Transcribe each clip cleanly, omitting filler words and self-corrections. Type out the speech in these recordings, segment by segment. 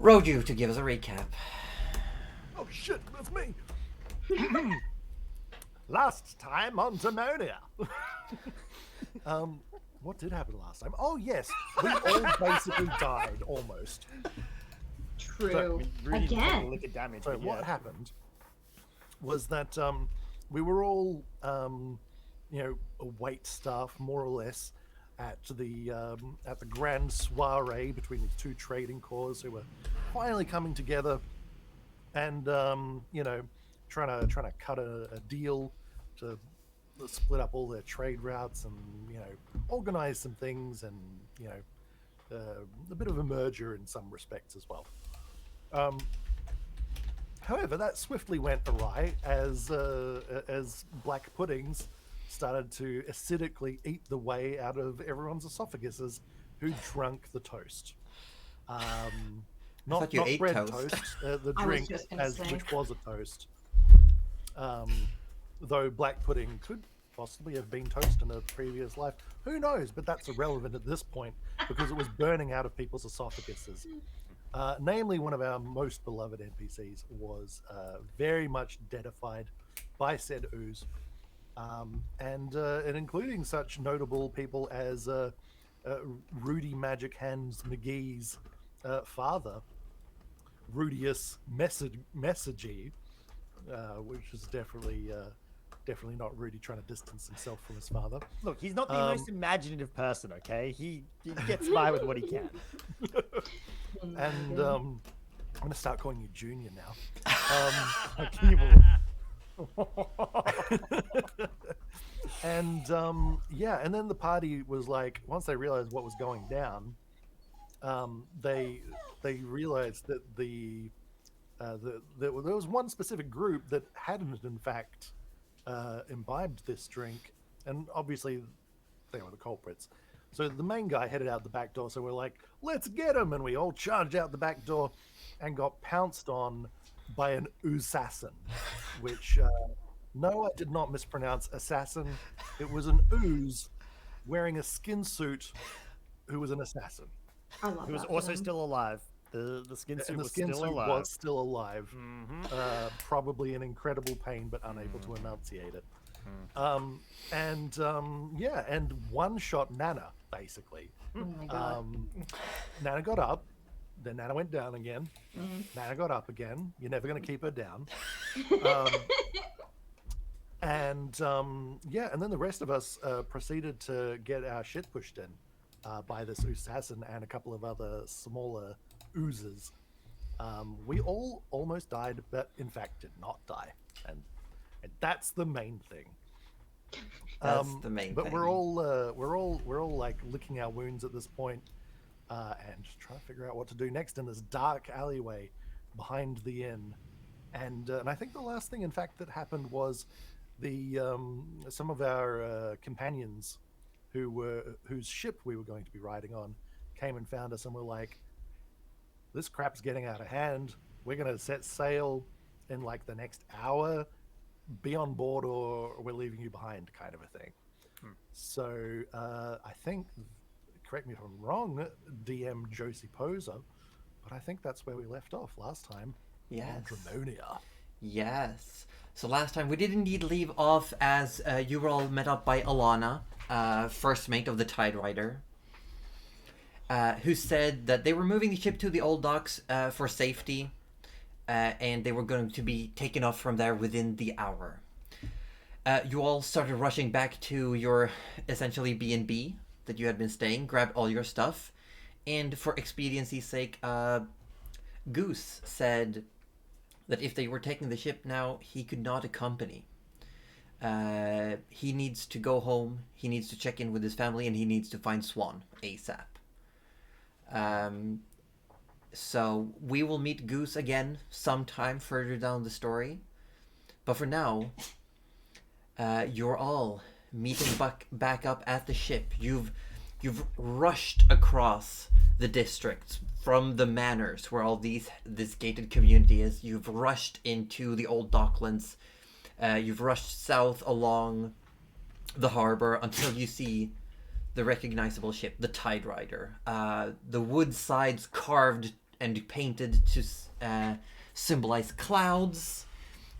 Roju to give us a recap. Oh shit, that's me. Last time on Dramonia. What did happen last time? Oh yes, we all basically died almost. True. Really didn't take a Again. lick of damage. So but what yeah. happened was that we were all wait staff more or less at the grand soiree between the two trading corps who were finally coming together and trying to cut a deal to split up all their trade routes and organize some things and a bit of a merger in some respects as well. However, that swiftly went awry as black puddings started to acidically eat the way out of everyone's esophaguses who drank the toast. Not you ate bread toast. the I was drink just gonna say. which was a toast. Though black pudding could possibly have been toast in a previous life. Who knows? But that's irrelevant at this point because it was burning out of people's esophaguses. Namely, one of our most beloved NPCs was very much deadified by said ooze, and including such notable people as Rudy Magic Hands McGee's father, Rudius Messagey, which is definitely not Rudy trying to distance himself from his father. Look, he's not the most imaginative person, okay? He gets by with what he can. And I'm going to start calling you Junior now. And and then the party was like, once they realized what was going down, they realized that there was one specific group that hadn't in fact imbibed this drink, and obviously they were the culprits. So the main guy headed out the back door, so we're like, let's get him, and we all charged out the back door and got pounced on by an assassin, which no, I did not mispronounce assassin. It was an ooze wearing a skin suit who was an assassin. I love He was that also for them. still alive. The skin suit And the was skin still suit alive. was still alive, Mhm. probably in incredible pain, but unable to enunciate it. And one shot Nana, basically. Oh my god. Nana got up, then Nana went down again. Nana got up again. You're never going to keep her down. And then the rest of us proceeded to get our shit pushed in by this assassin and a couple of other smaller oozes. We all almost died, but in fact did not die, and that's the main thing. That's the main but thing. we're all like licking our wounds at this point, and just trying to figure out what to do next in this dark alleyway behind the inn. And I think the last thing, in fact, that happened was the some of our companions whose ship we were going to be riding on came and found us and were like, this crap's getting out of hand. We're going to set sail in like the next hour. Be on board or we're leaving you behind, kind of a thing. So I think, correct me if I'm wrong, DM Josie Poser, but I think that's where we left off last time. Yes. On Dramonia. Yes. So last time we did indeed leave off as you were all met up by Alana, first mate of the Tide Rider, who said that they were moving the ship to the old docks for safety, and they were going to be taken off from there within the hour. You all started rushing back to your essentially B&B that you had been staying, grabbed all your stuff, and for expediency's sake, Goose said that if they were taking the ship now, he could not accompany. He needs to go home, he needs to check in with his family, and he needs to find Swan ASAP. So we will meet Goose again sometime further down the story. But for now, you're all meeting back up at the ship. You've rushed across the districts from the manors where all this gated community is. You've rushed into the old docklands. You've rushed south along the harbor until you see the recognizable ship, the Tide Rider. The wood sides carved and painted to symbolize clouds,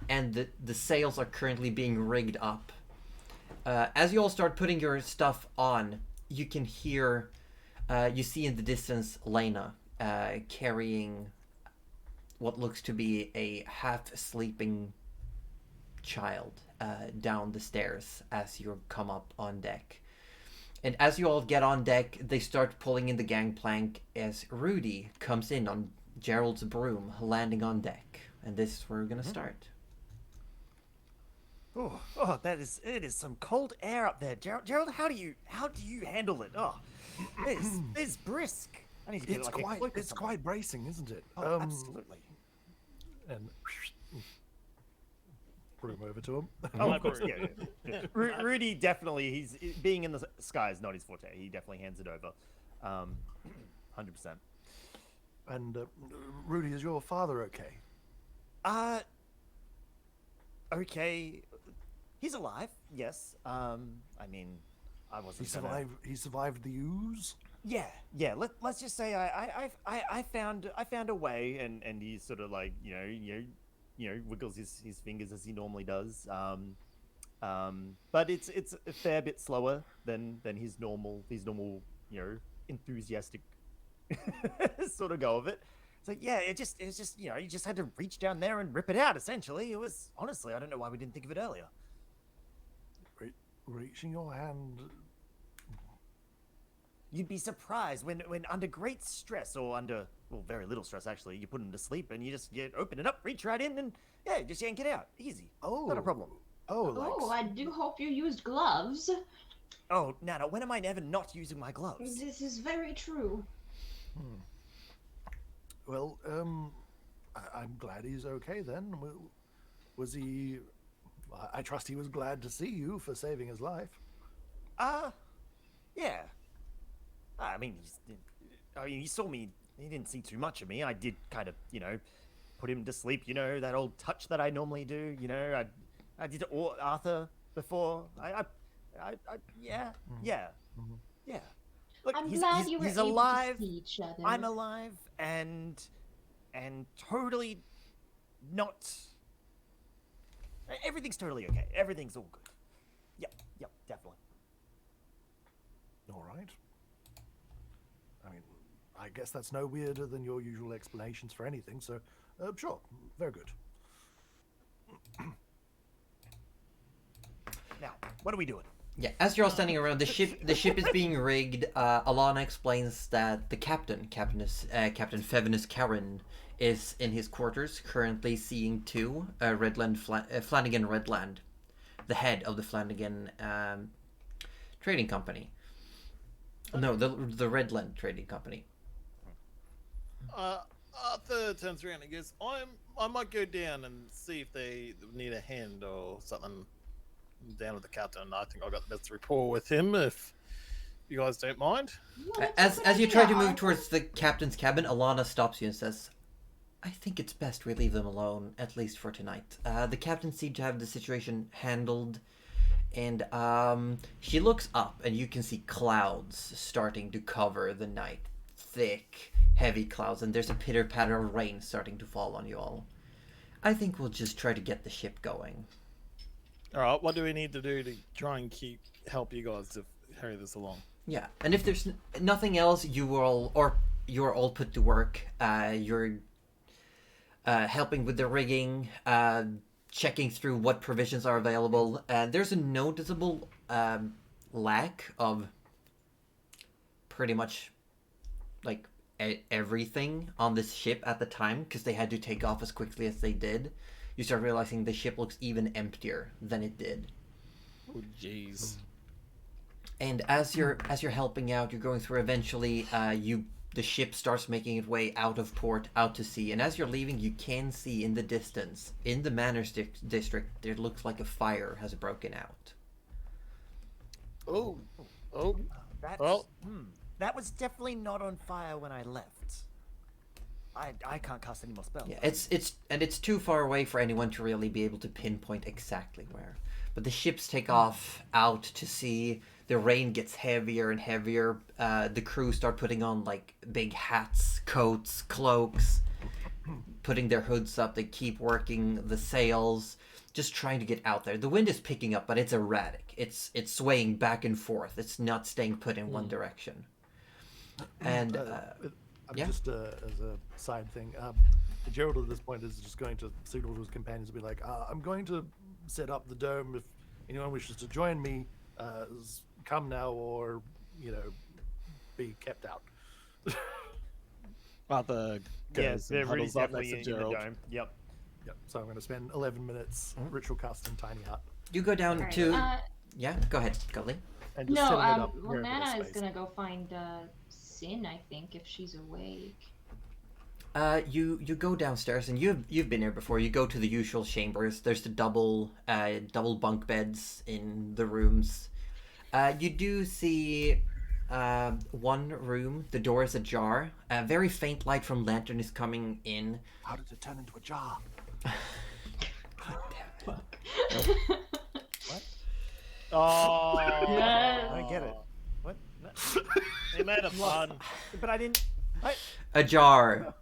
and the sails are currently being rigged up. As you all start putting your stuff on, you can hear, you see in the distance Lena carrying what looks to be a half-sleeping child down the stairs as you come up on deck. And as you all get on deck, they start pulling in the gangplank as Rudy comes in on Gerald's broom, landing on deck. And this is where we're going to start. Oh, it is some cold air up there, Gerald. Gerald, how do you handle it? Oh, it's brisk. I need to get It's quite bracing, isn't it? Oh, absolutely. And bring him over to him. Oh, of course, yeah. Rudy definitely, he's being in the sky is not his forte. He definitely hands it over, 100%. And Rudy, is your father okay? Okay, he's alive. Yes. I mean, I wasn't. He survived the ooze. Yeah. Let's just say I found a way, and he sort of like wiggles his fingers as he normally does. But it's a fair bit slower than his normal enthusiastic sort of go of it. It's like, yeah, it was just you just had to reach down there and rip it out. Essentially, it was honestly, I don't know why we didn't think of it earlier. Reaching your hand. You'd be surprised when under great stress or under very little stress actually, you put him to sleep and you open it up, reach right in, and just yank it out, easy. Oh, not a problem. Oh, I do hope you used gloves. Oh, Nana, when am I ever not using my gloves? This is very true. Well, I'm glad he's okay then. Was he... I trust he was glad to see you for saving his life. Yeah. I mean, he saw me. He didn't see too much of me. I did kind of, put him to sleep. That old touch that I normally do. I did Arthur before. Yeah. Look, I'm glad you were he's able alive. to see each other. I'm alive, and totally not. Everything's totally okay. Everything's all good. Yep, definitely. All right. I mean, I guess that's no weirder than your usual explanations for anything, so sure, very good. Now, what are we doing? Yeah, as you're all standing around, the ship is being rigged. Alana explains that the captain, Captain Fevinus Karen, is in his quarters, currently seeing to Flanagan Redland, the head of the Flanagan trading company. No, the Redland trading company. Arthur turns around and goes, I might go down and see if they need a hand or something down with the captain. I think I've got the best rapport with him, if you guys don't mind. Well, As you try to move towards the captain's cabin, Alana stops you and says, I think it's best we leave them alone, at least for tonight. The captain seemed to have the situation handled, and she looks up, and you can see clouds starting to cover the night. Thick, heavy clouds, and there's a pitter-patter of rain starting to fall on you all. I think we'll just try to get the ship going. Alright, what do we need to do to try and help you guys to carry this along? Yeah, and if there's nothing else, you're all put to work. You're helping with the rigging, checking through what provisions are available. There's a noticeable lack of pretty much like everything on this ship at the time, because they had to take off as quickly as they did. You start realizing the ship looks even emptier than it did. Oh, jeez. And as you're helping out, you're going through. Eventually, the ship starts making its way out of port, out to sea. And as you're leaving, you can see in the distance, in the Manors district, it looks like a fire has broken out. Oh. That was definitely not on fire when I left. I can't cast any more spells. Yeah, it's too far away for anyone to really be able to pinpoint exactly where. But the ships take off out to sea. the rain gets heavier and heavier. The crew start putting on like big hats, coats, cloaks, putting their hoods up. They keep working the sails, just trying to get out there. The wind is picking up, but it's erratic. It's swaying back and forth. It's not staying put in one direction. And yeah. Just as a side thing, Gerald at this point is just going to signal to his companions and be like, I'm going to set up the dome. If anyone wishes to join me, come now or, be kept out. Arthur goes Yeah, and Rudy's huddles up definitely next to in the Gerald. dome. Yep. Yep. So I'm going to spend 11 minutes ritual casting Tiny Hut. You go down Alright, to... yeah, go ahead, Gully. And just No, setting it up well, wherever Nana there's is space. gonna go find Sin, I think, if she's awake. You go downstairs, and you've been here before. You go to the usual chambers. There's the double bunk beds in the rooms. You do see one room. The door is ajar. A very faint light from lantern is coming in. How did it turn into a jar? Oh, Yes. I get it. What? No. He made a pun. But I didn't. I, Ajar.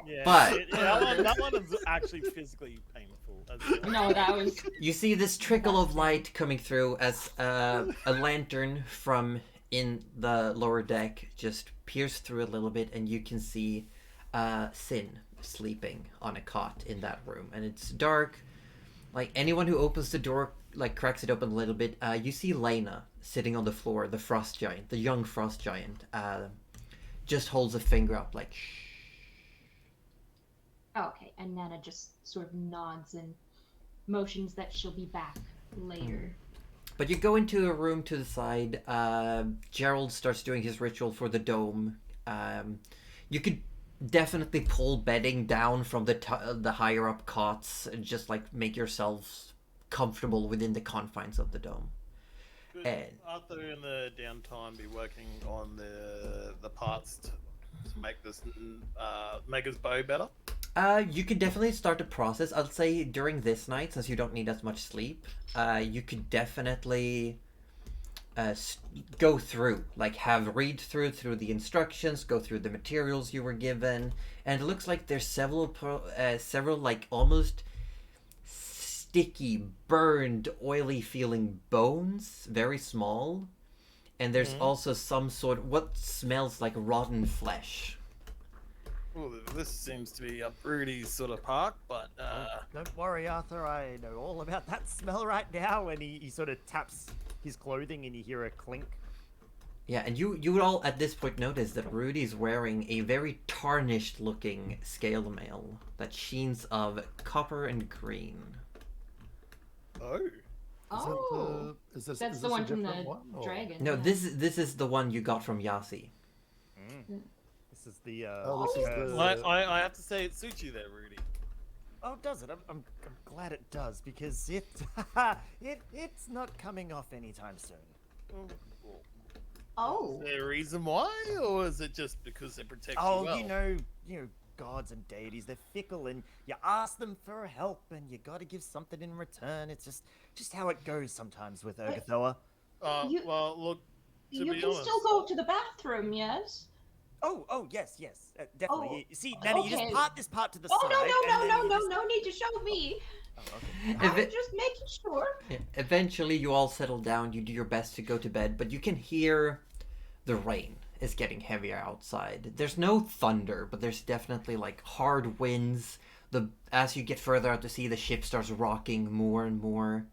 Yeah, But- that one is actually physically painful. No, that was. You see this trickle of light coming through as a lantern from in the lower deck just peers through a little bit, and you can see Sin sleeping on a cot in that room, and it's dark. Like anyone who opens the door, like cracks it open a little bit, you see Lena sitting on the floor, the frost giant, the young frost giant, just holds a finger up like shh. Oh, okay, and Nana just sort of nods and motions that she'll be back later. But you go into a room to the side. Gerald starts doing his ritual for the dome. You could definitely pull bedding down from the higher up cots and just like make yourselves comfortable within the confines of the dome. Could And- Arthur in the downtime be working on the parts to make this make his bow better? You could definitely start the process. I'd say during this night, since you don't need as much sleep, you could definitely go through, like read through the instructions, go through the materials you were given, and it looks like there's several like almost sticky, burned, oily feeling bones, very small, and there's also some sort of what smells like rotten flesh. Well, this seems to be up Rudy's sort of park, but don't worry, Arthur. I know all about that smell right now. And he sort of taps his clothing, and you hear a clink. Yeah, and you would all at this point notice that Rudy's wearing a very tarnished looking scale mail that sheens of copper and green. Oh, Is this that's is the this a one from different the one, or- dragon. No, yeah. this is the one you got from Yasi. This is the. Oh, this is curse. the- I have to say it suits you there, Rudy. Oh, does it? I'm glad it does because it's not coming off anytime soon. Oh, Is there a reason why, or is it just because it protects Oh, you well? you know, gods and deities, they're fickle, and you ask them for help, and you got to give something in return. It's just how it goes sometimes with Ergothoa. You- Well, look, to you be can honest, still go to the bathroom, yes? Oh, yes, definitely. Oh, You see, Nanny, you okay. just part this part to the Oh, side. no, and then you just- no need to show me. Oh, okay. If I'm it- just making sure. Yeah, eventually, you all settle down. You do your best to go to bed, but you can hear the rain is getting heavier outside. There's no thunder, but there's definitely like hard winds. As you get further out to sea, the ship starts rocking more and more.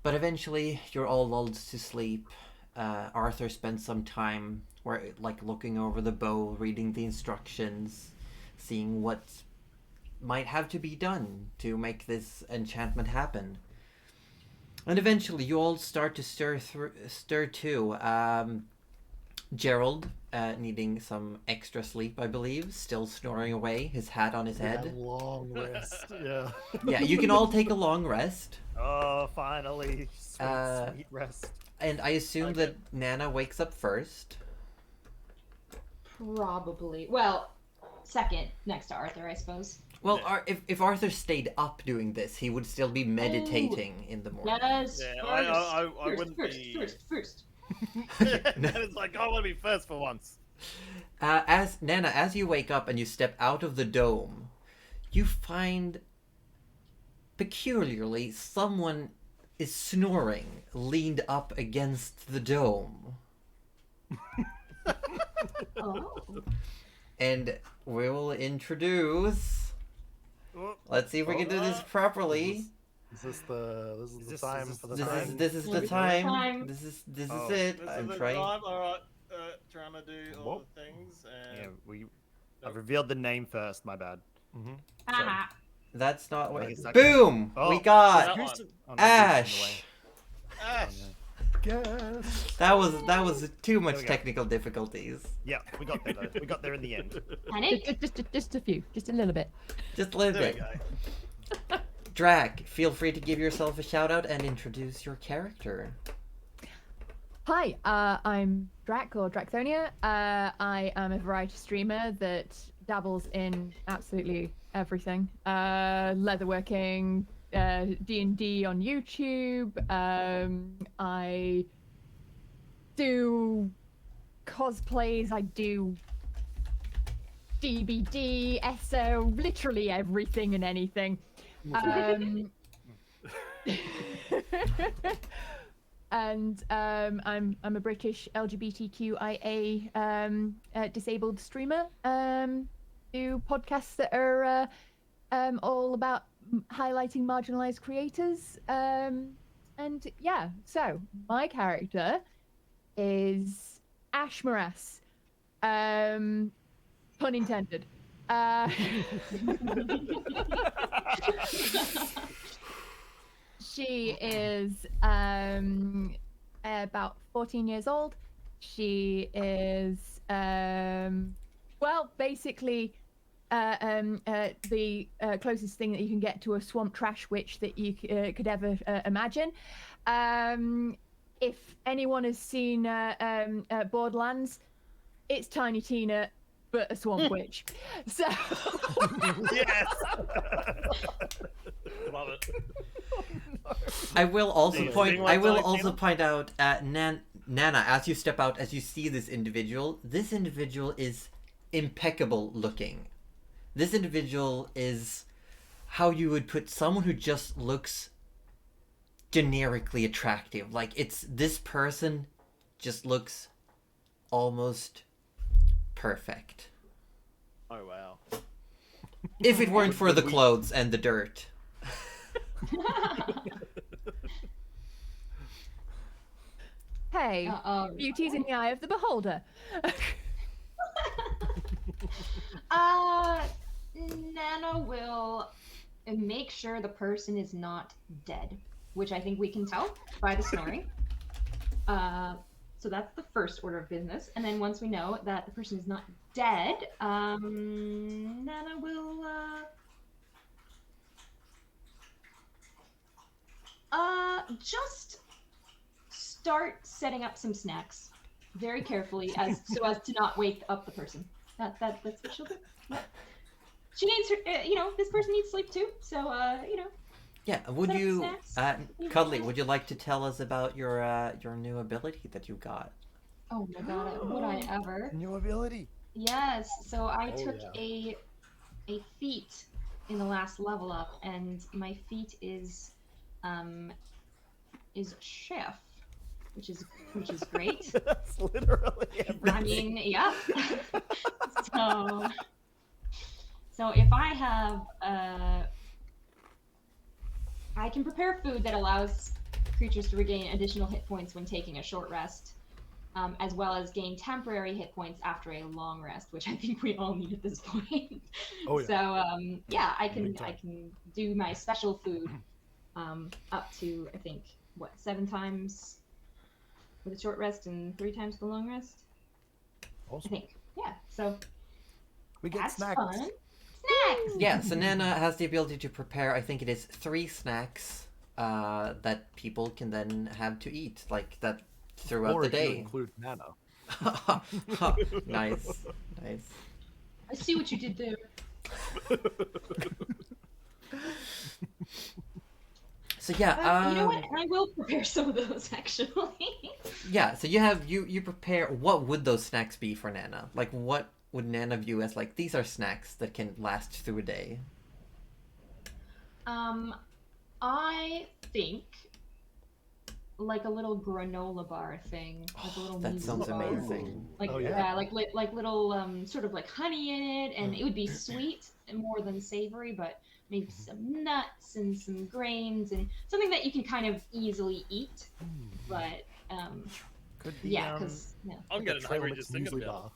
But eventually, you're all lulled to sleep. Arthur spends some time looking over the bow, reading the instructions, seeing what might have to be done to make this enchantment happen. And eventually, you all start to stir too. Gerald, needing some extra sleep, I believe, still snoring away, his hat on his Yeah, head. long rest. Yeah. Yeah, you can all take a long rest. Oh, finally, sweet rest. And I assume that Nana wakes up first. Probably. Well, second next to Arthur, I suppose. Well, if Arthur stayed up doing this, he would still be meditating in the morning. Yes. Yeah, I first, wouldn't first, be. First. And it's like, I want to be first for once. As Nana, as you wake up and you step out of the dome, you find peculiarly someone is snoring, leaned up against the dome. Oh. And we will introduce. Oh, Let's see if we can do this properly. Is this the this- time is for the This time? is this is the This is the time. time. This is Oh. it. this I'm is the trying. time. All right, trying to do all Whoop. the things. Yeah, And I've revealed the name first. My bad. Ah. That's not I what. guess that- Boom! Oh. We got That one. Houston- oh, no, Houston's in the way. Ash. Ash. Yes. That was too much we go. technical difficulties. Yeah, we got there though. We got there in the end. Panic. Just a few, just a little bit. Just a little There bit. we go. Drac, feel free to give yourself a shout out and introduce your character. Hi, I'm Drac or Dracthonia. I am a variety streamer that dabbles in absolutely everything. Leatherworking, D&D on YouTube. I do cosplays. I do DBD, SO, literally everything and anything. And I'm a British LGBTQIA disabled streamer. Do podcasts that are all about highlighting marginalized creators. And yeah, so my character is Ashmaras. Pun intended. She is about 14 years old. She is well, basically the closest thing that you can get to a swamp trash witch that you could ever imagine. If anyone has seen Borderlands, it's Tiny Tina, but a swamp witch. So Yes. Love it. I will also Being point. like I will Tiny also Tina? point out, Nana, as you step out, as you see this individual is impeccable looking. This individual is how you would put someone who just looks generically attractive. Like this person just looks almost perfect. Oh wow. If it weren't for the clothes and the dirt. hey, Uh-oh. beauty's in the eye of the beholder. Nana will make sure the person is not dead, which I think we can tell by the snoring. So that's the first order of business. And then once we know that the person is not dead, Nana will just start setting up some snacks very carefully so as to not wake up the person. That's what she'll do. Yeah. She needs her, this person needs sleep too. So, Yeah, would Set up you, snacks. Cuddly, would you like to tell us about your new ability that you got? oh my god, would I ever? New ability. Yes. So I Oh, took yeah. a feat in the last level up, and my feat is chef, which is great. That's literally everything. I mean, yeah. So if I have, I can prepare food that allows creatures to regain additional hit points when taking a short rest, as well as gain temporary hit points after a long rest, which I think we all need at this point. Oh, yeah. So yeah, I Big can time. do my special food up to I think 7 times for the short rest and 3 times the long rest. I Awesome. think. Yeah. So We get that's snacks. fun. Snacks. Yeah, so Nana has the ability to prepare, I think it is 3 snacks that people can then have to eat, like that throughout Or the if you day. include Nana. Nice, nice. I see what you did there. So yeah, You know what? I will prepare some of those actually. yeah. So you prepare. What would those snacks be for Nana? Like, what would Nana view as like these are snacks that can last through a day? I think like a little granola bar thing, like a little That muesli sounds bar. amazing. Like Oh, yeah. like little sort of like honey in it, and it would be sweet and more than savory, but maybe some nuts and some grains and something that you can kind of easily eat. But Could the yeah, because I'm getting Trail hungry mix just thinking muesli about bar.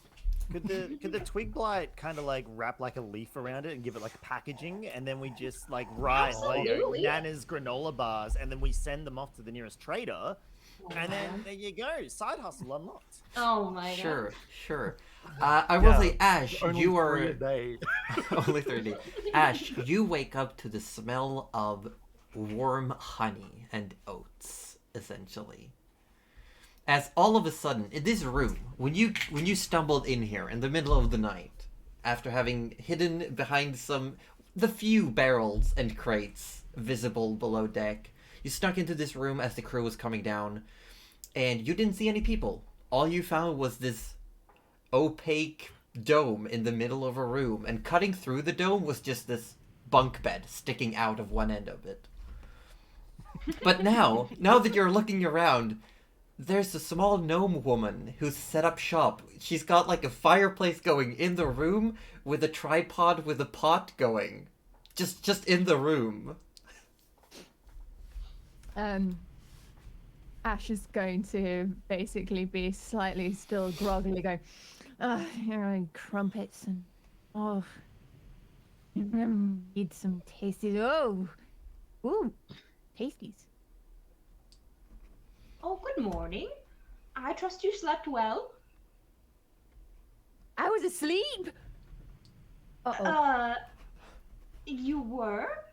could the twig blight kind of like wrap like a leaf around it and give it like packaging, and then we just like write like Absolutely. Nana's granola bars, and then we send them off to the nearest trader, and then there you go, side hustle unlocked. oh my Sure, god. sure. I will Yeah, say, Ash, Only you 3 are a day. only 30. Ash, you wake up to the smell of warm honey and oats, essentially. As all of a sudden, in this room, when you stumbled in here in the middle of the night, after having hidden behind the few barrels and crates visible below deck, you snuck into this room as the crew was coming down, and you didn't see any people. All you found was this opaque dome in the middle of a room, and cutting through the dome was just this bunk bed sticking out of one end of it. But now that you're looking around, there's a small gnome woman who's set up shop. She's got like a fireplace going in the room with a tripod with a pot going. Just in the room. Ash is going to basically be slightly still groggily going, crumpets and need some tasties. Ooh, tasties. Oh, good morning. I trust you slept well. I was asleep. Uh-oh. You were?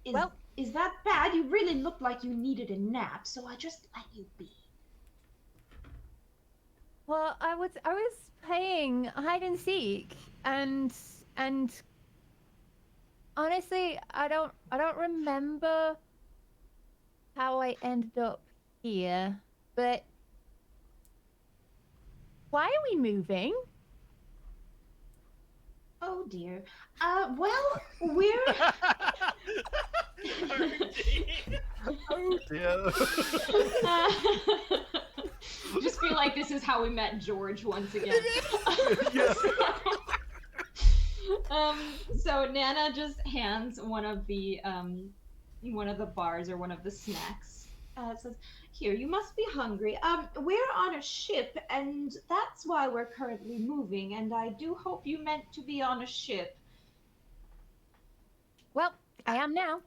Well- Is that bad? You really looked like you needed a nap, so I just let you be. Well, I was playing hide and seek, and honestly, I don't remember how I ended up here, but why are we moving? Oh dear. Well, we're Oh dear. just feel like this is how we met George once again. Yeah. So Nana just hands one of the bars or one of the snacks. It says, "Here, you must be hungry. We're on a ship, and that's why we're currently moving. And I do hope you meant to be on a ship." Well, I am now.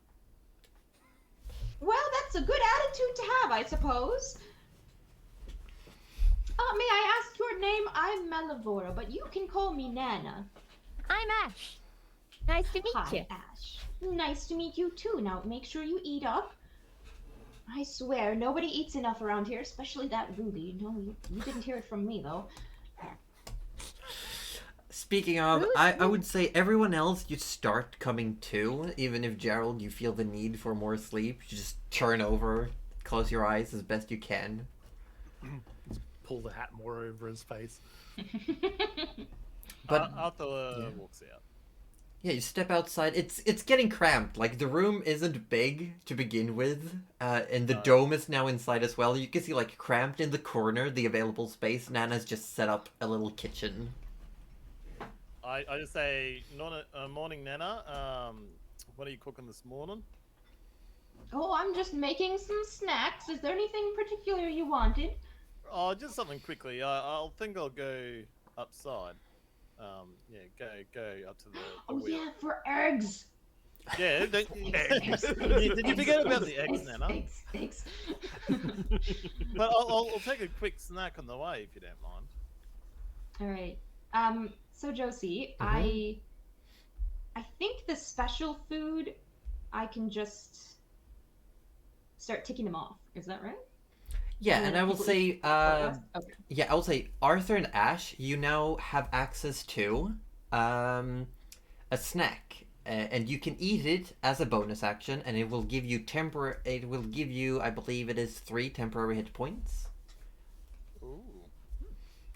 Well, that's a good attitude to have, I suppose. May I ask your name? I'm Melivora, but you can call me Nana. I'm Ash. Nice to meet Hi, you. Ash. Nice to meet you too. Now, make sure you eat up. I swear, nobody eats enough around here, especially that Ruby. No, you didn't hear it from me, though. Speaking of, I would say everyone else, you start coming to. Even if Gerald, you feel the need for more sleep, you just turn over, close your eyes as best you can. Pull the hat more over his face. But Arthur walks out. yeah, you step outside. It's getting cramped. Like the room isn't big to begin with, and the dome is now inside as well. You can see like cramped in the corner, the available space. Nana's just set up a little kitchen. I just say, morning, Nana. What are you cooking this morning? Oh, I'm just making some snacks. Is there anything particular you wanted? Oh, just something quickly. I'll think I'll go upside. Yeah, go up to the Oh wheel. yeah, for eggs. Yeah, did you forget about the eggs, Nana? Eggs. But I'll take a quick snack on the way if you don't mind. All right. So Josie, I think the special food, I can just start ticking them off. Is that right? Yeah, And and then I will people say, eat okay. yeah, I will say Arthur and Ash, you now have access to. a snack, and you can eat it as a bonus action, and it will give you It will give you, I believe it is 3 temporary hit points Ooh.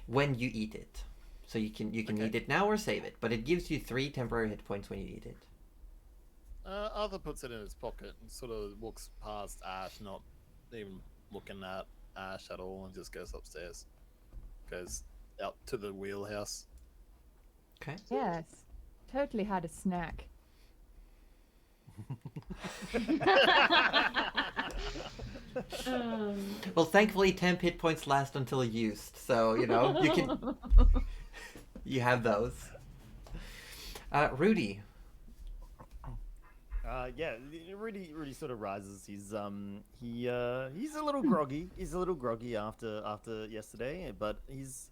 when you eat it. So you can Okay. eat it now or save it, but it gives you 3 temporary hit points when you eat it. Arthur puts it in his pocket and sort of walks past Ash, not even looking at Ash at all, and just goes upstairs. Goes out to the wheelhouse. Okay. Yes. Totally had a snack. Well, thankfully, temp hit points last until used, so you know you can. You have those. Rudy. Yeah, Rudy sort of rises. He's a little groggy. He's a little groggy after yesterday, but he's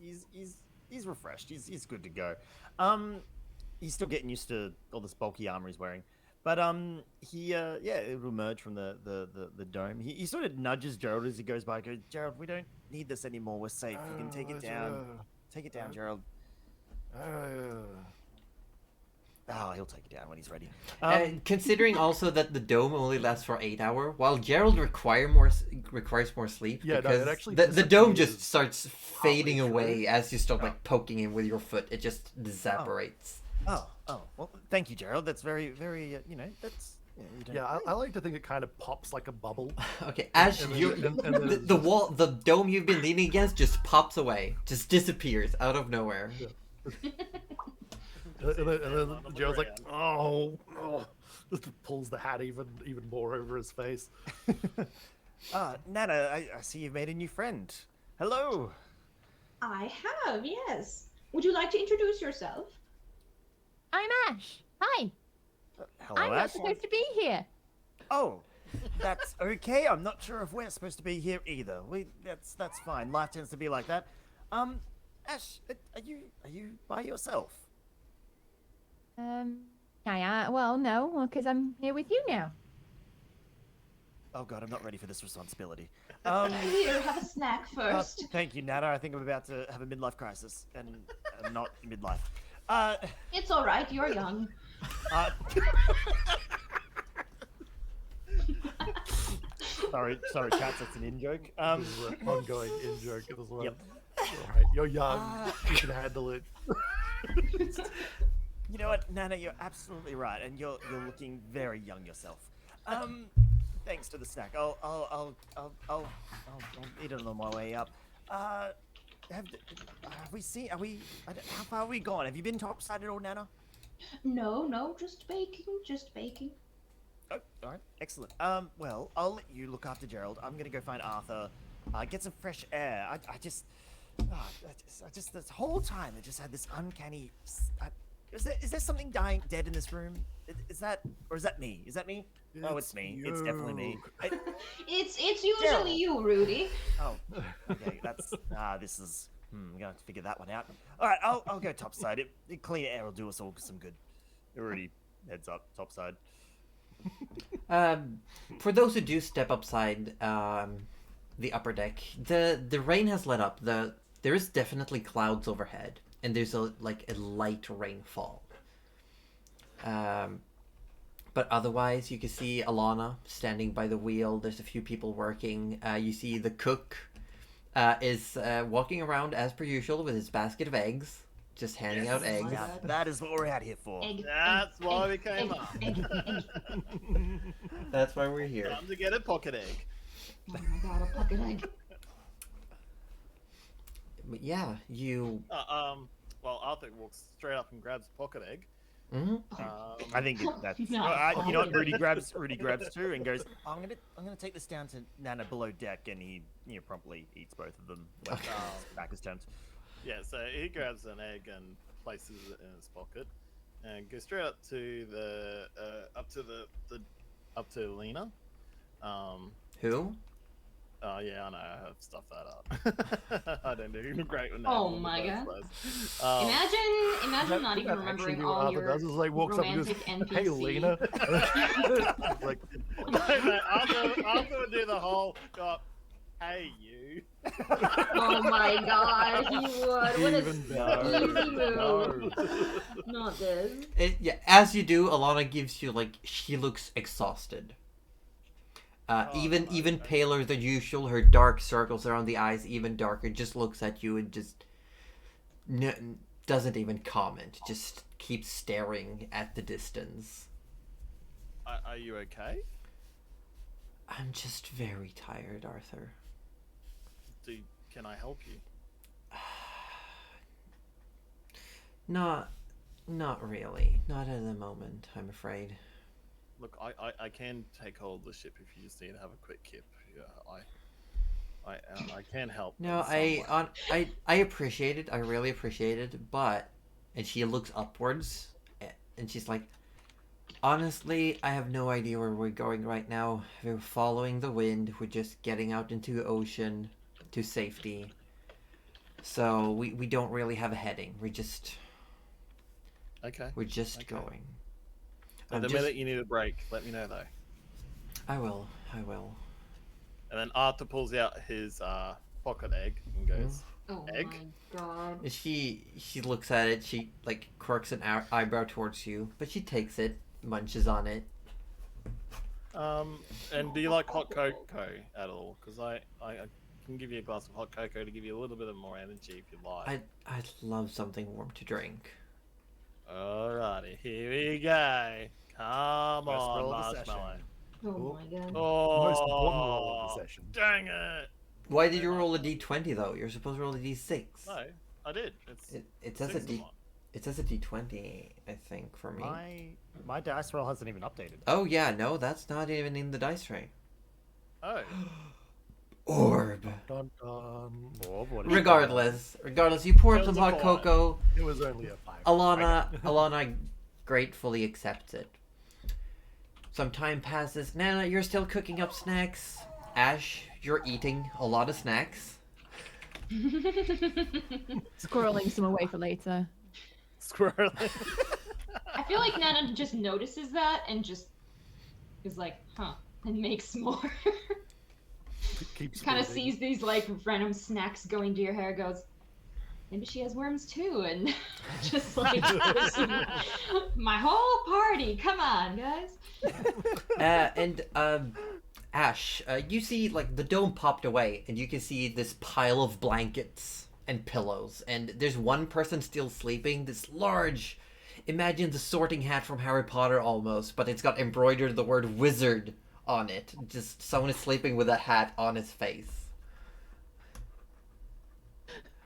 refreshed. He's good to go. He's still getting used to all this bulky armor he's wearing. But it will emerge from the dome. He sort of nudges Gerald as he goes by. Goes, Gerald, we don't need this anymore. We're safe. You can take it down. Take it down, Gerald. Oh, he'll take it down when he's ready. Considering also that the dome only lasts for 8 hours, while Gerald requires more sleep. Yeah, no, because it actually the dome disappears just starts fading away as you start like poking him with your foot. It just evaporates. Oh, well, thank you, Gerald. That's very, very, that's... you don't- Yeah, I like to think it kind of pops like a bubble. Okay, Ash, And then- you and then the dome you've been leaning against just pops away, just disappears out of nowhere. And then Gerald's like, oh, just pulls the hat even more over his face. Nana, I see you've made a new friend. Hello. I have, yes. Would you like to introduce yourself? I'm Ash. Hi. Hello, I'm not Ash. supposed to be here. Oh, that's okay. I'm not sure if we're supposed to be here either. That's fine. Life tends to be like that. Ash, are you by yourself? Well, no, because I'm here with you now. Oh God, I'm not ready for this responsibility. Here, have a snack first. Thank you, Nana. I think I'm about to have a midlife crisis, and not midlife. It's all right. You're young. Sorry, cats. That's an in joke. This is an ongoing in joke as well. Yep. Alright, you're young. You can handle it. You know what, Nana? You're absolutely right, and you're looking very young yourself. Thanks to the snack. I'll eat it on my way up. Have we seen? How far are we gone? Have you been topside at all, Nana? No, just baking. Oh, all right, excellent. Well, I'll let you look after Gerald. I'm gonna go find Arthur, get some fresh air. I just this whole time I just had this uncanny. Is there something dead in this room? Is that me? Is that me? Oh, it's me. It's definitely me. It's usually you, Rudy. Oh, okay. That's this is. I'm gonna have to figure that one out. All right, I'll go topside. Clean air will do us all some good. It already heads up topside. For those who do step upside the upper deck, the rain has let up. There is definitely clouds overhead, and there's a light rainfall. But otherwise, you can see Alana standing by the wheel. There's a few people working. You see the cook is walking around as per usual with his basket of eggs, just handing out eggs. Yeah, that is what we're out here for. Egg. That's why egg, we came egg, up. egg. That's why we're here. Time to get a pocket egg. Oh my god, a pocket egg. But yeah, you. Well, Arthur walks straight up and grabs a pocket egg. Mhm. I think that's. No. You know what? Rudy grabs two and goes. I'm gonna take this down to Nana below deck, and he promptly eats both of them. When back is turned. Yeah, so he grabs an egg and places it in his pocket, and goes straight up to the up to Lena. Who? Oh yeah, I know. I have stuffed that up. I don't do great with that. Oh my god. Imagine not even That remembering actually all Arthur your does is like walks up and romantic goes, NPC. "Hey, Lena." Like, No, Arthur would do the whole. Hey, you. Oh my god, he would. What Even a better. easy move. Not this. Yeah, as you do, Alana gives you like she looks exhausted. Even paler than usual. Her dark circles around the eyes even darker. Just looks at you and just doesn't even comment. Just keeps staring at the distance. Are you okay? I'm just very tired, Arthur. Can I help you? Not really. Not at the moment, I'm afraid. Look, I can take hold of the ship if you just need to have a quick kip. Yeah, I can help. No, in some way. I appreciate it. I really appreciate it. But, and she looks upwards, and she's like, honestly, I have no idea where we're going right now. We're following the wind. We're just getting out into the ocean to safety. So we don't really have a heading. We're just Okay. going. And the minute you need a break, let me know though. I will. And then Arthur pulls out his pocket egg and goes, Oh Egg? my god. And she looks at it. She like quirks an eyebrow towards you, but she takes it, munches on it. and do you like hot cocoa at all? Because I can give you a glass of hot cocoa to give you a little bit of more energy if you like. I'd love something warm to drink. Alrighty, here we go. Come First on, roll of the marshmallow. session. Oh my god. Oh, Most important roll of the session. Dang it! Why did you roll a d20 though? You're supposed to roll a d6. No, I did. It says a six d. of mine. It says a d20, I think, for me. My dice roll hasn't even updated. Oh yeah, no, that's not even in the dice tray. Oh, Orb. Dun, dun. Oh, what is Regardless, you pour up Kills some a hot boy. cocoa. It was only a 5. Alana gratefully accepts it. Some time passes. Nana, you're still cooking up snacks. Ash, you're eating a lot of snacks. Squirreling some away for later. squirrely. I feel like Nana just notices that and just is like, huh, and makes more. Keeps Kind of moving. sees these like random snacks going to your hair, goes, maybe she has worms too, and just like my whole party. Come on, guys. Ash, you see like the dome popped away, and you can see this pile of blankets and pillows, and there's one person still sleeping. This large, imagine the Sorting Hat from Harry Potter almost, but it's got embroidered the word wizard on it. Just someone is sleeping with a hat on his face.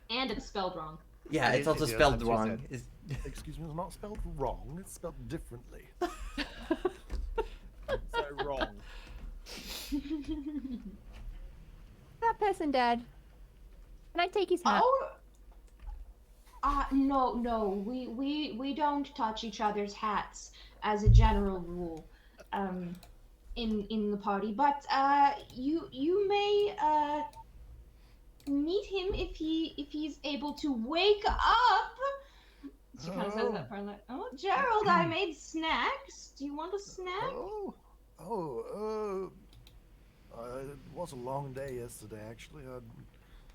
And it's spelled wrong. Yeah, It it's is- also it does spelled have two wrong. Zs. Excuse me, it's not spelled wrong. It's spelled differently. So wrong. That person dead. Can I take his hat? Oh. No. We don't touch each other's hats as a general rule, in the party. But you may meet him if he's able to wake up. She kind of says that part like, oh, Gerald, I made snacks. Do you want a snack? It was a long day yesterday, actually.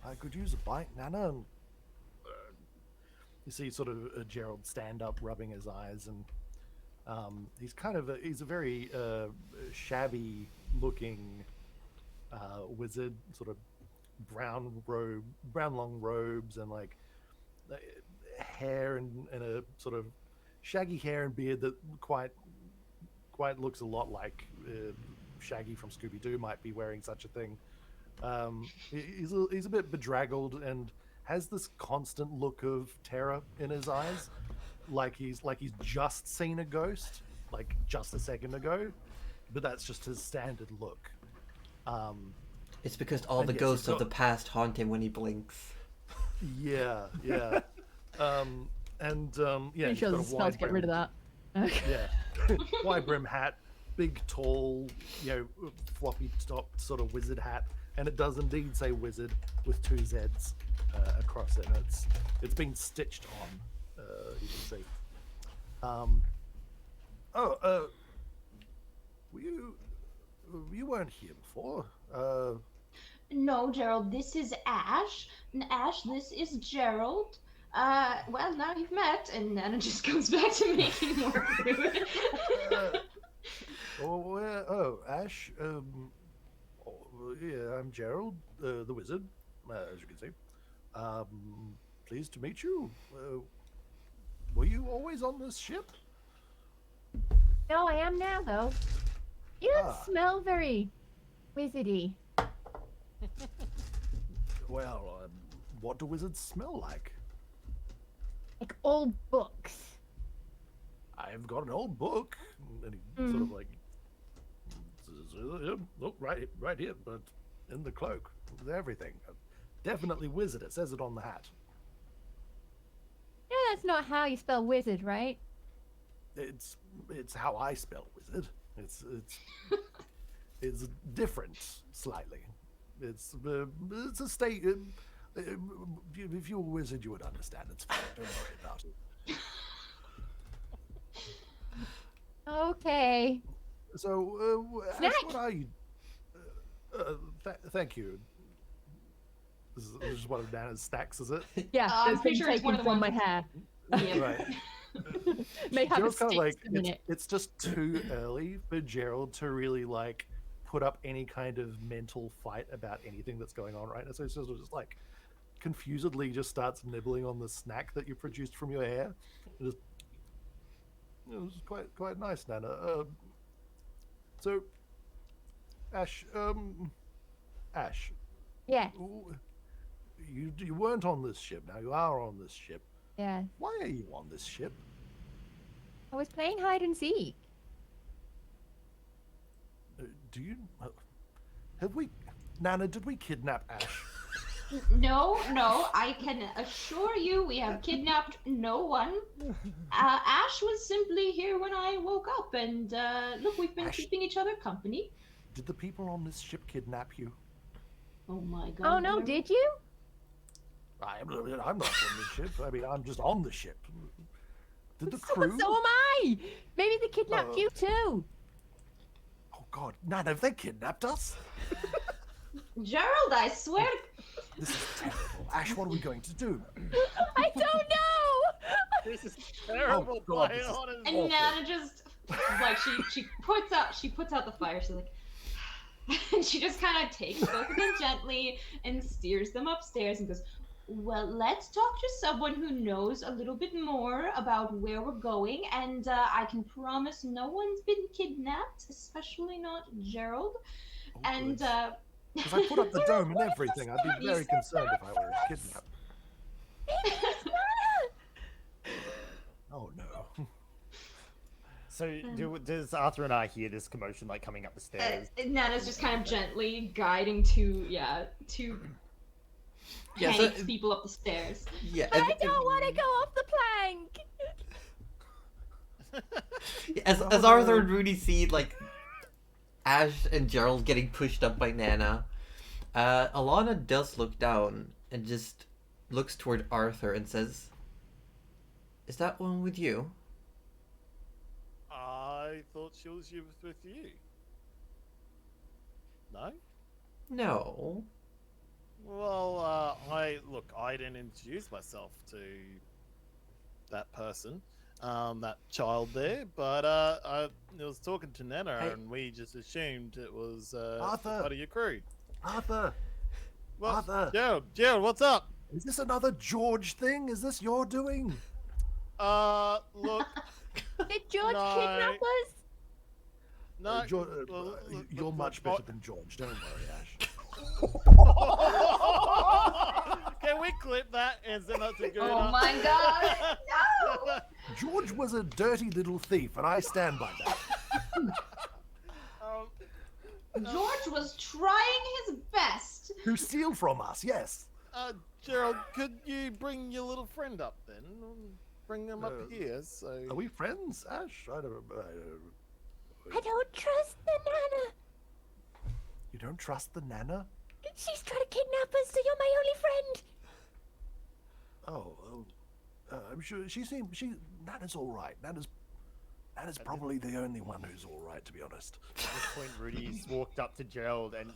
I could use a bite, Nana. And, you see sort of Gerald stand up, rubbing his eyes, and he's a very shabby looking wizard, sort of brown long robes, and like hair and a sort of shaggy hair and beard that quite looks a lot like Shaggy from Scooby-Doo might be wearing such a thing. He's a bit bedraggled and has this constant look of terror in his eyes, like he's just seen a ghost, like just a second ago, but that's just his standard look. It's because all And the yes, ghosts he's of the got- past haunt him when he blinks. Yeah. Pretty He's sure got there's a spell to get rid of that. Okay. Yeah, wide brim hat, big, tall, floppy top sort of wizard hat, and it does indeed say wizard with 2 Z's across it. It's been stitched on. You can see. You weren't here before. No, Gerald, this is Ash. And Ash, this is Gerald. Well, now you've met, and Nana just goes back to making more food. Ash. Yeah, I'm Gerald, the wizard, as you can see. Pleased to meet you. Were you always on this ship? No, I am now, though. You don't Ah. smell very wizardy. Well, what do wizards smell like? Like old books. I've got an old book, and he sort of like, look right here, but in the cloak, with everything. Definitely wizard. It says it on the hat. No, that's not how you spell wizard, right? It's how I spell wizard. It's different slightly. It's a state. If you were a wizard, you would understand. It's fine. Don't worry about it. Okay. So, Ash, Snack. what are you? Thank you. This is one of Nana's stacks, is it? Yeah, I'm that's pretty been sure it's one taken of the from my ones- hair. Yeah. Right. May have a Gerald's kind of stick like in a minute. it's just too early for Gerald to really like put up any kind of mental fight about anything that's going on right now. So he's just like confusedly just starts nibbling on the snack that you produced from your hair. It was quite nice, Nana. So, Ash, Ash, Yeah, you weren't on this ship. Now you are on this ship. yeah. Why are you on this ship? I was playing hide and seek. Do you have we, Nana? Did we kidnap Ash? No, I can assure you we have kidnapped no one. Ash was simply here when I woke up, and look, we've been Ash- keeping each other company. Did the people on this ship kidnap you? Oh my god. Oh no, did you? I'm not on the ship. I mean, I'm just on the ship. Did the So, crew? so am I. Maybe they kidnapped Oh. you too. Oh God, Nana, have they kidnapped us? Gerald, I swear. This is terrible. Ash, what are we going to do? I don't know. This is terrible, God, quite this is- honestly. And Nana just like she puts out the fire. She's like, and she just kind of takes both of them gently and steers them upstairs and goes, well, let's talk to someone who knows a little bit more about where we're going, and I can promise no one's been kidnapped, especially not Gerald. Oh, And good. Because I put up the dome and everything, I'd be very concerned if I were kidnapped. Oh no. So does Arthur and I hear this commotion like coming up the stairs? Nana's just kind of gently guiding to Yeah, so, panicked people up the stairs. yeah. But I don't want to go off the plank. As Arthur and Rudy see like Ash and Gerald getting pushed up by Nana, Alana does look down and just looks toward Arthur and says, "Is that one with you?" I thought she was with you. No? No. Well, I didn't introduce myself to that person, that child there, but I was talking to Nana, and we just assumed it was Arthur! part of your crew. Arthur, Well, Arthur, Gerald, what's up? is this another George thing? Is this your doing? Look, Did George No. kidnap us? no, You're much better than George. Don't worry, Ash. Can we clip that and send that to Guna? Oh my god! No! George was a dirty little thief, and I stand by that. George was trying his best. To steal from us, yes. Gerald, could you bring your little friend up then? Bring them up here, so... Are we friends, Ash? I don't trust the Nana. You don't trust the Nana? She's trying to kidnap us, so you're my only friend. I'm sure Nana's all right. Nana's That is probably the only one who's all right, to be honest. At this point, Rudy's walked up to Gerald and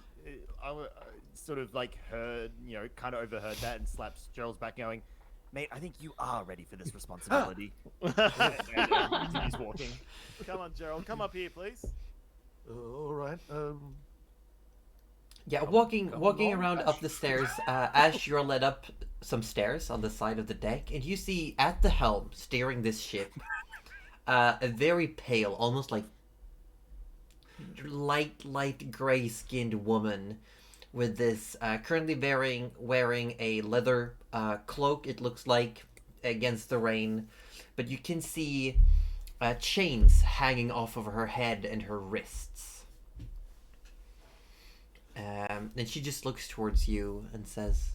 sort of like heard, kind of overheard that and slaps Gerald's back, going, "Mate, I think you are ready for this responsibility." and continues walking. Come on, Gerald. Come up here, please. All right. Yeah, Come walking along, around up Ash. the stairs, Ash, you're led up some stairs on the side of the deck, and you see at the helm, steering this ship, a very pale, almost like light gray-skinned woman with this currently wearing a leather cloak, it looks like, against the rain, but you can see chains hanging off of her head and her wrists. And she just looks towards you and says,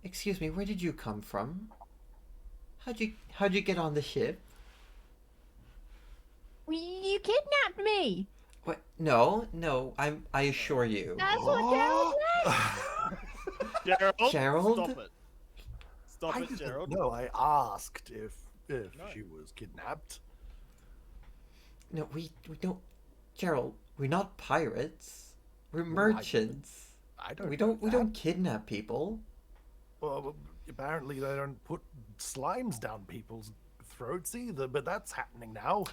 excuse me, where did you come from? How'd you get on the ship? You kidnapped me. What? No, I assure you. That's what Gerald said. Gerald. Gerald? Stop it. Stop I it, didn't Gerald. know. I asked if No. she was kidnapped. No, we don't, Gerald, we're not pirates. We're Well, merchants. I don't. We know don't that. kidnap people. Well, apparently they don't put slimes down people's throats either. But that's happening now.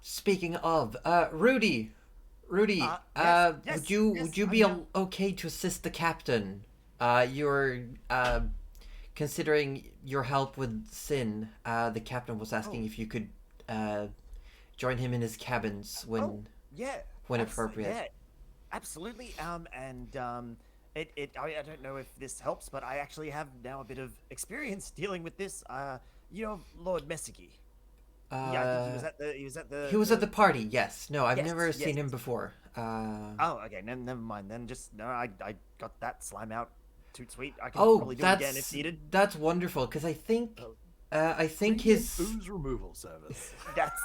Speaking of, Rudy, yes, would you yes, be I'm here. okay to assist the captain? You're considering your help with Sin. The captain was asking if you could join him in his cabins when Yeah. when appropriate. Yeah, absolutely. I don't know if this helps, but I actually have now a bit of experience dealing with this. Lord Messigi. Yeah, I think he was at the. He was at the party. Yes. No, I've Yes, never yes. seen him before. Oh, okay. Never mind. Then I got that slime out. Too sweet. I can Oh, probably do it again if needed. that's wonderful. Because I think Premium his ooze removal service.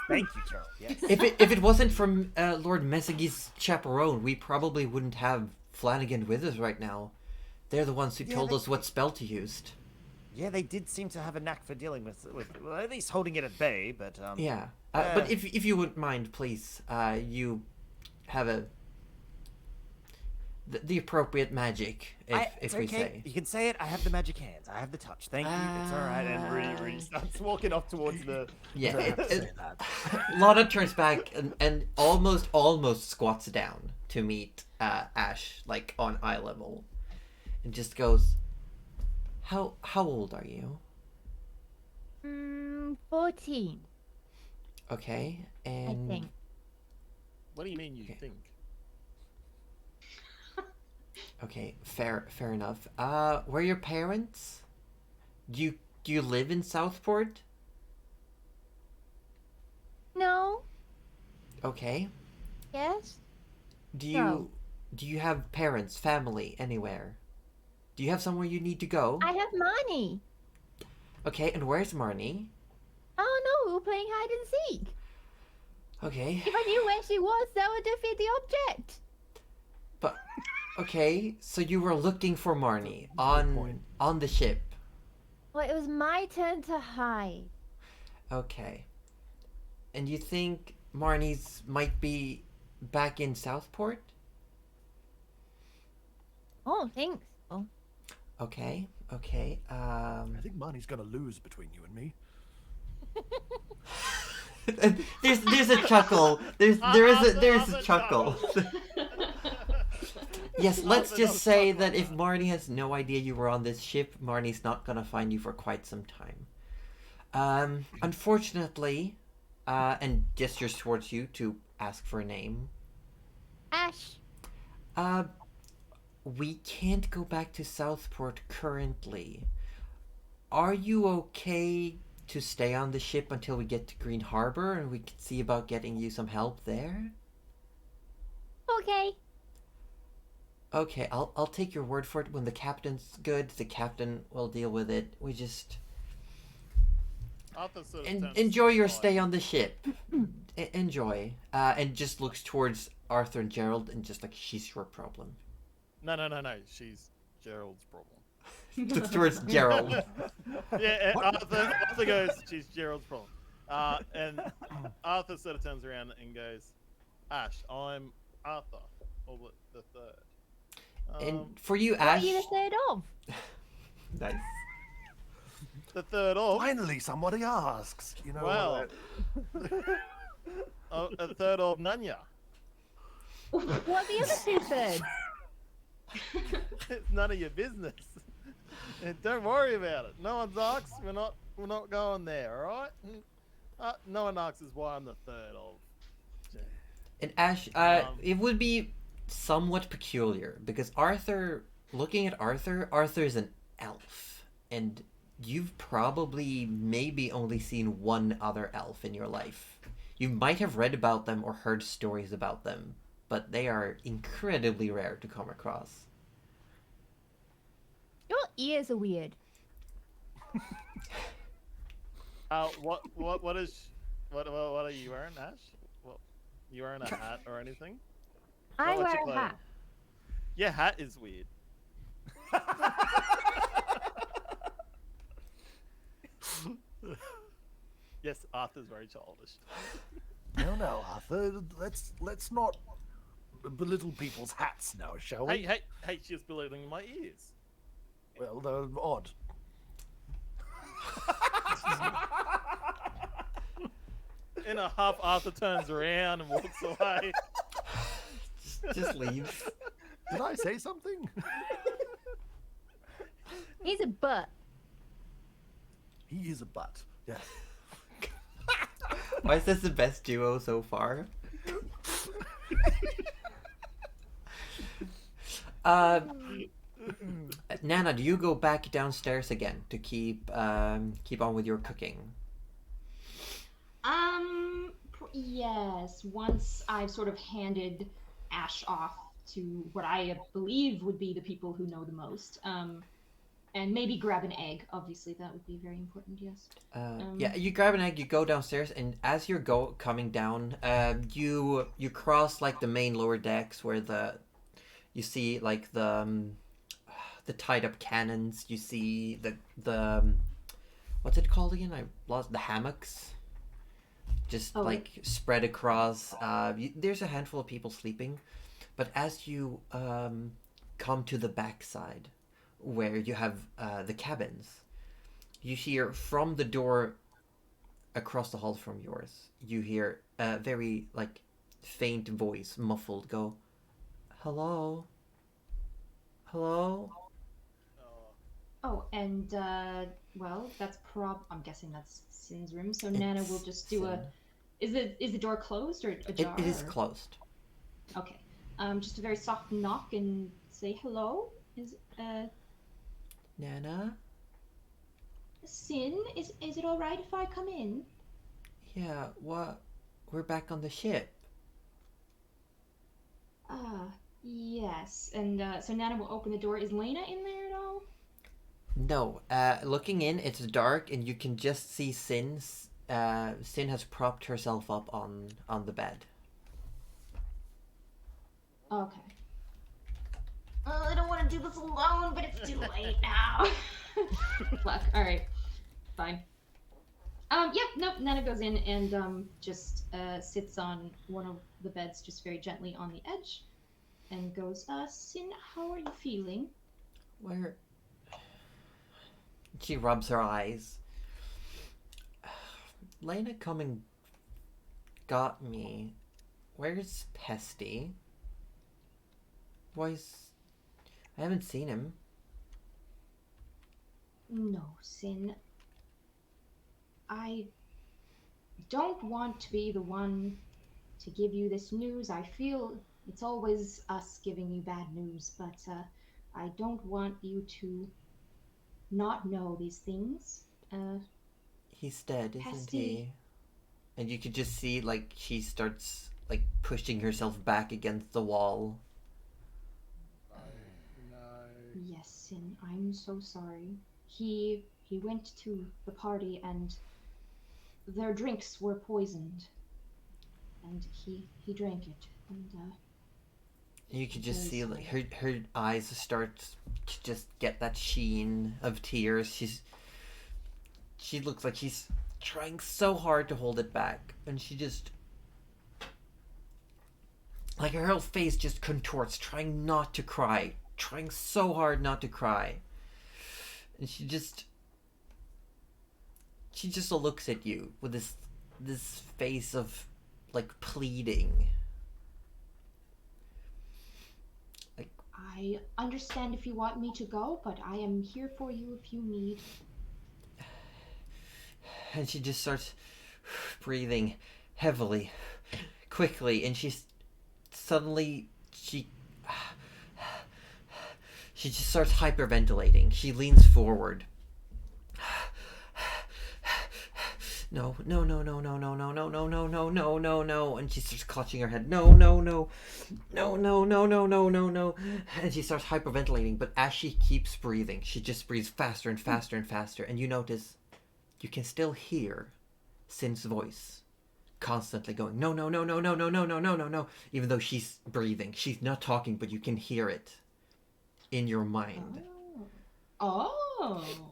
Thank you, Gerald. Yes. if it wasn't from Lord Messigi's chaperone, we probably wouldn't have Flanagan with us right now. They're the ones who Yeah, told they- us what spell to use. Yeah, they did seem to have a knack for dealing with well, at least holding it at bay. But Yeah. But if you wouldn't mind, please, you have the appropriate magic, if it's we okay. say. You can say it. I have the magic hands. I have the touch. Thank you. It's all right. And Rudy starts walking off towards the. Yeah. Say that. Lana turns back and almost squats down to meet Ash, like on eye level, and just goes, How old are you? 14, Okay, I and think. What do you mean you Okay. think? okay, fair enough. Where are your parents? Do you live in Southport? No. Okay. Yes. Do No. you have parents, family anywhere? Do you have somewhere you need to go? I have money. Okay, and where's Marnie? Oh no, we were playing hide and seek. Okay, If I knew where she was, that would defeat the object. but okay, so you were looking for Marnie point. on the ship. Well, it was my turn to hide. Okay. And you think Marnie's might be back in Southport? Oh, thanks. Oh. Okay. I think Marnie's gonna lose between you and me. There's a chuckle. There's a chuckle. Yes, let's just say that if Marnie has no idea you were on this ship, Marnie's not gonna find you for quite some time. Unfortunately, and gestures towards you to ask for a name. Ash. We can't go back to Southport currently. Are you okay to stay on the ship until we get to Green Harbor and we can see about getting you some help there? Okay. Okay, I'll take your word for it. When the captain's good, the captain will deal with it. We just Arthur sort of turns enjoy your side. stay on the ship. Enjoy. And just looks towards Arthur and Gerald and just like, she's your problem. No. She's Gerald's problem. Looks towards Gerald. Yeah, Arthur goes, she's Gerald's problem. And Arthur sort of turns around and goes, Ash, I'm Arthur, or the third. And for you, What are Ash. you the third of? Nice. The third of. Finally, somebody asks. You know. Wow. A third of Nanya. What are the other two thirds? It's none of your business. And don't worry about it. No one's asked. We're not going there. All right. No one asks why I'm the third of. And Ash, it would be somewhat peculiar because Arthur, looking at Arthur, Arthur is an elf, and you've probably maybe only seen one other elf in your life. You might have read about them or heard stories about them, but they are incredibly rare to come across. Your ears are weird. What are you wearing, Ash? What, you wearing a hat or anything? I what's wear your a clothes? hat. Your hat is weird. Yes, Arthur's very childish. No, Arthur. Let's not belittle people's hats now, shall we? Hey, she's belittling my ears. Well, they're odd. In a huff, Arthur turns around and walks away. Just leaves. Did I say something? He's a butt. He is a butt. Yes. Why is this the best duo so far? Nana, do you go back downstairs again to keep on with your cooking? Yes. Once I've sort of handed Ash off to what I believe would be the people who know the most, and maybe grab an egg. Obviously, that would be very important. Yes. Yeah, you grab an egg, you go downstairs, and as you're coming down, you cross like the main lower decks where you see like the tied up cannons. You see the what's it called again? I lost the hammocks. Just like spread across. There's a handful of people sleeping, but as you come to the backside, where you have the cabins, you hear from the door across the hall from yours, you hear a very like faint voice, muffled, go, "Hello? Hello?" Oh, and well, that's I'm guessing that's Sin's room. So Nana will just do Sin. Is the door closed or ajar? It is or- closed. Okay. Just a very soft knock and say hello. Is Nana? Sin? Is it all right if I come in? Yeah, what? We're back on the ship. Yes. And so Nana will open the door. Is Lena in there at all? No, looking in, it's dark, and you can just see Sin has propped herself up on the bed. Okay. I don't want to do this alone, but it's too late now. Fuck. All right. Fine. Yeah. Nope. Nana goes in and just sits on one of the beds, just very gently on the edge, and goes, Sin, how are you feeling? Where? She rubs her eyes. Lena coming got me. Where's Pesty? I haven't seen him. No, Sin. I don't want to be the one to give you this news. I feel it's always us giving you bad news, but I don't want you to not know these things. He's dead, isn't Pesty. he? And you could just see, like, she starts, like, pushing herself back against the wall. Yes, Sin, I'm so sorry. He went to the party and their drinks were poisoned. And he drank it. And You could just Very see, like, her eyes start to just get that sheen of tears. She looks like she's trying so hard to hold it back, and she just, like, her whole face just contorts, trying not to cry, trying so hard not to cry. And she just looks at you with this face of, like, pleading. I understand if you want me to go, but I am here for you if you need. And she just starts breathing heavily, quickly, and suddenly she just starts hyperventilating. She leans forward. No, no, no, no, no, no, no, no, no, no, no, no, no, no. And she starts clutching her head. No, no, no. No, no, no, no, no, no, no. And she starts hyperventilating, but as she keeps breathing, she just breathes faster and faster and faster. And you notice you can still hear Sin's voice constantly going, no, no, no, no, no, no, no, no, no, no, no. Even though she's breathing. She's not talking, but you can hear it in your mind. Oh.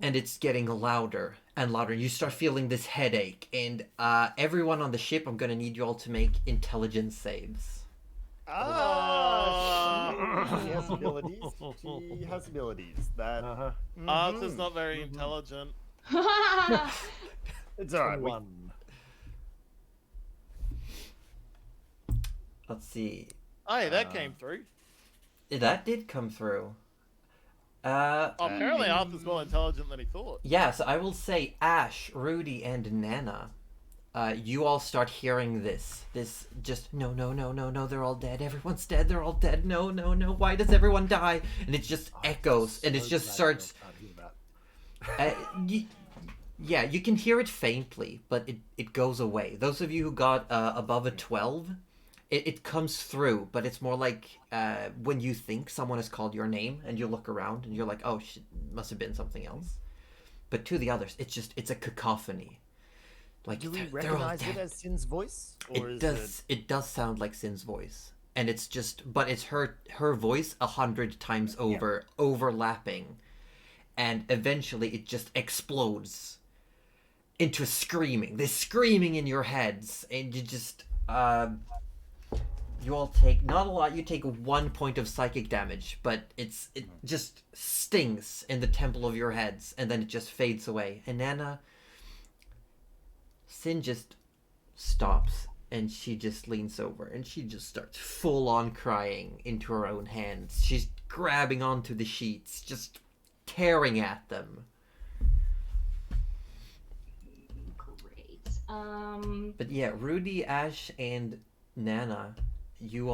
And it's getting louder and louder. You start feeling this headache. And everyone on the ship, I'm going to need you all to make intelligence saves. She has abilities. She has abilities. That. Arthur's not very intelligent. It's alright. 21. Let's see. Hey, that came through. That did come through. Apparently Arthur's more intelligent than he thought. Yeah, so I will say Ash, Rudy, and Nana, you all start hearing this just, no, no, no, no, no, they're all dead, everyone's dead, they're all dead, no, no, no, why does everyone die? And it just echoes, and it just starts, yeah, you can hear it faintly, but it goes away. Those of you who got above a 12, it comes through, but it's more like when you think someone has called your name and you look around and you're like, oh, shit, must have been something else. But to the others, it's a cacophony. Like, Do we they're all recognize it dead. as Sin's voice? Or It does sound like Sin's voice. And it's just, but it's her voice 100 times over, overlapping. And eventually it just explodes into screaming. This screaming in your heads. And you just, you all take, not a lot, you take 1 point of psychic damage, but it just stings in the temple of your heads, and then it just fades away. And Nana, Sin just stops, and she just leans over, and she just starts full-on crying into her own hands. She's grabbing onto the sheets, just tearing at them. Great. But yeah, Rudy, Ash, and Nana, you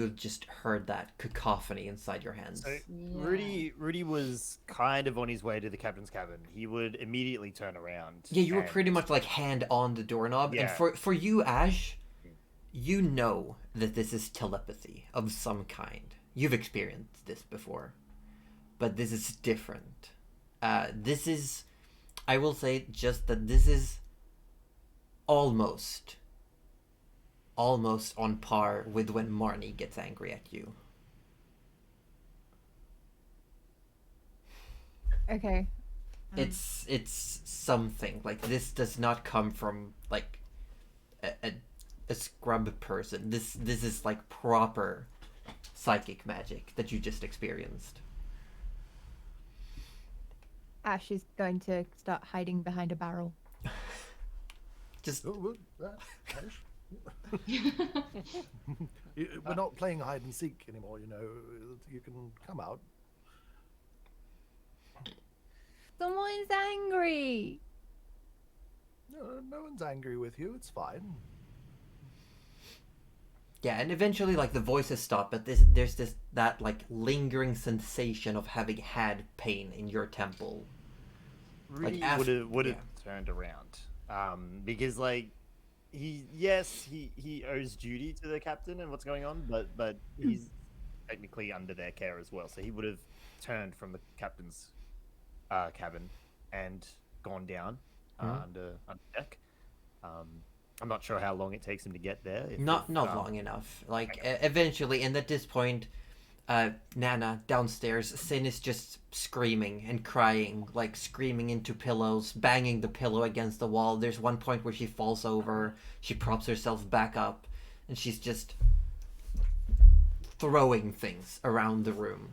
have just heard that cacophony inside your hands. So Rudy was kind of on his way to the captain's cabin. He would immediately turn around. Yeah, you were and- pretty much like hand on the doorknob. Yeah. And for you, Ash, you know that this is telepathy of some kind. You've experienced this before. But this is different. This is, I will say just that this is almost on par with when Marnie gets angry at you. Okay. It's something like this does not come from like a scrub person. This is like proper psychic magic that you just experienced. Ash is going to start hiding behind a barrel. Just We're not playing hide and seek anymore, you know. You can come out. Someone's angry. No one's angry with you. It's fine. yeah, and eventually like the voices stop, but there's that like lingering sensation of having had pain in your temple. Rudy after- would have turned around, because like he owes duty to the captain and what's going on, but he's technically under their care as well. So he would have turned from the captain's cabin and gone down under deck. I'm not sure how long it takes him to get there. Not long enough. Like eventually, and at this point, Nana, downstairs, Sin is just screaming and crying, like screaming into pillows, banging the pillow against the wall. There's one point where she falls over, she props herself back up, and she's just throwing things around the room.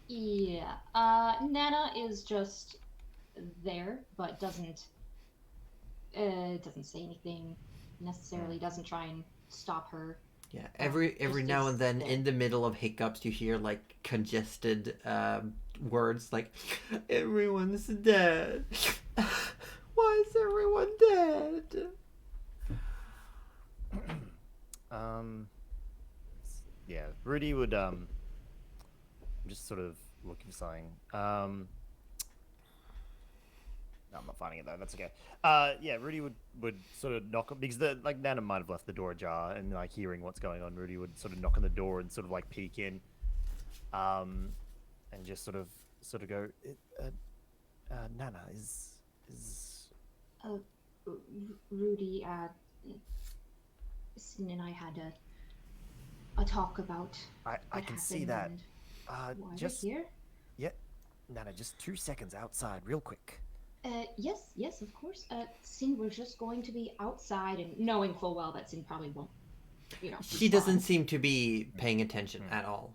Yeah. Nana is just there, but doesn't say anything necessarily. Doesn't try and stop her. Yeah, every just now is and then, there. in the middle of hiccups, you hear like congested words like, "Everyone's dead. Why is everyone dead?" Yeah, Rudy would I'm just sort of looking for something. No, I'm not finding it though. That's okay. Yeah, Rudy would sort of knock because Nana might have left the door ajar and like hearing what's going on. Rudy would sort of knock on the door and sort of like peek in, and just sort of go, Nana is. Rudy, Sin and I had a talk about. I what can see happened that. and why we're Just here. yeah, Nana, just 2 seconds outside, real quick. Yes, of course. Sin, we're just going to be outside, and knowing full well that Sin probably won't, She doesn't respond. seem to be paying attention at all.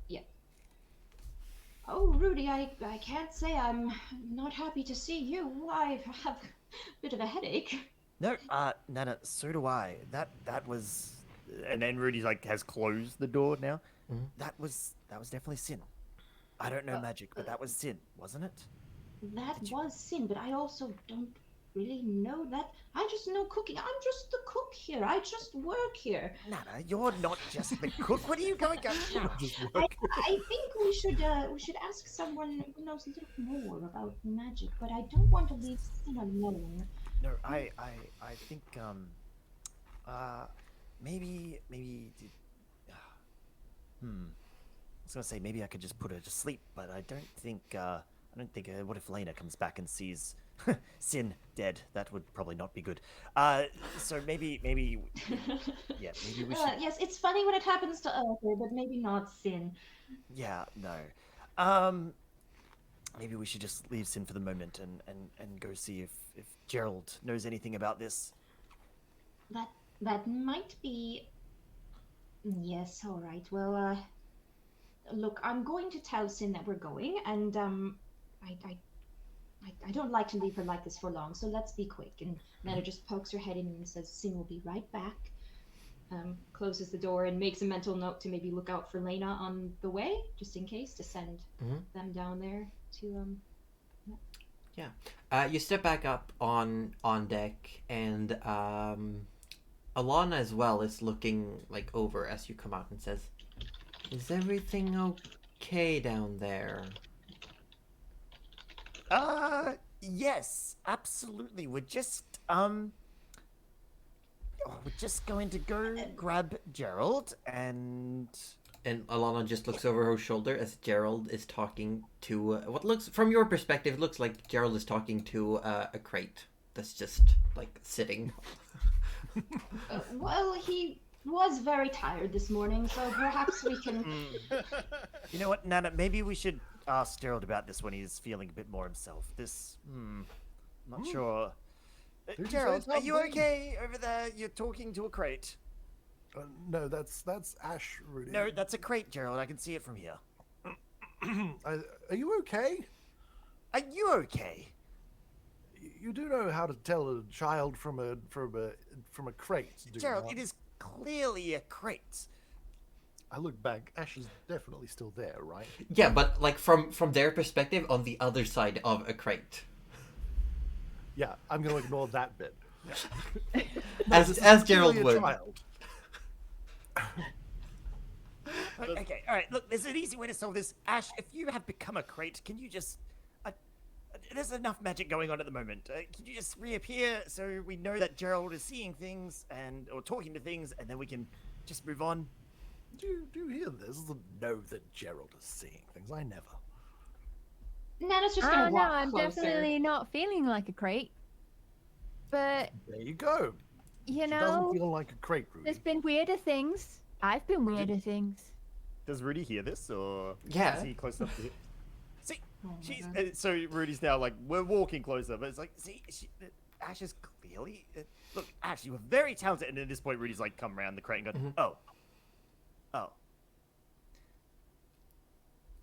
Yeah. Oh, Rudy, I can't say I'm not happy to see you. I have a bit of a headache. No, Nana, so do I. That was, and then Rudy like has closed the door now. That was definitely Sin. I don't know magic, but that was Sin, wasn't it? That was Sin, but I also don't really know that. I just know cooking. I'm just the cook here. I just work here. Nana, you're not just the cook. What are you going to I think we should ask someone who knows a little more about magic, but I don't want to leave Sin alone. No, I think maybe I was gonna say maybe I could just put her to sleep, but I don't think what if Lena comes back and sees Sin dead? That would probably not be good. So maybe yeah, maybe we should. Yes, it's funny when it happens to Arthur, but maybe not Sin. Yeah, no. Maybe we should just leave Sin for the moment and go see if Gerald knows anything about this. That might be. Yes, all right. Well, look, I'm going to tell Sin that we're going, and I don't like to leave her like this for long, so let's be quick. And Nana just pokes her head in and says, Sin will be right back. Closes the door and makes a mental note to maybe look out for Lena on the way, just in case, to send them down there to You step back up on deck, and Alana as well is looking like over as you come out and says, "Is everything okay down there?" Yes, absolutely. We're just going to go grab Gerald and Alana just looks over her shoulder as Gerald is talking to what looks, from your perspective, it looks like Gerald is talking to a crate that's just like sitting. well, he was very tired this morning, so perhaps we can. You know what, Nana? Maybe we should ask Gerald about this when he's feeling a bit more himself. Not sure. Did you say Gerald, are you something? okay over there? You're talking to a crate. No, that's Ash, Rudy. No, that's a crate, Gerald. I can see it from here. Are you okay? Are you okay? You do know how to tell a child from a crate, do you Gerald, not? it is clearly a crate. I look back. Ash is definitely still there, right? Yeah, but like from their perspective, on the other side of a crate. Yeah, I'm going to ignore that bit. As Gerald Clearly a would. child. Okay, all right. Look, there's an easy way to solve this. Ash, if you have become a crate, can you just... there's enough magic going on at the moment. Can you just reappear so we know that Gerald is seeing things or talking to things, and then we can just move on? Do you hear this? Know that Gerald is seeing things. I never. Nana's just I gonna don't know, walk I'm closer. definitely not feeling like a crate. But, There you go. you She know, doesn't feel like a crate, Rudy. there's been weirder things. I've been weirder things. Does Rudy hear this, or Yeah. is he close enough to hear? See, Oh my she's God. so Rudy's now like we're walking closer, but it's like Ash is clearly look. Ash, you were very talented, and at this point, Rudy's like come around the crate and go, oh.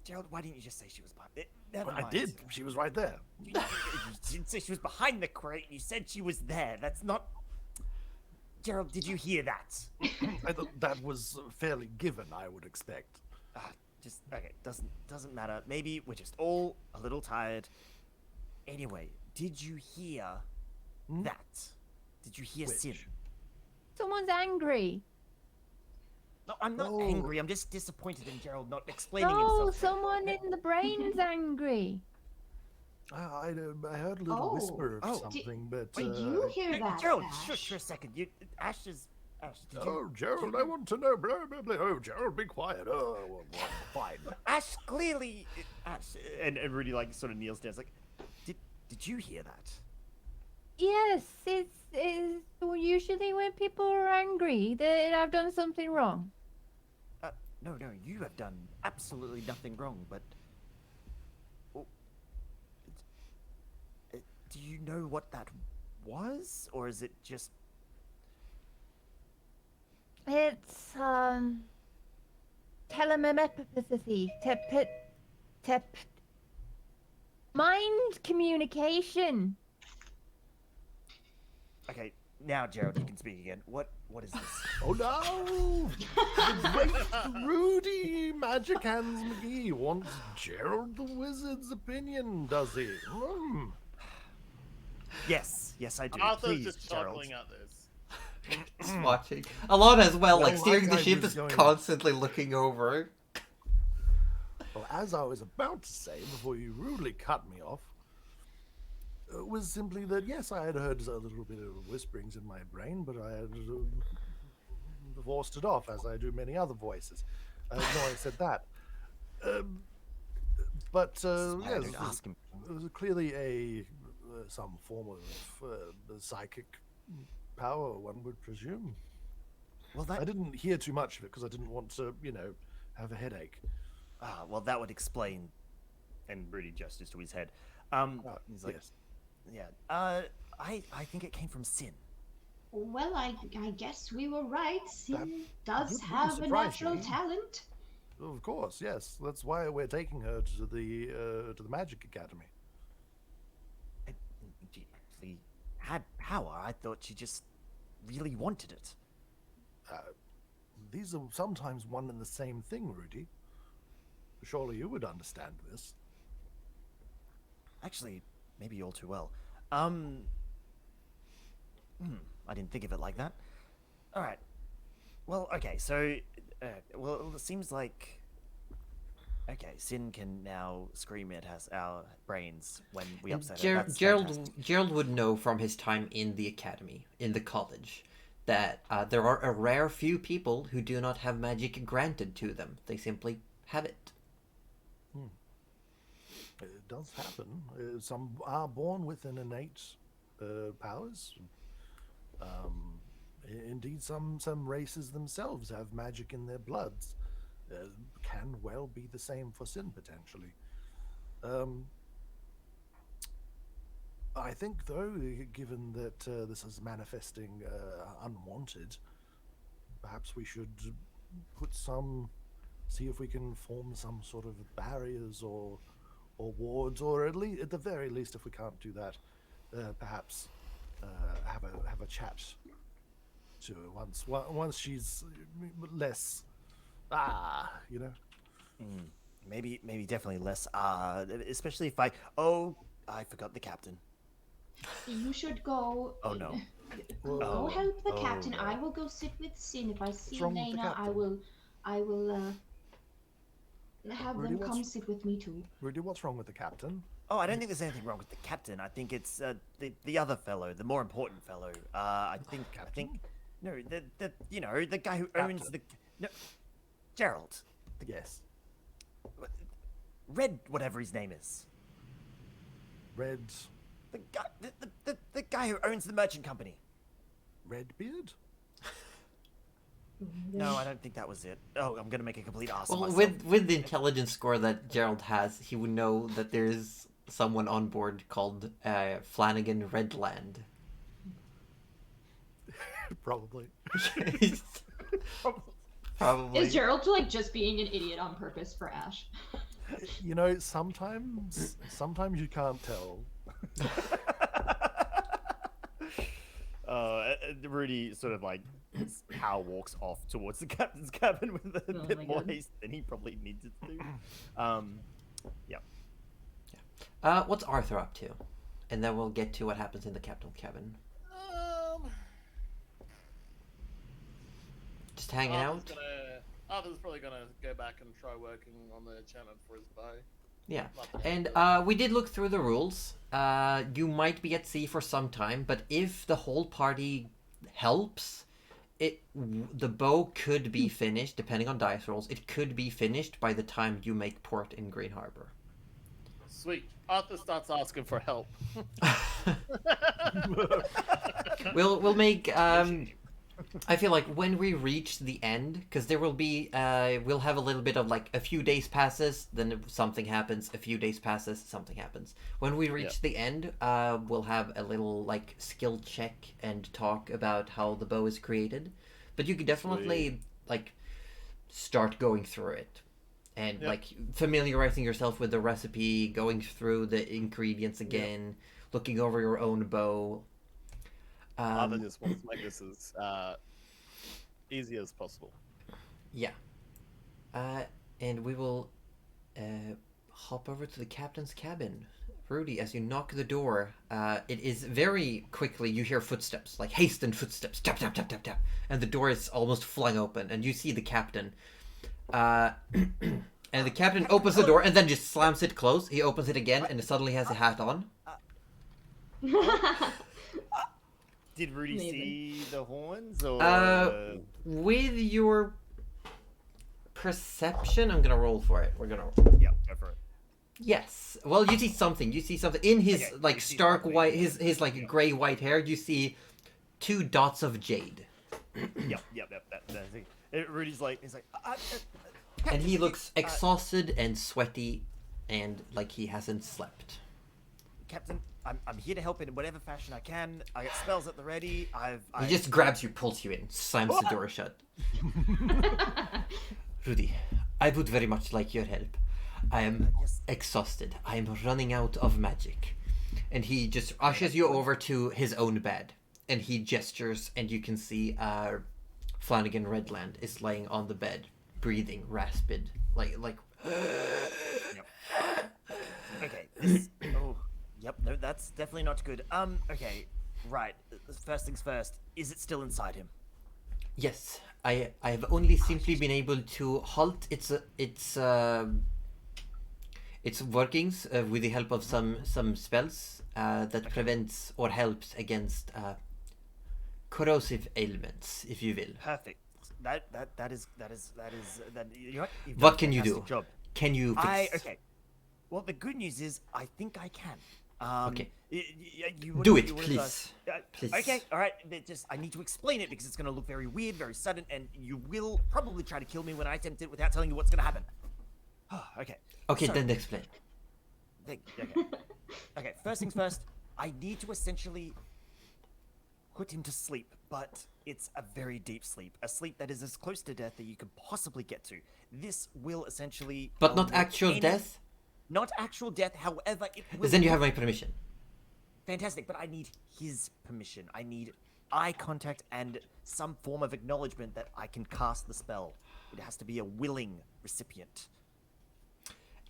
Gerald, why didn't you just say she was behind it? Never I mind. did. She was right there. You didn't say she was behind the crate. You said she was there. That's not. Gerald, did you hear that? I thought that was fairly given, I would expect. Just okay. Doesn't matter. Maybe we're just all a little tired. Anyway, did you hear that? Did you hear Sin? Which? Someone's angry. No, I'm not Oh. angry. I'm just disappointed in Gerald not explaining No, himself. someone in the brain's angry. I heard a little Oh. whisper of Oh. something, but... Did you hear that, Gerald, Ash? sure, a second. Ash, did you? Oh, Gerald, I want to know, blah, blah, blah. Oh, Gerald, be quiet. Oh, well, fine. Ash clearly. Ash and Rudy like sort of kneels down. It's like, did you hear that? Yes, it's usually when people are angry that I've done something wrong. No, you have done absolutely nothing wrong, but... do you know what that was? Or is it just... It's telemepathy, mind communication. Okay, now, Gerald, you can speak again. What is this? Oh, no! The great Rudy Magic Hands McGee wants Gerald the Wizard's opinion, does he? Yes, I do. Arthur's Please, just Gerald. chuckling at this. Just watching. Alana as well, like Well, steering the like I ship, was is going- constantly looking over. Well, as I was about to say before you rudely cut me off, was simply that, yes, I had heard a little bit of whisperings in my brain, but I had forced it off, as I do many other voices. No, I said that. But, Why I yes, don't ask him. it was clearly some form of psychic power, one would presume. Well, I that didn't hear too much of it because I didn't want to, have a headache. well, that would explain. And Rudy gestures to his head. He's like, Yes. yeah. I think it came from Sin. Well, I guess we were right. Sin does wouldn't have a surprise natural me. talent. Of course, yes. That's why we're taking her to the Magic Academy. She actually had power. I thought she just really wanted it. These are sometimes one and the same thing, Rudy. Surely you would understand this. Actually, maybe all too well. I didn't think of it like that. All right. Well, okay. So, well, it seems like. Okay, Sin can now scream at us, our brains, when we upset her. That's fantastic. Gerald would know from his time in the academy, in the college, that there are a rare few people who do not have magic granted to them. They simply have it. It does happen. Some are born with an innate powers. Indeed, some races themselves have magic in their bloods. Can well be the same for Sin, potentially. I think, though, given that this is manifesting unwanted, perhaps we should see if we can form some sort of barriers or wards, or at the very least, if we can't do that, perhaps have a chat to her once she's less Maybe definitely less. Especially if I forgot the captain. You should go. Oh no. Go help the Oh, captain. no. I will go sit with Sin. If I see wrong with the Elena, I captain? will have Rudy, them come what's- sit with me too. Rudy, what's wrong with the captain? Oh, I don't think there's anything wrong with the captain. I think it's the other fellow, the more important fellow. I think no, the guy who owns the Gerald. Yes. Red, whatever his name is. Red The guy who owns the merchant company. Redbeard? No, I don't think that was it. Oh, I'm gonna make a complete ass of Well, myself. with the intelligence score that Gerald has, he would know that there's someone on board called Flanagan Redland. Probably. Probably. Is Gerald like just being an idiot on purpose for Ash? You know, sometimes you can't tell. Rudy sort of like power walks off towards the captain's cabin with a Oh bit my more God. haste than he probably needed to do. Yeah. What's Arthur up to? And then we'll get to what happens in the captain's cabin. Just hanging out? Arthur's probably gonna go back and try working on the enchantment for his bow. Yeah. Not And that we did look through the rules. You might be at sea for some time, but if the whole party helps, the bow could be finished, depending on dice rolls. It could be finished by the time you make port in Green Harbor. Sweet. Arthur starts asking for help. We'll make I feel like when we reach the end, because there will be we'll have a little bit of like a few days passes, then something happens, a few days passes, something happens. When we reach the end, we'll have a little like skill check and talk about how the bow is created. But you could definitely like start going through it and like familiarizing yourself with the recipe, going through the ingredients again, looking over your own bow. Arthur just wants to make this as easy as possible. Yeah. And we will hop over to the captain's cabin. Rudy, as you knock the door, it is very quickly, you hear footsteps, like hastened footsteps, tap, tap, tap, tap, tap. And the door is almost flung open, and you see the captain. And the captain opens the door and then just slams it closed. He opens it again and suddenly has a hat on. Did Rudy Amazing. see the horns or? With your perception, I'm gonna roll for it. We're gonna. Yeah, go for it. Yes. Well, you see something. You see something in his Okay, like you see stark something. white, his like gray white hair. You see 2 dots of jade, Yep. That's it. Rudy's like, he's like, and he looks exhausted and sweaty, and like he hasn't slept. Captain, I'm here to help in whatever fashion I can. I got spells at the ready. He just grabs you, pulls you in, slams the door shut. Rudy, I would very much like your help. I am Yes. exhausted. I am running out of magic. And he just ushers you over to his own bed. And he gestures, and you can see Flanagan Redland is laying on the bed, breathing raspid, like. Okay. Yep. No, that's definitely not good. Okay. Right. First things first. Is it still inside him? Yes, I have only simply been able to halt its workings with the help of some spells that prevents or helps against corrosive ailments, if you will. Perfect. That is. You know you've done What a can you do? fantastic Job. Can you fix? Okay. Well, the good news is I think I can. Okay. You Do wouldn't- it, you wouldn't, please. Please. Okay, all right. I need to explain it because it's going to look very weird, very sudden, and you will probably try to kill me when I attempt it without telling you what's going to happen. Okay. Okay, So, then explain. Okay. First things first. I need to essentially put him to sleep, but it's a very deep sleep, a sleep that is as close to death that you could possibly get to. This will essentially. But not eliminate actual any- death? Not actual death. However, it will. Then you have my permission. Fantastic, but I need his permission. I need eye contact and some form of acknowledgement that I can cast the spell. It has to be a willing recipient.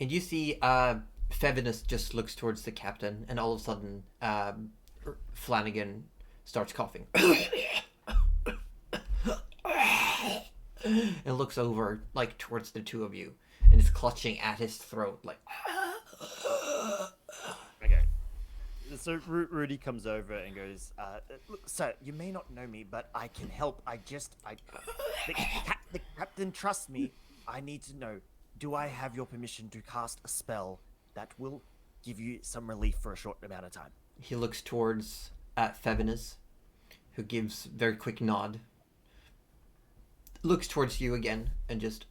And you see Fevinus just looks towards the captain, and all of a sudden Flanagan starts coughing. And looks over like towards the two of you and is clutching at his throat like Okay. So Rudy comes over and goes, look, sir, you may not know me, but I can help. The captain trusts me. I need to know, do I have your permission to cast a spell that will give you some relief for a short amount of time? he looks towards Fevinus, who gives very quick nod. looks towards you again and just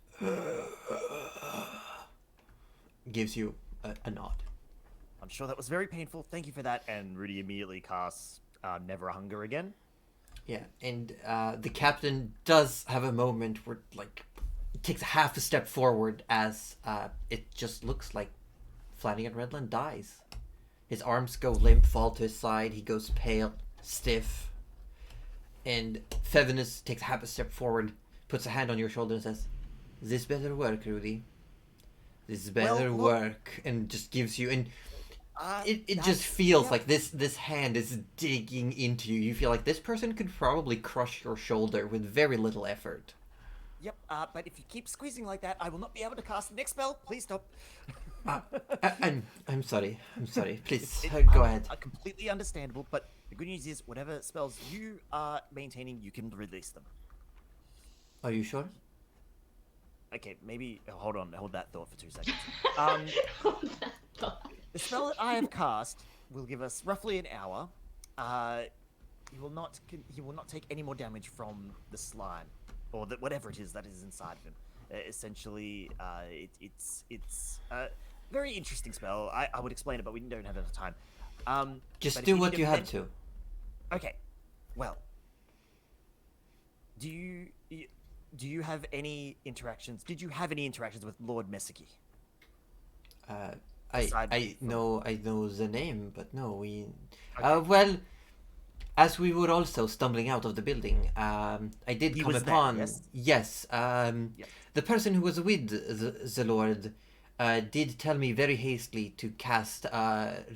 gives you a nod. I'm sure that was very painful. Thank you for that. And Rudy immediately casts Never a Hunger again. Yeah, and the captain does have a moment where, like, takes half a step forward as it just looks like Flanagan Redland dies. His arms go limp, fall to his side. He goes pale, stiff. And Fevinus takes half a step forward, puts a hand on your shoulder and says, "This better work, Rudy. This better work." And just gives you... And it just feels like this hand is digging into you. You feel like this person could probably crush your shoulder with very little effort. Yep, but if you keep squeezing like that, I will not be able to cast the next spell. Please stop. I'm sorry. Please, It- go ahead. Completely understandable, but the good news is whatever spells you are maintaining, you can release them. Are you sure? Okay, maybe hold that thought for 2 seconds. The spell that I have cast will give us roughly an hour. He will not take any more damage from the slime, or whatever it is that is inside of him. Essentially, it's a very interesting spell. I would explain it, but we don't have enough time. Just but do if what need you a have men- to. Okay, well, do you have any interactions? Did you have any interactions with Lord Mesaki? I know the name, but no, we. Okay. Well, as we were also stumbling out of the building, I did He come was there, upon. yes? Yes. Yep. The person who was with the Lord did tell me very hastily to cast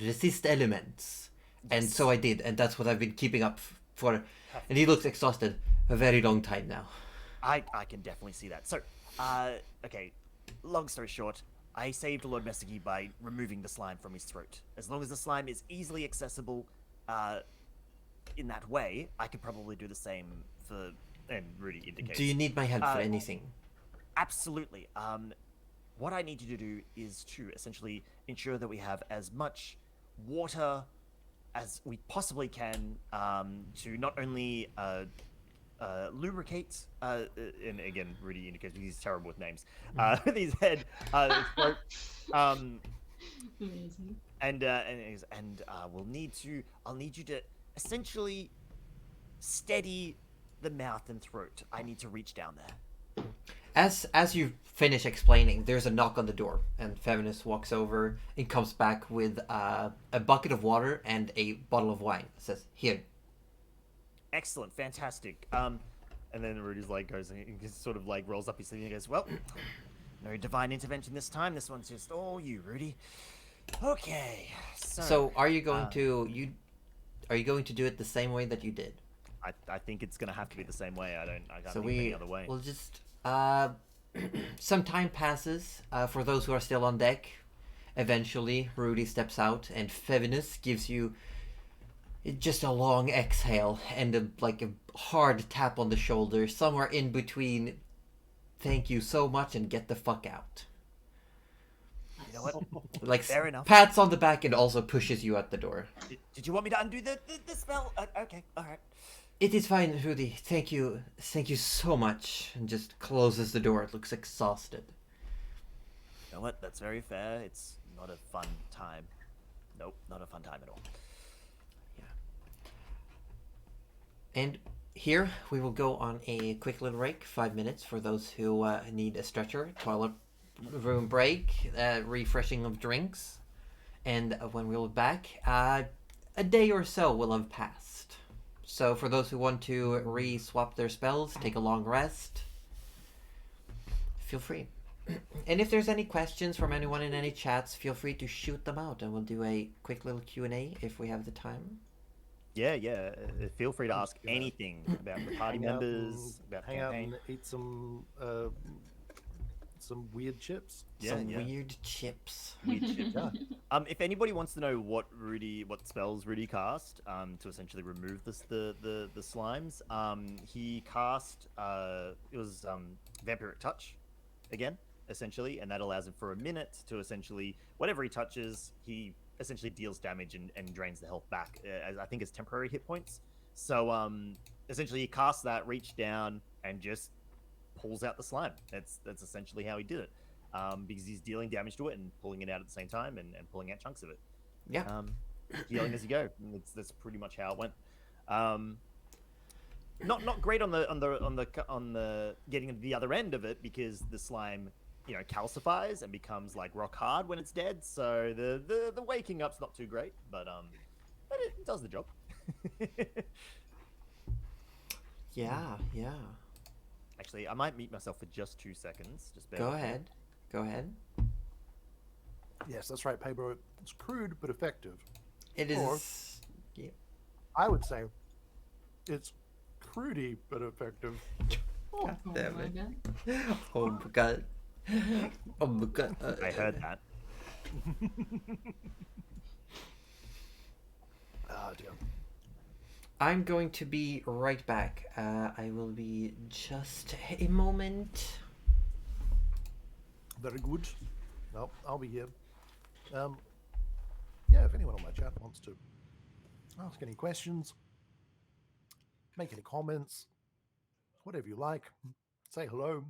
resist elements, and Yes. so I did, and that's what I've been keeping up for. And he looks exhausted. A very long time now. I can definitely see that. So, okay, long story short, I saved Lord Mesaki by removing the slime from his throat. As long as the slime is easily accessible in that way, I could probably do the same for... And Rudy indicates. Do you need my help for anything? Absolutely. What I need you to do is to essentially ensure that we have as much water as we possibly can to not only lubricate, and again, Rudy indicates he's terrible with names, his head, throat, Amazing. and I'll need you to essentially steady the mouth and throat. I need to reach down there. As you finish explaining, there's a knock on the door, and Feminist walks over and comes back with a bucket of water and a bottle of wine. Says, "Here." Excellent, fantastic. And then Rudy's like goes and he sort of like rolls up his sleeve and goes, "Well, no divine intervention this time. This one's just all you, Rudy." Okay. So are you going to do it the same way that you did? I think it's gonna have to be the same way. I can't So think of any other way. we'll just some time passes for those who are still on deck. Eventually, Rudy steps out, and Fevinus gives you just a long exhale and a hard tap on the shoulder, somewhere in between "thank you so much" and "get the fuck out." You know what? Like, Fair enough. pats on the back and also pushes you at the door. Did you want me to undo the spell? Okay, all right. "It is fine, Rudy. Thank you so much," and just closes the door. It looks exhausted. You know what? That's very fair. It's not a fun time. Nope, not a fun time at all. And here we will go on a quick little break, 5 minutes for those who need a stretcher, toilet room break, refreshing of drinks. And when we'll be back, a day or so will have passed. So for those who want to re-swap their spells, take a long rest, feel free. And if there's any questions from anyone in any chats, feel free to shoot them out, and we'll do a quick little Q&A if we have the time. Yeah. Feel free to ask anything about the party Hang out members, about the hang out campaign. and eat some weird chips. Some Yeah. weird chips. Weird shit. Yeah. If anybody wants to know what spells Rudy cast, to essentially remove the slimes, he cast it was Vampiric Touch, again, essentially, and that allows him for a minute to essentially whatever he touches, he essentially deals damage and drains the health back, as I think it's temporary hit points. So essentially, he casts that, reach down, and just pulls out the slime. That's essentially how he did it, because he's dealing damage to it and pulling it out at the same time and pulling out chunks of it. Yeah. Healing as you go. And that's pretty much how it went. Not great on the getting to the other end of it, because the slime, calcifies and becomes like rock hard when it's dead. So the waking up's not too great, but it does the job. Yeah. Actually, I might mute myself for just 2 seconds. Just bear Go with me. ahead. Go ahead. Yes, that's right, Pablo. It's crude but effective. It Or- is. Yeah. I would say it's crudy but effective. God Oh damn my it. God. Oh my god. Oh my god. I heard that. Ah, dear. I'm going to be right back. I will be just a moment. Very good. No, I'll be here. Yeah, if anyone on my chat wants to ask any questions, make any comments, whatever you like, say hello.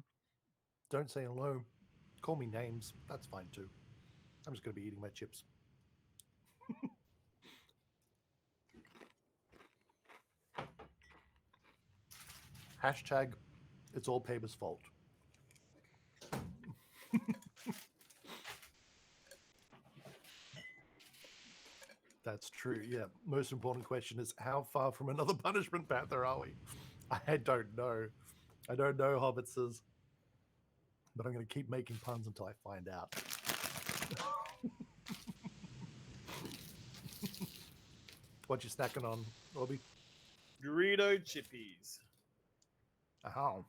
Don't say hello. Call me names. That's fine too. I'm just going to be eating my chips. Hashtag, it's all Paber's fault. That's true. Yeah. Most important question is, how far from another punishment panther are we? I don't know. I don't know, hobbitses. But I'm going to keep making puns until I find out. What you snacking on, Robbie? Dorito chippies. How?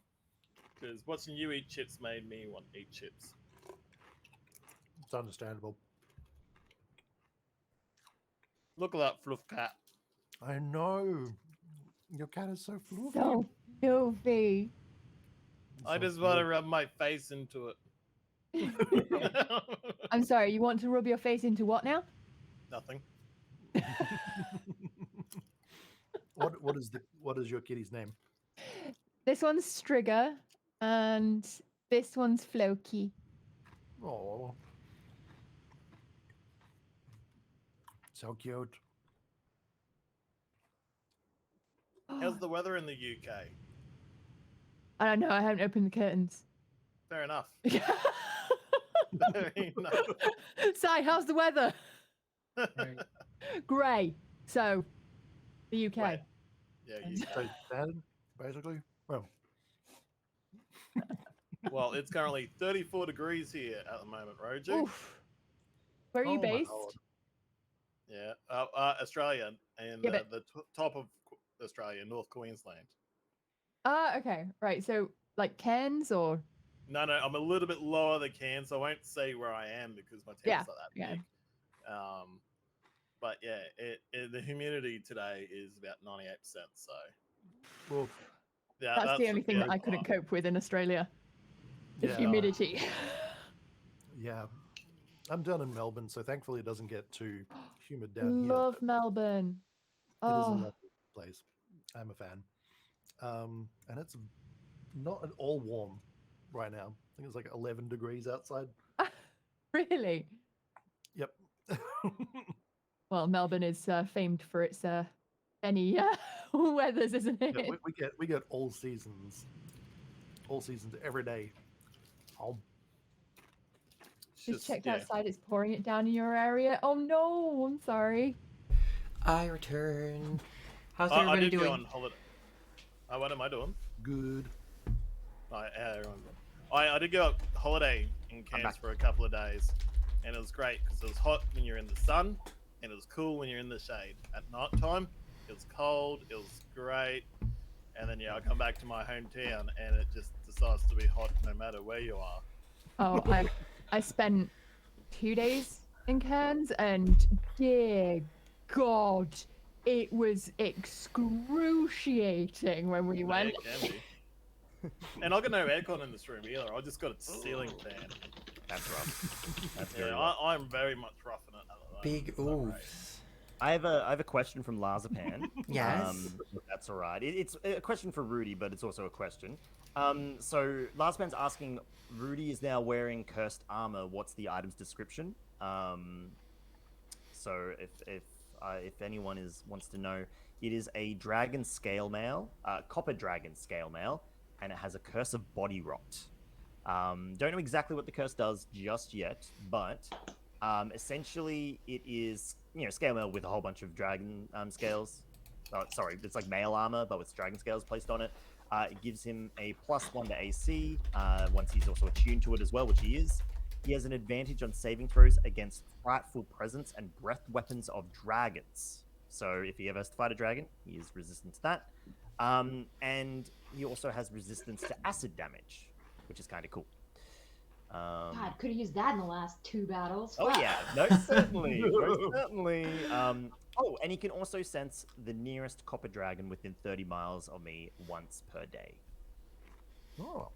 Because watching you eat chips made me want to eat chips. It's understandable. Look at that fluff cat. I know. Your cat is so fluffy. So filthy. I So just want to fluffy. rub my face into it. I'm sorry, you want to rub your face into what now? Nothing. What is your kitty's name? This one's Strigger, and this one's Floki. Oh, so cute. How's the weather in the UK? I don't know, I haven't opened the curtains. Fair enough. Fair enough. Si, how's the weather? Grey. So, the UK. Right. Yeah, So UK. bad, basically. Well, Well, it's currently 34 degrees here at the moment, Roju. Oof. Where are you Oh my based? God. Yeah, Australia, and Yeah, but- the top of Australia, North Queensland. Ah, okay. Right. So, like Cairns or? No, I'm a little bit lower than Cairns, so I won't say where I am because my town's Yeah, not that yeah. big. But yeah, the humidity today is about 98%. So well, yeah, That's the only thing that I fine. couldn't cope with in Australia. The Yeah. humidity. yeah. I'm down in Melbourne, so thankfully it doesn't get too humid down here. Love but Melbourne. It is a Oh, lovely place. I'm a fan. And it's not at all warm right now. I think it's like 11 degrees outside. really? Yep. Well, Melbourne is famed for its any weathers, isn't it? Yeah, we get all seasons every day. Oh, It's Just checked yeah. outside. It's pouring it down in your area. Oh no! I'm sorry. I return. How's I everybody did go doing? on holiday. What am I doing? good. I did go on holiday in I'm Cairns back. for a couple of days, and it was great because it was hot when you're in the sun, and it was cool when you're in the shade. At night time, it was cold. It was great, and then I come back to my hometown, and it just decides to be hot no matter where you are. Oh, I spent 2 days in Cairns, and dear God, it was excruciating when we Yeah, went. it can be. And I got no aircon in this room either. I just got a ceiling fan. That's rough. That's very Yeah, rough. I'm very much roughing it at the moment. Big It's not great. oofs. I have a question from Lazapan. Yes. If that's all right. It's a question for Rudy, but it's also a question. So last man's asking, Rudy is now wearing cursed armor. What's the item's description? So if anyone wants to know, it is a dragon scale mail, copper dragon scale mail, and it has a curse of body rot. Don't know exactly what the curse does just yet, but essentially it is scale mail with a whole bunch of dragon scales. Oh, sorry, it's like mail armor, but with dragon scales placed on it. It gives him a +1 to AC, once he's also attuned to it as well, which he is. He has an advantage on saving throws against frightful presence and breath weapons of dragons. So if he ever has to fight a dragon, he is resistant to that. And he also has resistance to acid damage, which is kind of cool. God, could have used that in the last 2 battles. Oh Fuck. yeah, no, certainly, most certainly. Oh, and he can also sense the nearest copper dragon within 30 miles of me once per day. Oh.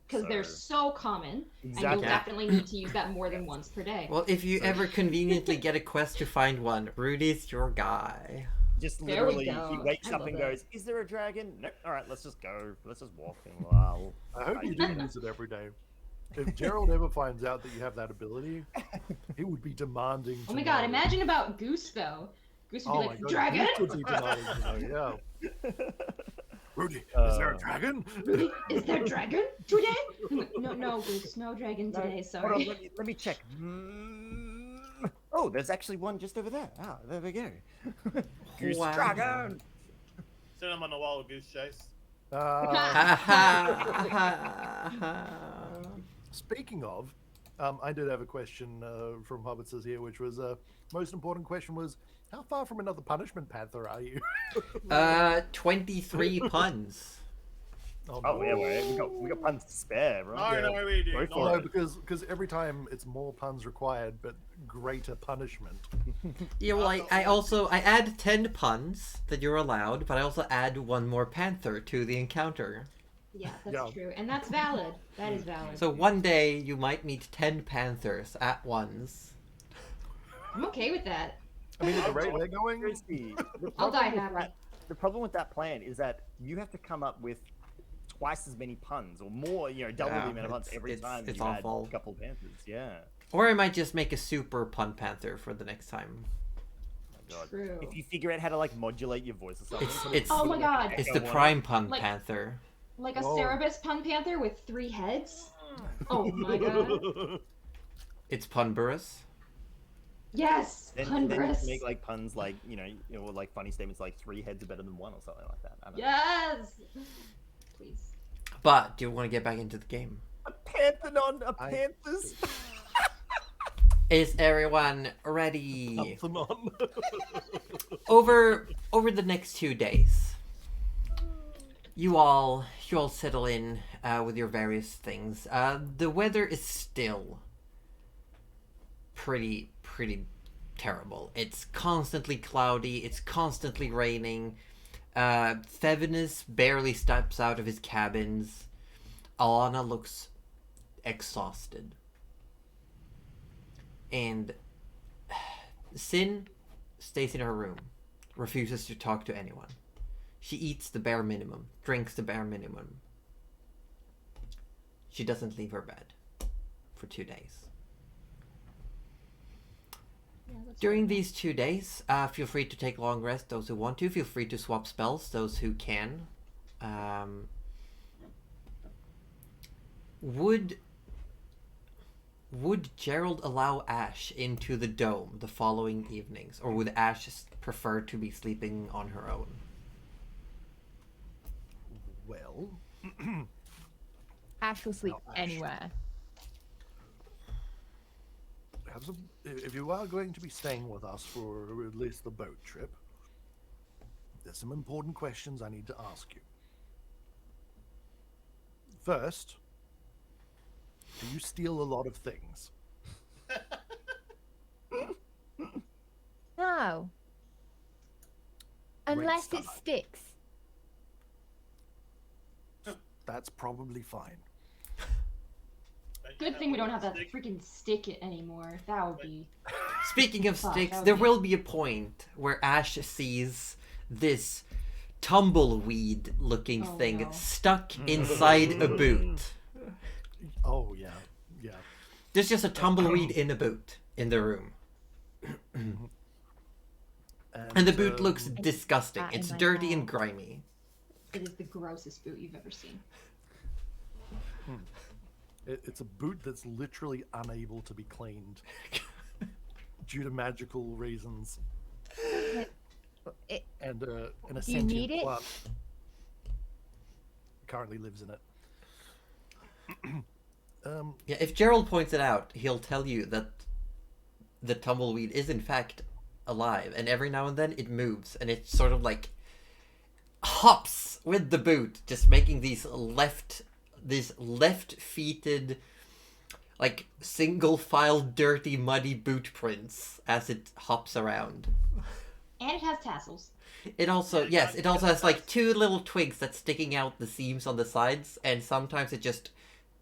Because they're so common, and Exactly. you'll definitely need to use that more than once per day. Well, if you ever conveniently get a quest to find one, Rudy's your guy. Just There we literally, go. he wakes I up love and it. goes, "Is there a dragon? No. All right, let's just go. Let's just walk." And wow. I hope you do use it every day. If Gerald ever finds out that you have that ability, he would be demanding. Oh my to god, know. imagine about Goose though. Goose would Oh be my like, god, dragon? Goose would be demanding to know, yeah. Rudy, is there a dragon? Rudy, is there dragon today? No, Goose, no dragon No, today, hold on, sorry. let me check. Oh, there's actually one just over there. Ah, there we go. Goose Wow. dragon. Send him on a wild goose chase. Ha ha ha ha. Speaking of, I did have a question from Hobbitses here, which was most important question was, how far from another punishment panther are you? 23 puns. Oh yeah, we got puns to spare, right? No, we do Go not. for No, it. because every time it's more puns required, but greater punishment. Yeah, well, I add 10 puns that you're allowed, but I also add one more panther to the encounter. Yeah, that's Yeah. true. And that's valid. That is valid. So one day you might meet 10 panthers at once. I'm okay with that. I mean, at the rate they're going, Seriously, the I'll die problem with happy. the problem with that plan is that you have to come up with twice as many puns or more, double Yeah, the amount of puns every it's time it's you add awful. a couple of panthers. Yeah. Or I might just make a super pun panther for the next time. Oh my God. True. If you figure out how to modulate your voice or something. It's Oh my god. it's the prime pun Like- panther. Like a Whoa. Cerebus pun panther with 3 heads? Oh my god. It's punburous. Yes! Then you Punbrous. can make puns or funny statements like 3 heads are better than 1 or something like that. I don't know. Yes! Please. But do you want to get back into the game? A pantheon, a panthers. Is everyone ready? something on. Over the next 2 days, you all settle in with your various things. The weather is still pretty terrible. It's constantly cloudy. It's constantly raining. Thevenus barely steps out of his cabins. Alana looks exhausted. And Sin stays in her room, refuses to talk to anyone. She eats the bare minimum, drinks the bare minimum. She doesn't leave her bed for 2 days. Yeah, that's During right. these 2 days, feel free to take long rest, those who want to. Feel free to swap spells, those who can. Would Gerald allow Ash into the dome the following evenings? Or would Ash prefer to be sleeping on her own? Oh, Well, Ash will sleep No, Ash. anywhere. if you are going to be staying with us for at least the boat trip, there's some important questions I need to ask you. First, do you steal a lot of things? No. Unless it start. sticks. That's probably fine. Good thing we don't have that freaking stick it anymore. That would be. Speaking of Fuck, sticks, that would there be- will be a point where Ash sees this tumbleweed-looking Oh, thing no. stuck inside a boot. Oh yeah, yeah. There's just a tumbleweed in a boot in the room. And the boot looks disgusting. that in It's my dirty and bag. grimy. It is the grossest boot you've ever seen. It's a boot that's literally unable to be cleaned due to magical reasons. It- And a Do you need sentient it? plant currently lives in it. Yeah, if Gerald points it out, he'll tell you that the tumbleweed is in fact alive, and every now and then it moves, and it sort of like hops with the boot, just making these left-feeted, like single file, dirty, muddy boot prints as it hops around. And it has tassels. It also has like two little twigs that's sticking out the seams on the sides, and sometimes it just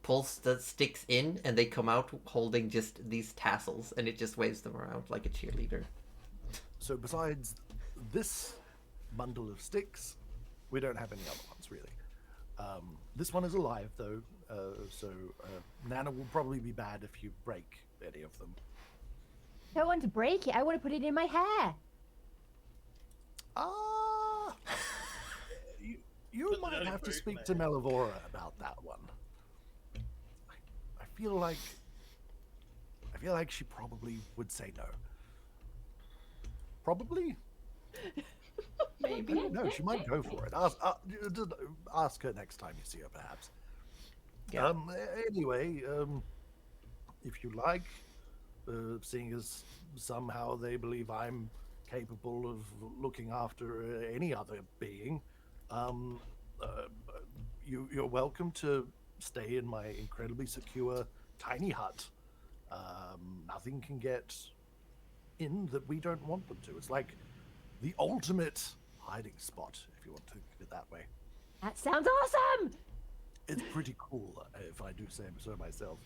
pulls the sticks in and they come out holding just these tassels, and it just waves them around like a cheerleader. So besides this bundle of sticks, we don't have any other ones really. This one is alive though, so Nana will probably be bad if you break any of them. I don't want to break it. I want to put it in my hair. Ah, you But might don't have to break speak my to Melavora about that one. I feel like she probably would say no. Probably. Maybe. I don't know. She might go for it. Just ask her next time you see her, perhaps. Yeah. Anyway, if you like, seeing as somehow they believe I'm capable of looking after any other being, you're welcome to stay in my incredibly secure tiny hut. Nothing can get in that we don't want them to. It's like the ultimate hiding spot, if you want to think of it that way. That sounds awesome. It's pretty cool, if I do say so myself.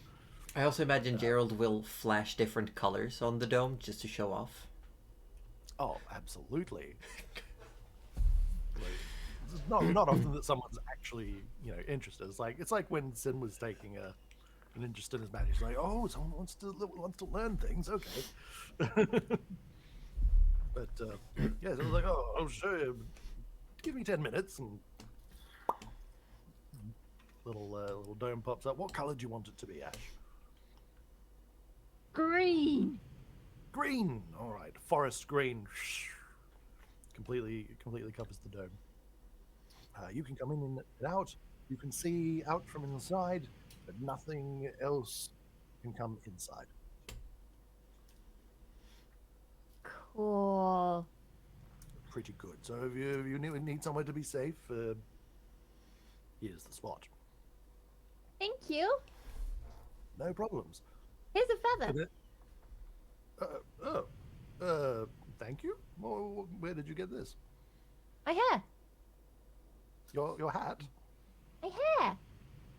I also imagine Gerald will flash different colors on the dome just to show off. Oh, absolutely. It's not often that someone's actually, interested. It's like when Sin was taking an interest in his magic. He's like, oh, someone wants to learn things. Okay. But yeah, so I was like, oh, I'll show you. Give me 10 minutes, and little dome pops up. What color do you want it to be, Ash? Green. Green. All right, forest green. Completely covers the dome. You can come in and out. You can see out from inside, but nothing else can come inside. Cool. Pretty good. So if you need somewhere to be safe, here's the spot. Thank you. No problems. Here's a feather. Thank you. Where did you get this? My hair. Your hat? My hair.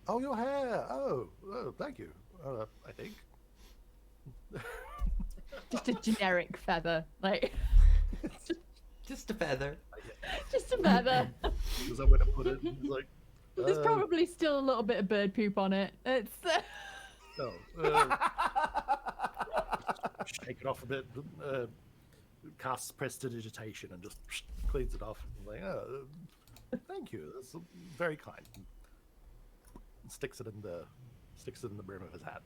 Oh, your hair. Oh, thank you. I think. Just a generic feather. Like, Just a feather. just a feather. Because I went to put it. And it's like. There's probably still a little bit of bird poop on it. It's. No. Shake it off a bit. Casts prestidigitation and just cleans it off. I'm like, oh, thank you. That's very kind. Sticks it in the brim of his hat.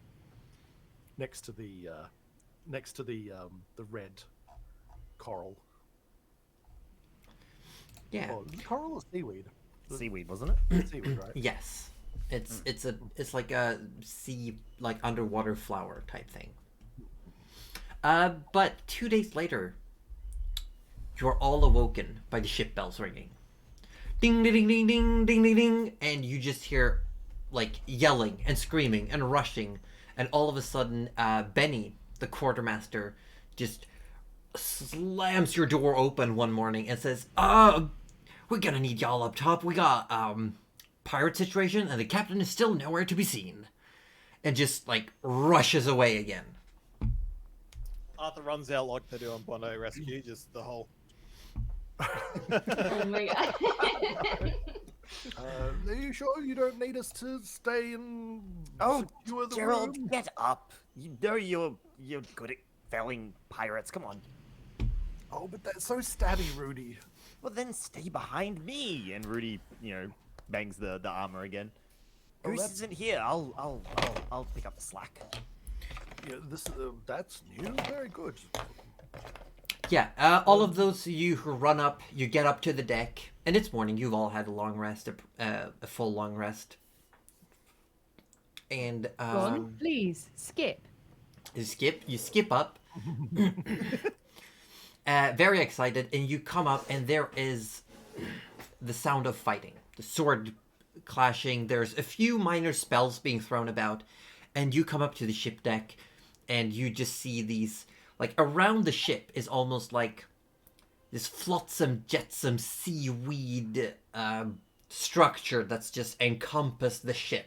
Next to the red coral. Yeah. Oh, coral or seaweed? Seaweed, wasn't it? Seaweed, right? Yes. It's like a sea, like underwater flower type thing. But 2 days later, you are all awoken by the ship bells ringing. Ding ding ding ding ding ding ding, and you just hear like yelling and screaming and rushing, and all of a sudden, Benny, the quartermaster, just slams your door open one morning and says, we're gonna need y'all up top. We got pirate situation, and the captain is still nowhere to be seen," and just like rushes away again. Arthur runs out like they do on Bondi Rescue, just the whole Oh my god. Are you sure you don't need us to stay and Oh, secure the Gerald, room? get up. You know you're good at felling pirates. Come on. Oh, but that's so stabby, Rudy. Well, then stay behind me. And Rudy, bangs the armor again. Oh, Goose that's- isn't here. I'll pick up the slack. Yeah, that's new. Very good. Yeah, all of those of you who run up, you get up to the deck, and it's morning. You've all had a long rest, a full long rest. And Go on, please skip. you skip up, very excited, and you come up, and there is the sound of fighting, the sword clashing. There's a few minor spells being thrown about, and you come up to the ship deck, and you just see these, like, around the ship is almost like this flotsam jetsam seaweed structure that's just encompassed the ship.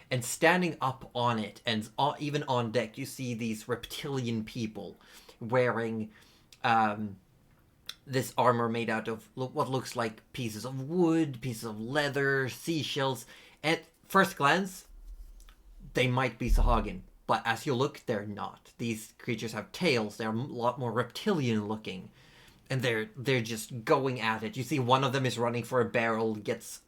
And standing up on it, and even on deck, you see these reptilian people wearing this armor made out of what looks like pieces of wood, pieces of leather, seashells. At first glance, they might be Sahagin, but as you look, they're not. These creatures have tails. They're a lot more reptilian looking, and they're just going at it. You see, one of them is running for a barrel, gets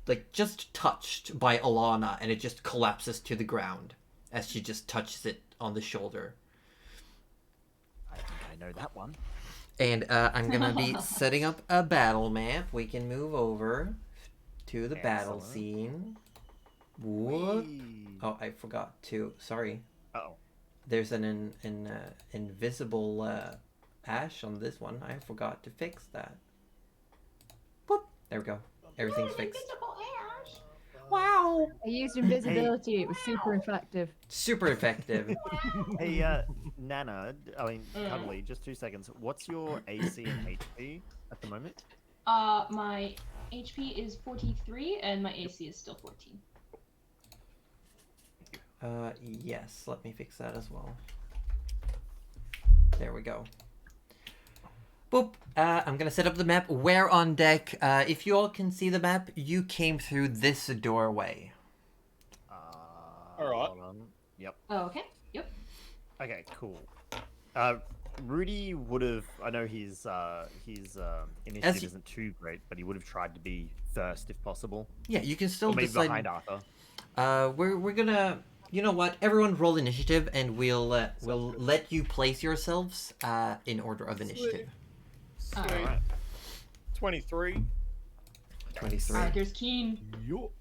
like just touched by Alana, and it just collapses to the ground as she just touches it on the shoulder. I think I know that one. And I'm gonna be setting up a battle map. We can move over to the battle Excellent. scene. Whoop. Oh, I forgot to. Sorry. Oh. There's an invisible ash on this one. I forgot to fix that. Whoop. There we go. Everything's fixed. Wow. I used invisibility. It was super effective. Super effective. Hey, Nana. Cuddly. Just 2 seconds. What's your AC and HP at the moment? My HP is 43 and my AC is still 14. Yes, let me fix that as well. There we go. Boop. I'm gonna set up the map. Where on deck? If you all can see the map, you came through this doorway. All right. Hold on. Yep. Oh, okay. Yep. Okay, cool. Rudy would have. I know his initiative isn't too great, but he would have tried to be first if possible. Yeah, you can still Or maybe decide. behind Arthur. We're gonna. You know what? Everyone roll initiative, and we'll let you place yourselves in order of initiative. All Sweet. right. 23. 23. Arthur's keen. Yo,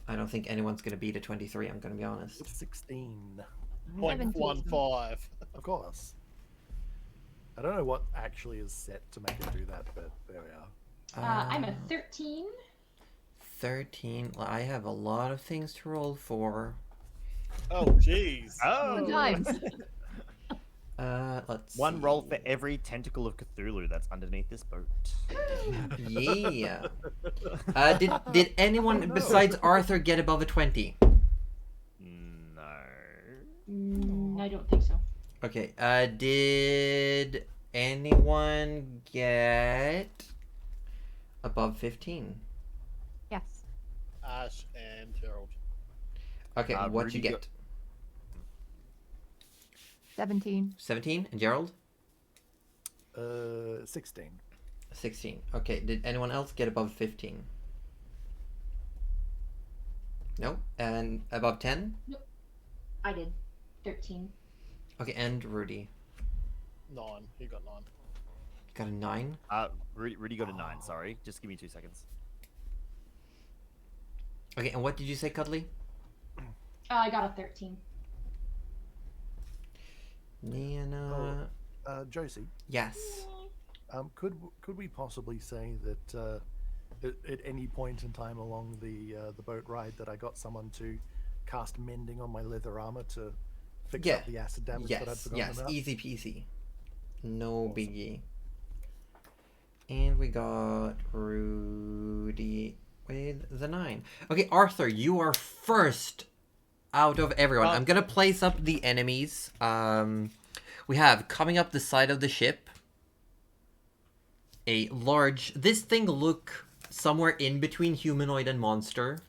I don't think anyone's gonna beat a 23. I'm gonna be honest. 16. 0.15. Of course. I don't know what actually is set to make it do that, but there we are. I'm a 13. 13. Well, I have a lot of things to roll for. Oh, jeez. Oh. Sometimes. Let's One see. roll for every tentacle of Cthulhu that's underneath this boat. Yeah. Did anyone besides Arthur get above a 20? No. I don't think so. Okay. Did anyone get above 15? Yes. Ash and Gerald. Okay. What'd you Rudy get? 17. 17. And Gerald? 16. 16. Okay. Did anyone else get above 15? No. And above 10? I did. 13. Okay. And Rudy 9. He got 9. got a 9. Rudy got a 9. Sorry, just give me 2 seconds. Okay. And what did you say, Cuddly? I got a 13. Nana. Josie, Yes. could we possibly say that at any point in time along the boat ride that I got someone to cast mending on my leather armor to fix Yeah. up the acid damage that I'd Yes. forgotten Yes. about? Easy peasy. No biggie. And we got Rudy with the 9. Okay, Arthur, you are first out of everyone. I'm gonna place up the enemies. We have coming up the side of the ship. a large. This thing look somewhere in between humanoid and monster.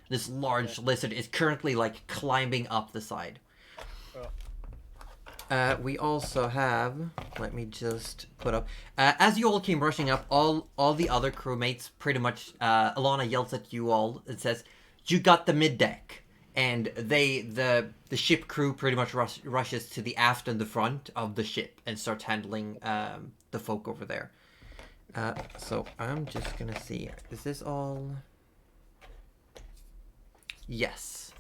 This large lizard is currently like climbing up the side. We also have. Let me just put up. As you all came rushing up, all the other crewmates pretty much. Alana yells at you all. It says, "You got the mid deck." And the ship crew pretty much rushes to the aft and the front of the ship and starts handling the folk over there. So I'm just gonna see. Is this all? Yes.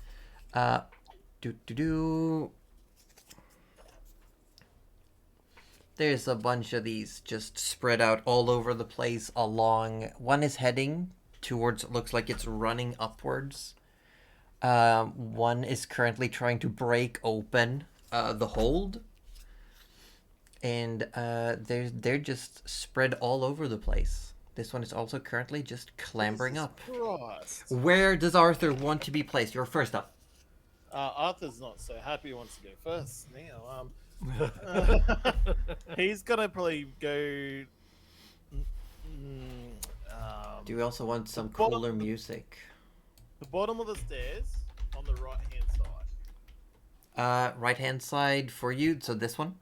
There's a bunch of these just spread out all over the place along. One is heading towards. It looks like it's running upwards. One is currently trying to break open the hold, and they're just spread all over the place. This one is also currently just clambering up. Christ. Where does Arthur want to be placed? You're first up. Arthur's not so happy. He wants to go first now. He's gonna probably go. Do you also want some Well- cooler music? The bottom of the stairs on the right hand side. Right hand side for you. So this one,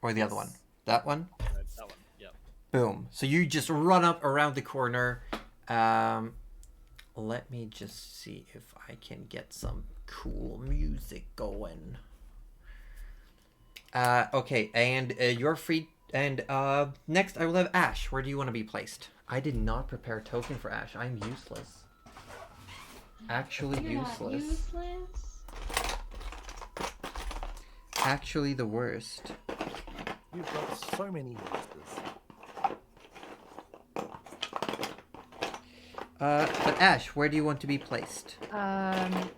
or the other one? That one. No, that one. Yep. Boom. So you just run up around the corner. Let me just see if I can get some cool music going. Okay, and you're free. And next I will have Ash. Where do you want to be placed? I did not prepare a token for Ash. I'm useless. Actually You're not useless. useless. Actually the worst. You've got so many monsters. But Ash, where do you want to be placed? Behind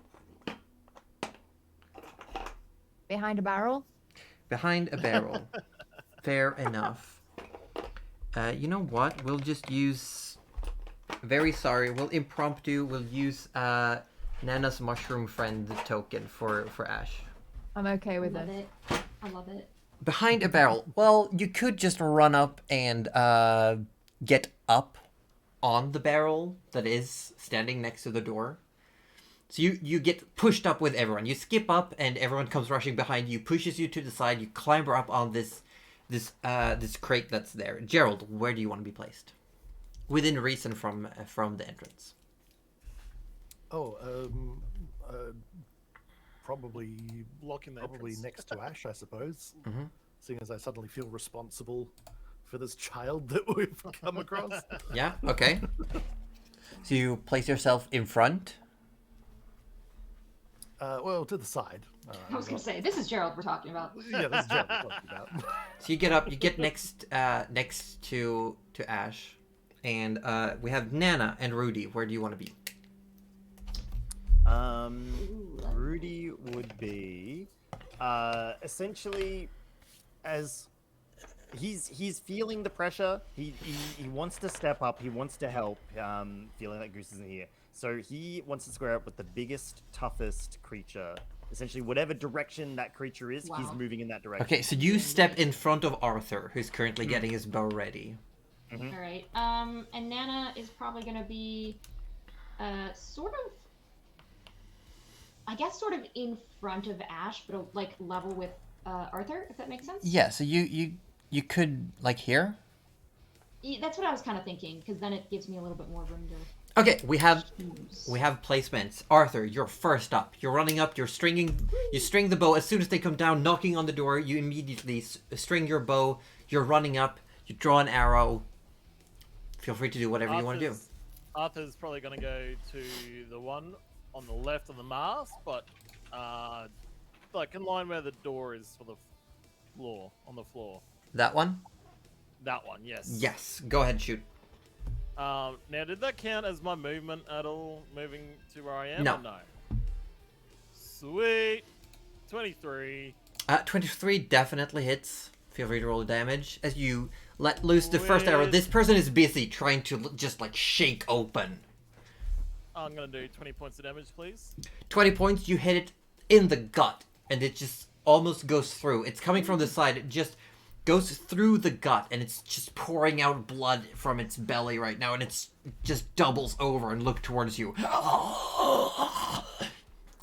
a barrel. Behind a barrel. Fair enough. You know what? We'll just use... Very sorry. We'll impromptu. We'll use Nana's mushroom friend token for Ash. I'm okay I with love it. it. I love it. Behind a barrel. Well, you could just run up and get up on the barrel that is standing next to the door. So you get pushed up with everyone. You skip up and everyone comes rushing behind you, pushes you to the side. You clamber up on this crate that's there. Gerald, where do you want to be placed? Within reason from the entrance. Oh, probably Blocking the probably entrance. next to Ash, I suppose. Mhm. Seeing as I suddenly feel responsible for this child that we've come across. Yeah, okay. So you place yourself in front. Well, to the side. I was gonna say, this is Gerald we're talking about. Yeah, this is John we're talking about. So you get up, you get next to Ash. And we have Nana and Rudy. Where do you want to be? Rudy would be essentially as he's feeling the pressure. He wants to step up. He wants to help. Feeling that Goose isn't here, so he wants to square up with the biggest, toughest creature. Essentially, whatever direction that creature is, he's Wow. moving in that direction. Okay, so you step in front of Arthur, who's currently getting his bow ready. All right. And Nana is probably gonna be, sort of, I guess, sort of in front of Ash, but like level with Arthur, if that makes sense. Yeah, so you could like here. That's what I was kind of thinking, because then it gives me a little bit more room to Okay, we have choose. placements. Arthur, you're first up. You're running up. You string the bow. As soon as they come down, knocking on the door, you immediately string your bow. You're running up. You draw an arrow. Feel free to do whatever you want to do. Arthur's probably going to go to the one on the left of the mast, but like in line where the door is for the floor, on the floor. That one? That one, yes. Yes. Go ahead, shoot. Now, did that count as my movement at all, moving to where I am? No. Or no? Sweet. 23. 23 definitely hits. Feel free to roll the damage. As you let loose the first arrow, With- this person is busy trying to just like shake open. I'm going to do 20 points of damage, please. 20 points, you hit it in the gut, and it just almost goes through. It's coming from the side. It just goes through the gut, and it's just pouring out blood from its belly right now, and it's just doubles over and look towards you.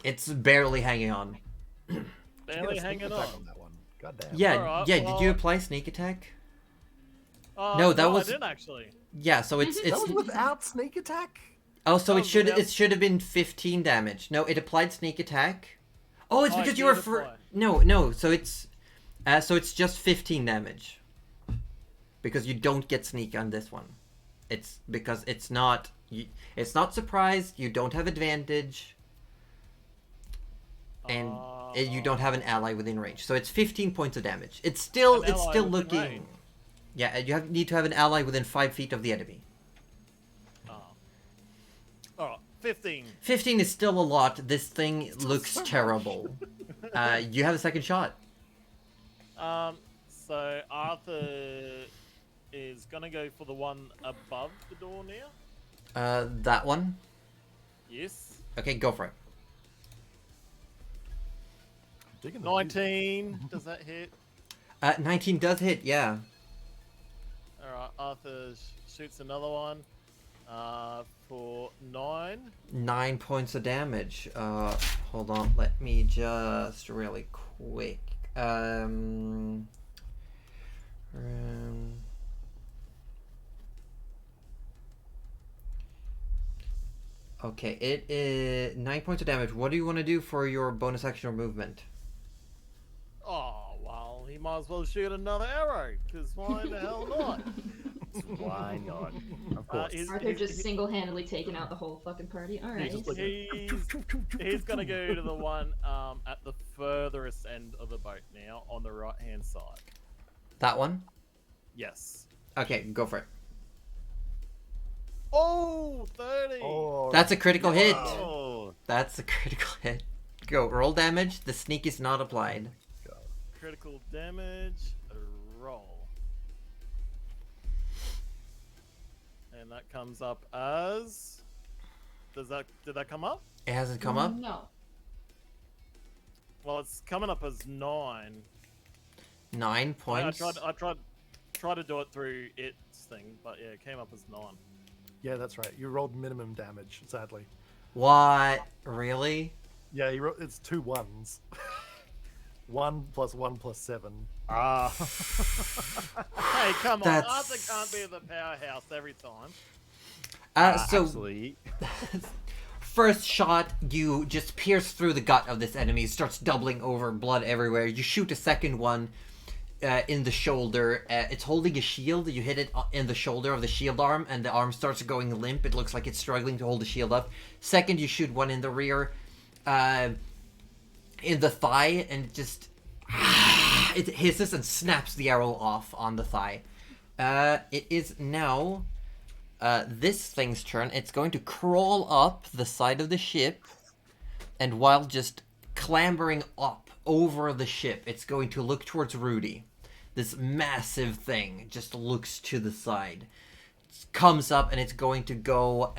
It's barely hanging on. Barely Get a sneak hanging attack on. that one. God damn. Yeah, Alright, yeah. Did you well- apply sneak attack? No, that was- I didn't actually. Yeah. So it's That was without sneak attack? oh, so that it was should without- it should have been 15 damage. No, it applied sneak attack. Oh, it's Oh, it because you were did apply. no. So it's just 15 damage. Because you don't get sneak on this one. It's because it's not surprised. You don't have advantage. And you don't have an ally within range, so it's 15 points of damage. It's still An it's ally still within looking. range. Yeah, you need to have an ally within 5 feet of the enemy. Alright, 15. 15 is still a lot. This thing looks terrible. You have a second shot. So Arthur is gonna go for the one above the door now. That one. Yes. Okay, go for it. Digging the music. 19. Does that hit? 19 does hit. Yeah. Alright, Arthur shoots another one. For 9. 9 points of damage. Hold on. Let me just really quick. Okay, it is 9 points of damage. What do you want to do for your bonus action or movement? Oh, well, he might as well shoot another arrow, because why the hell not? Why not? Of course. Arthur just single-handedly taking out the whole fucking party. All right. just like- He's gonna go to the one at the furthest end of the boat now, on the right-hand side. That one? Yes. Okay, go for it. Oh, 30! Oh, That's a critical hit. Oh, That's a critical hit. Go, roll damage. The sneak is not applied. Critical damage, roll. And that comes up as... Did that come up? It hasn't come up? No. Well, it's coming up as 9. 9 I points. tried to do it through its thing, but yeah, it came up as 9. yeah, that's right. You rolled minimum damage, sadly. What? Really? Yeah, it's 2 ones. 1 plus 1 plus 7. ah. Hey, come on, That's- Arthur can't be the powerhouse every time. So Actually, first shot, you just pierce through the gut of this enemy. It starts doubling over, blood everywhere. You shoot a second one in the shoulder. It's holding a shield. You hit it in the shoulder of the shield arm, and the arm starts going limp. It looks like it's struggling to hold the shield up. Second, you shoot one in the rear, in the thigh, and it just it hisses and snaps the arrow off on the thigh. It is now this thing's turn. It's going to crawl up the side of the ship, and while just clambering up over the ship, it's going to look towards Rudy. This massive thing just looks to the side, comes up, and it's going to go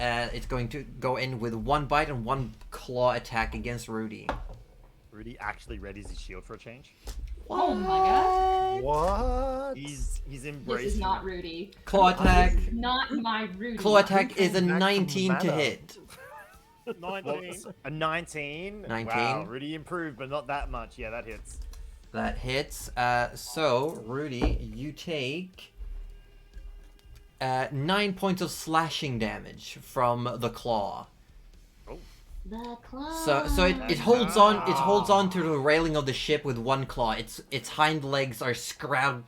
in with 1 bite and 1 claw attack against Rudy. Rudy actually readies his shield for a change. Oh my god. What? He's This embraced. is not Rudy. Claw attack. Not my Rudy. Claw attack is a Back from 19 to mana. hit. 19. A 19. 19. Wow, Rudy improved, but not that much. Yeah, that hits. That hits. So Rudy, you take 9 points of slashing damage from the claw. The claw. So it holds on to the railing of the ship with 1 claw. Its hind legs are scratching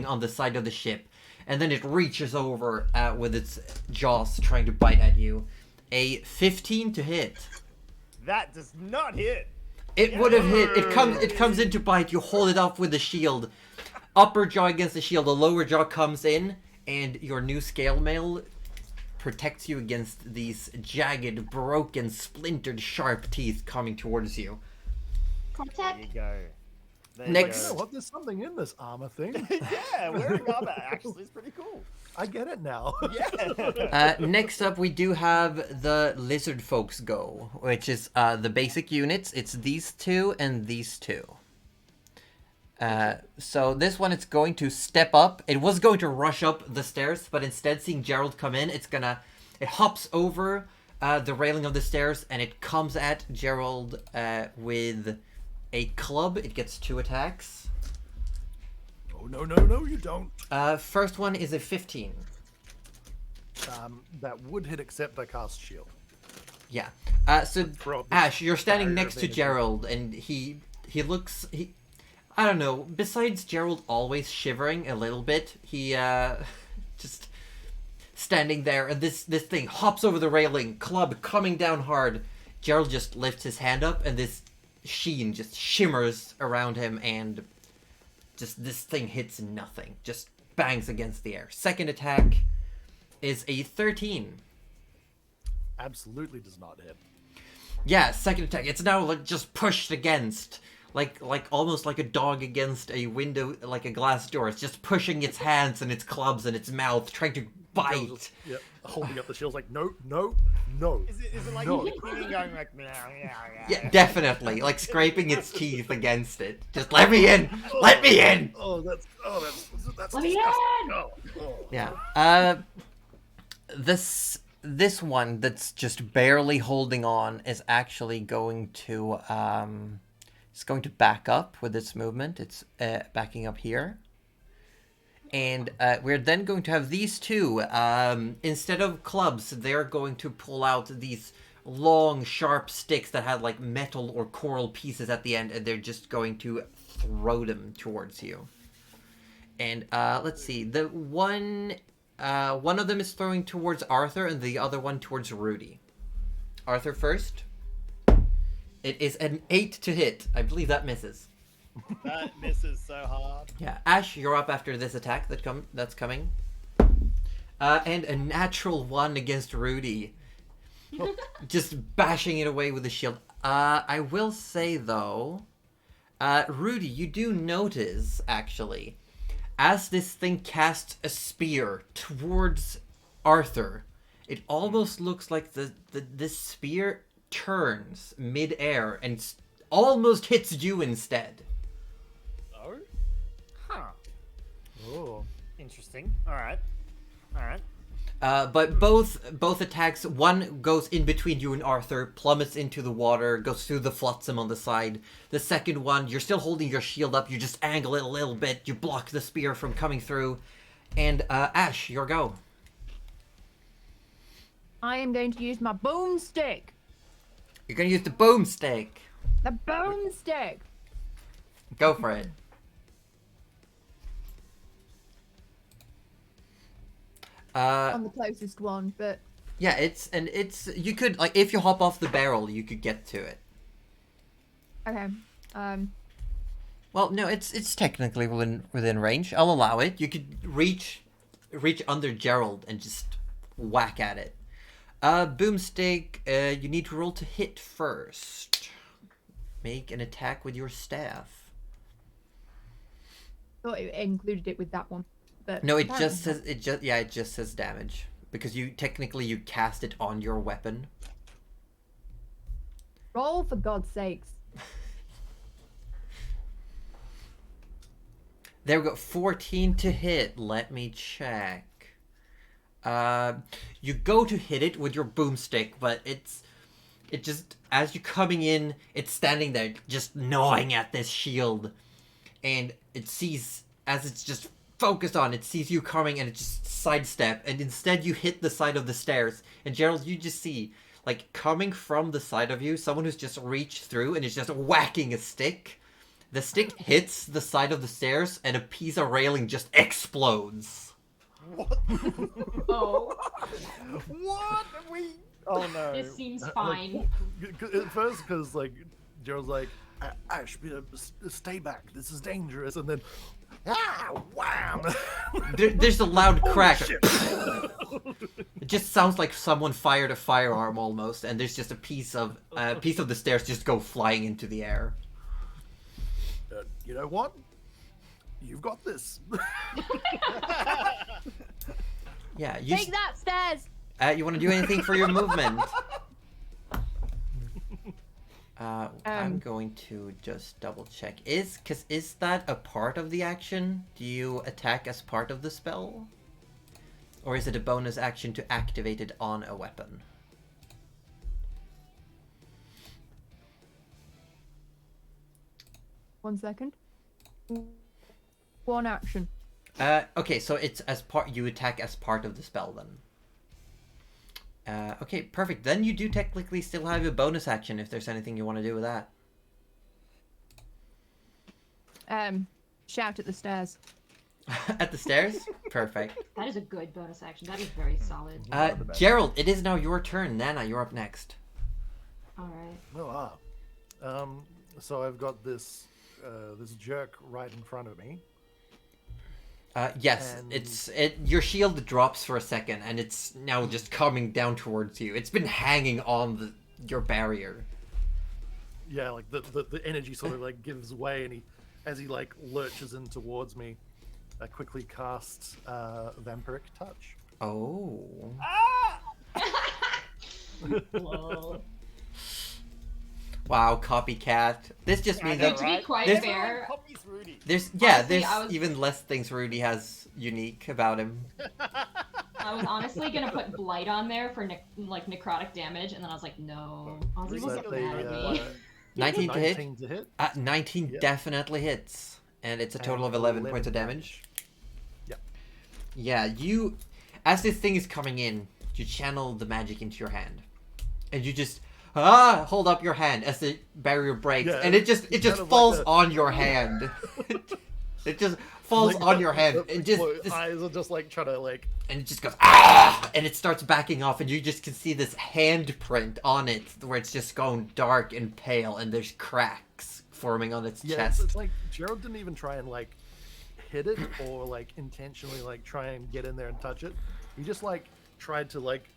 on the side of the ship, and then it reaches over with its jaws trying to bite at you. A 15 to hit. That does not hit. It would have hit. It comes in to bite. You hold it up with the shield. Upper jaw against the shield. The lower jaw comes in, and your new scale mail protects you against these jagged, broken, splintered, sharp teeth coming towards you. There Protect. you go. There Next- You You know go. what? There's something in this armor thing. Yeah, wearing armor actually is pretty cool. I get it now. Yeah. Next up, we do have the lizard folks go, which is the basic units. It's these 2 and these 2. So this one, it's going to step up. It was going to rush up the stairs, but instead, seeing Gerald come in, it hops over the railing of the stairs, and it comes at Gerald with a club. It gets 2 attacks. Oh, no, you don't. First one is a 15. That would hit except I cast shield. Yeah. So Throw up this Ash, you're standing barrier next to thing. Gerald, and he looks I don't know. Besides Gerald always shivering a little bit, he just standing there, and this thing hops over the railing, club coming down hard. Gerald just lifts his hand up, and this sheen just shimmers around him, and just this thing hits nothing. Just bangs against the air. Second attack is a 13. Absolutely does not hit. Yeah, second attack. It's now like just pushed against, like almost like a dog against a window, like a glass door. It's just pushing its hands and its clubs and its mouth, trying to bite. Just, yep, holding up the shield like, no. Is it like No. licking, going like meow, meow, meow? Yeah, definitely, like scraping its teeth against it. Just let me in, let me in. Oh, that's Let me disgusting. in! Oh. Yeah. This one that's just barely holding on is actually going to it's going to back up with its movement. It's backing up here. And we're then going to have these two. Instead of clubs, they're going to pull out these long, sharp sticks that have like metal or coral pieces at the end, and they're just going to throw them towards you. And let's see, the one of them is throwing towards Arthur, and the other one towards Rudy. Arthur first. It is an 8 to hit. I believe that misses. That misses so hard. Yeah, Ash, you're up after this attack that's coming. And a natural 1 against Rudy. Just bashing it away with the shield. I will say, though, Rudy, you do notice, actually, as this thing casts a spear towards Arthur, it almost looks like this spear turns mid-air and almost hits you instead. No? Huh. Oh. Interesting. All right. But both attacks, one goes in between you and Arthur, plummets into the water, goes through the flotsam on the side. The second one, you're still holding your shield up, you just angle it a little bit, you block the spear from coming through. And Ash, your go. I am going to use my boomstick. You're gonna use the boomstick. The boomstick. Go for it. On the closest one, but Yeah, it's you could, like, if you hop off the barrel, you could get to it. okay. Well, no, it's technically within range. I'll allow it. You could reach under Gerald and just whack at it. Boomstick, you need to roll to hit first. Make an attack with your staff. Thought it included it with that one, but No, it apparently just not. says it just says damage because you cast it on your weapon. Roll for God's sakes. There we go. 14 to hit. Let me check. You go to hit it with your boomstick, but it just, as you're coming in, it's standing there just gnawing at this shield, and it sees, as it's just focused on, it sees you coming, and it just sidestep, and instead you hit the side of the stairs. And Gerald, you just see, like, coming from the side of you, someone who's just reached through and is just whacking a stick. The stick hits the side of the stairs, and a piece of railing just explodes. What? Oh, What? Oh no. this seems fine. At first, because like Gerald's like, Ash, stay back. This is dangerous. And then, wham! There's a loud crack. Shit. It just sounds like someone fired a firearm almost, and there's just a piece of the stairs just go flying into the air. You know what? You've got this. Yeah, you Take that, stairs. you want to do anything for your movement? I'm going to just double check. Is that a part of the action? Do you attack as part of the spell? Or is it a bonus action to activate it on a weapon? One second. One action. Okay, so it's as part, you attack as part of the spell then. Okay, perfect. Then you do technically still have a bonus action if there's anything you want to do with that. Shout at the stairs. At the stairs? Perfect. That is a good bonus action. That is very solid. Gerald, it is now your turn. Nana, you're up next. All right. So I've got this this jerk right in front of me. Yes, And- your shield drops for a second, and it's now just coming down towards you. It's been hanging on your barrier. Yeah, like the energy sort of like gives way, and as he like lurches in towards me, I quickly cast Vampiric Touch. Oh. Lol. Wow, copycat. This just means To that be quite There's- fair, Copies Rudy. there's Honestly, I was- even less things Rudy has unique about him. I was honestly gonna put Blight on there for necrotic damage, and then I was like, no. Ozzy Is was that mad at me. 19 to hit? 19 to hit. 19 Yep. definitely hits, and it's a total of And 11 points of damage. Yep. Yeah, as this thing is coming in, you channel the magic into your hand, and you just hold up your hand as the barrier breaks, Yeah, and it just kind of like falls that. on your hand. It just falls Like on the- your hand, the and just eyes are just like trying to like. and it just goes and it starts backing off, and you just can see this handprint on it where it's just going dark and pale, and there's cracks forming on its Yeah, chest. it's like Gerald didn't even try and like hit it or like intentionally like try and get in there and touch it. He just like tried to like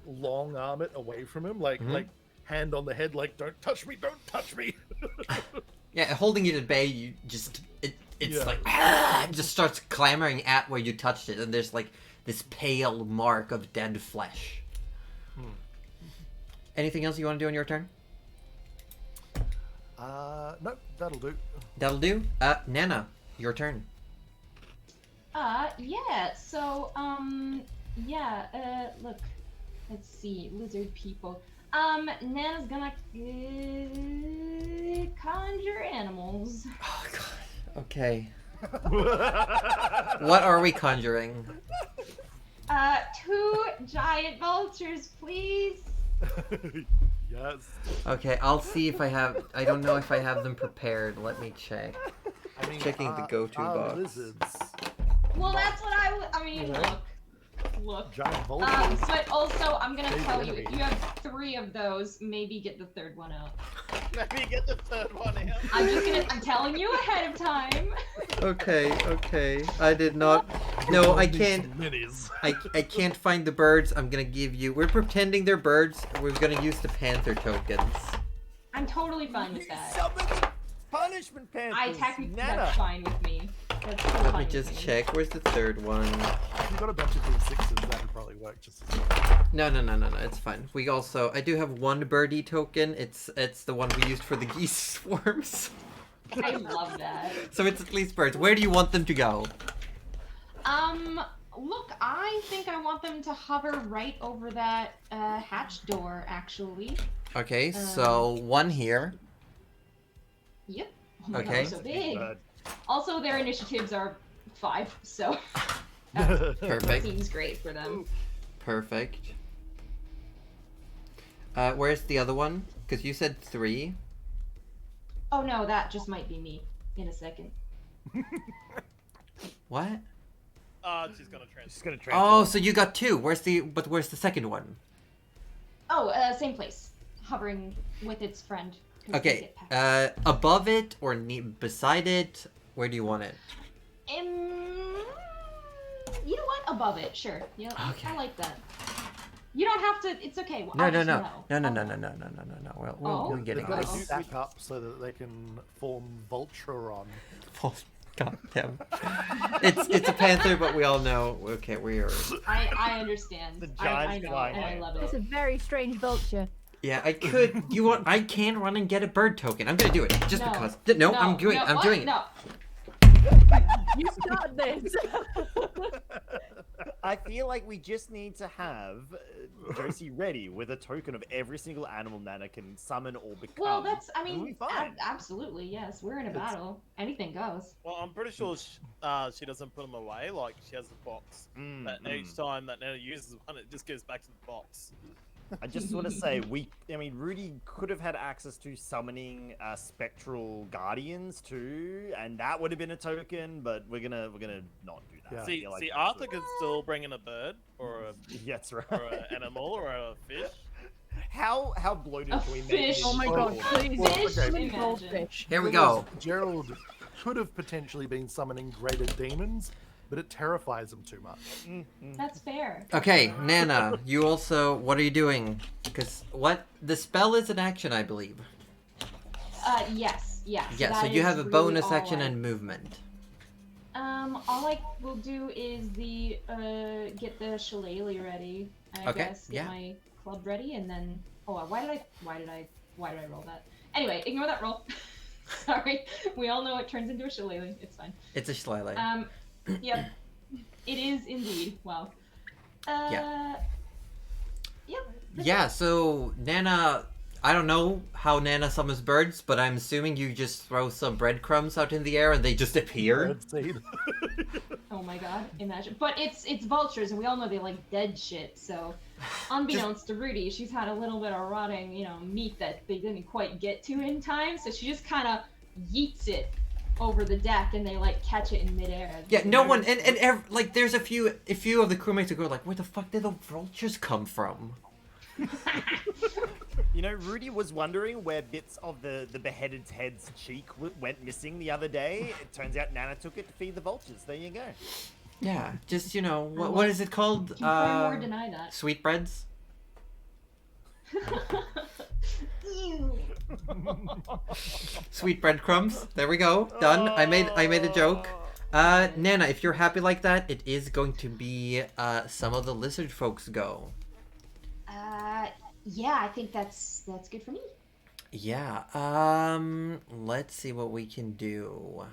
long arm it away from him, like Mm-hmm. like hand on the head, like don't touch me, don't touch me. Yeah, holding it at bay, you just it's Yeah. like it just starts clamoring at where you touched it, and there's like this pale mark of dead flesh. Anything else you want to do on your turn? No, that'll do. That'll do. Nana, your turn. Yeah, so, look, let's see, lizard people. Nana's gonna conjure animals. Oh god. Okay. What are we conjuring? 2 giant vultures, please. Yes. Okay, I'll see if I have. I don't know if I have them prepared. Let me check. I mean, Checking the go-to box. Lizards, Well, that's what I mean, You know? look. giant vultures. But also, I'm gonna Big tell you, enemy. if you have 3 of those, maybe get the 3rd one out. Maybe get the third one out. I'm telling you ahead of time. Okay. I did not. No, I Need can't. some minis. I can't find the birds. I'm gonna give you. We're pretending they're birds. We're gonna use the panther tokens. I'm totally fine with that. Summon the punishment panthers. I technically, Nana. that's fine with me. That's totally Let fine me with just me. check. Where's the 3rd one? If you got a bunch of D6s, that would probably work just as well. No. It's fine. We also. I do have one birdie token. It's the one we used for the geese swarms. I love that. So it's at least birds. Where do you want them to go? Look, I think I want them to hover right over that hatch door, actually. Okay, so one here. Yep. Oh my Okay. God, so big. Bird. Also, their initiatives are 5, so Perfect. seems great for them. Perfect. Where's the other one? Because you said 3. Oh no, that just might be me in a second. What? She's gonna transfer. She's gonna transform. Oh, so you got 2. Where's the second one? Oh, same place, hovering with its friend. 'cause they Okay. get past. Above it or beside it? Where do you want it? You know what? Above it, sure. Yeah, Okay. I like that. You don't have to. It's okay. No. I'll just No. know. We're Oh. getting They've got to this. stack up so that they can form Voltron. God damn. It's a panther, but we all know. Okay, we are. I understand. The I giant know, flying and I man. love It's a it. very strange vulture. Yeah, I could. You want? I can run and get a bird token. I'm gonna do it just No. because. No, I'm doing. no, I'm what? doing it. No. You start this. I feel like we just need to have Josie ready with a token of every single animal Nana can summon or become. Well, that's. I and we'll mean, be fine. absolutely, yes. We're in a battle. Anything goes. Well, I'm pretty sure she doesn't put them away. Like she has a box that each time that Nana uses one, it just goes back to the box. I just want to say Rudy could have had access to summoning spectral guardians too, and that would have been a token. But we're gonna not do that. Yeah. I See, feel like that's Arthur a- could still bring in a bird or a Yeah, that's right. or an animal or a fish. How bloated A can we make fish. it? Oh my god, please. Well, Fish, okay. Please, imagine. goldfish. Here we go. Gerald could have potentially been summoning greater demons, but it terrifies him too much. That's fair. Okay, Nana, you also. What are you doing? Because the spell is an action, I believe. Yes. Yeah. So that you is have a really bonus all action I- and movement. All I will do is get the shillelagh ready. I Okay, guess get yeah. my club ready, and then why did I roll that? Anyway, ignore that roll. Sorry, we all know it turns into a shillelagh. It's fine. It's a shillelagh. Yep, it is indeed. Wow. Yeah. Yep. Yeah. So Nana, I don't know how Nana summons birds, but I'm assuming you just throw some breadcrumbs out in the air and they just appear. Bird seed. Oh my god, imagine. But it's vultures, and we all know they like dead shit. So, unbeknownst to Rudy, she's had a little bit of rotting, meat that they didn't quite get to in time. So she just kind of yeets it over the deck, and they like catch it in midair. Yeah, no one, like there's a few of the crewmates who go like, where the fuck did the vultures come from? Rudy was wondering where bits of the beheaded's head's cheek went missing the other day. It turns out Nana took it to feed the vultures. There you go. Yeah, just what is it called? Confirm or deny that. Sweetbreads. Ew. Sweet breadcrumbs. There we go. Done. I made a joke. Nana, if you're happy like that, it is going to be some of the lizard folks go. Yeah, I think that's good for me. Yeah. Let's see what we can do.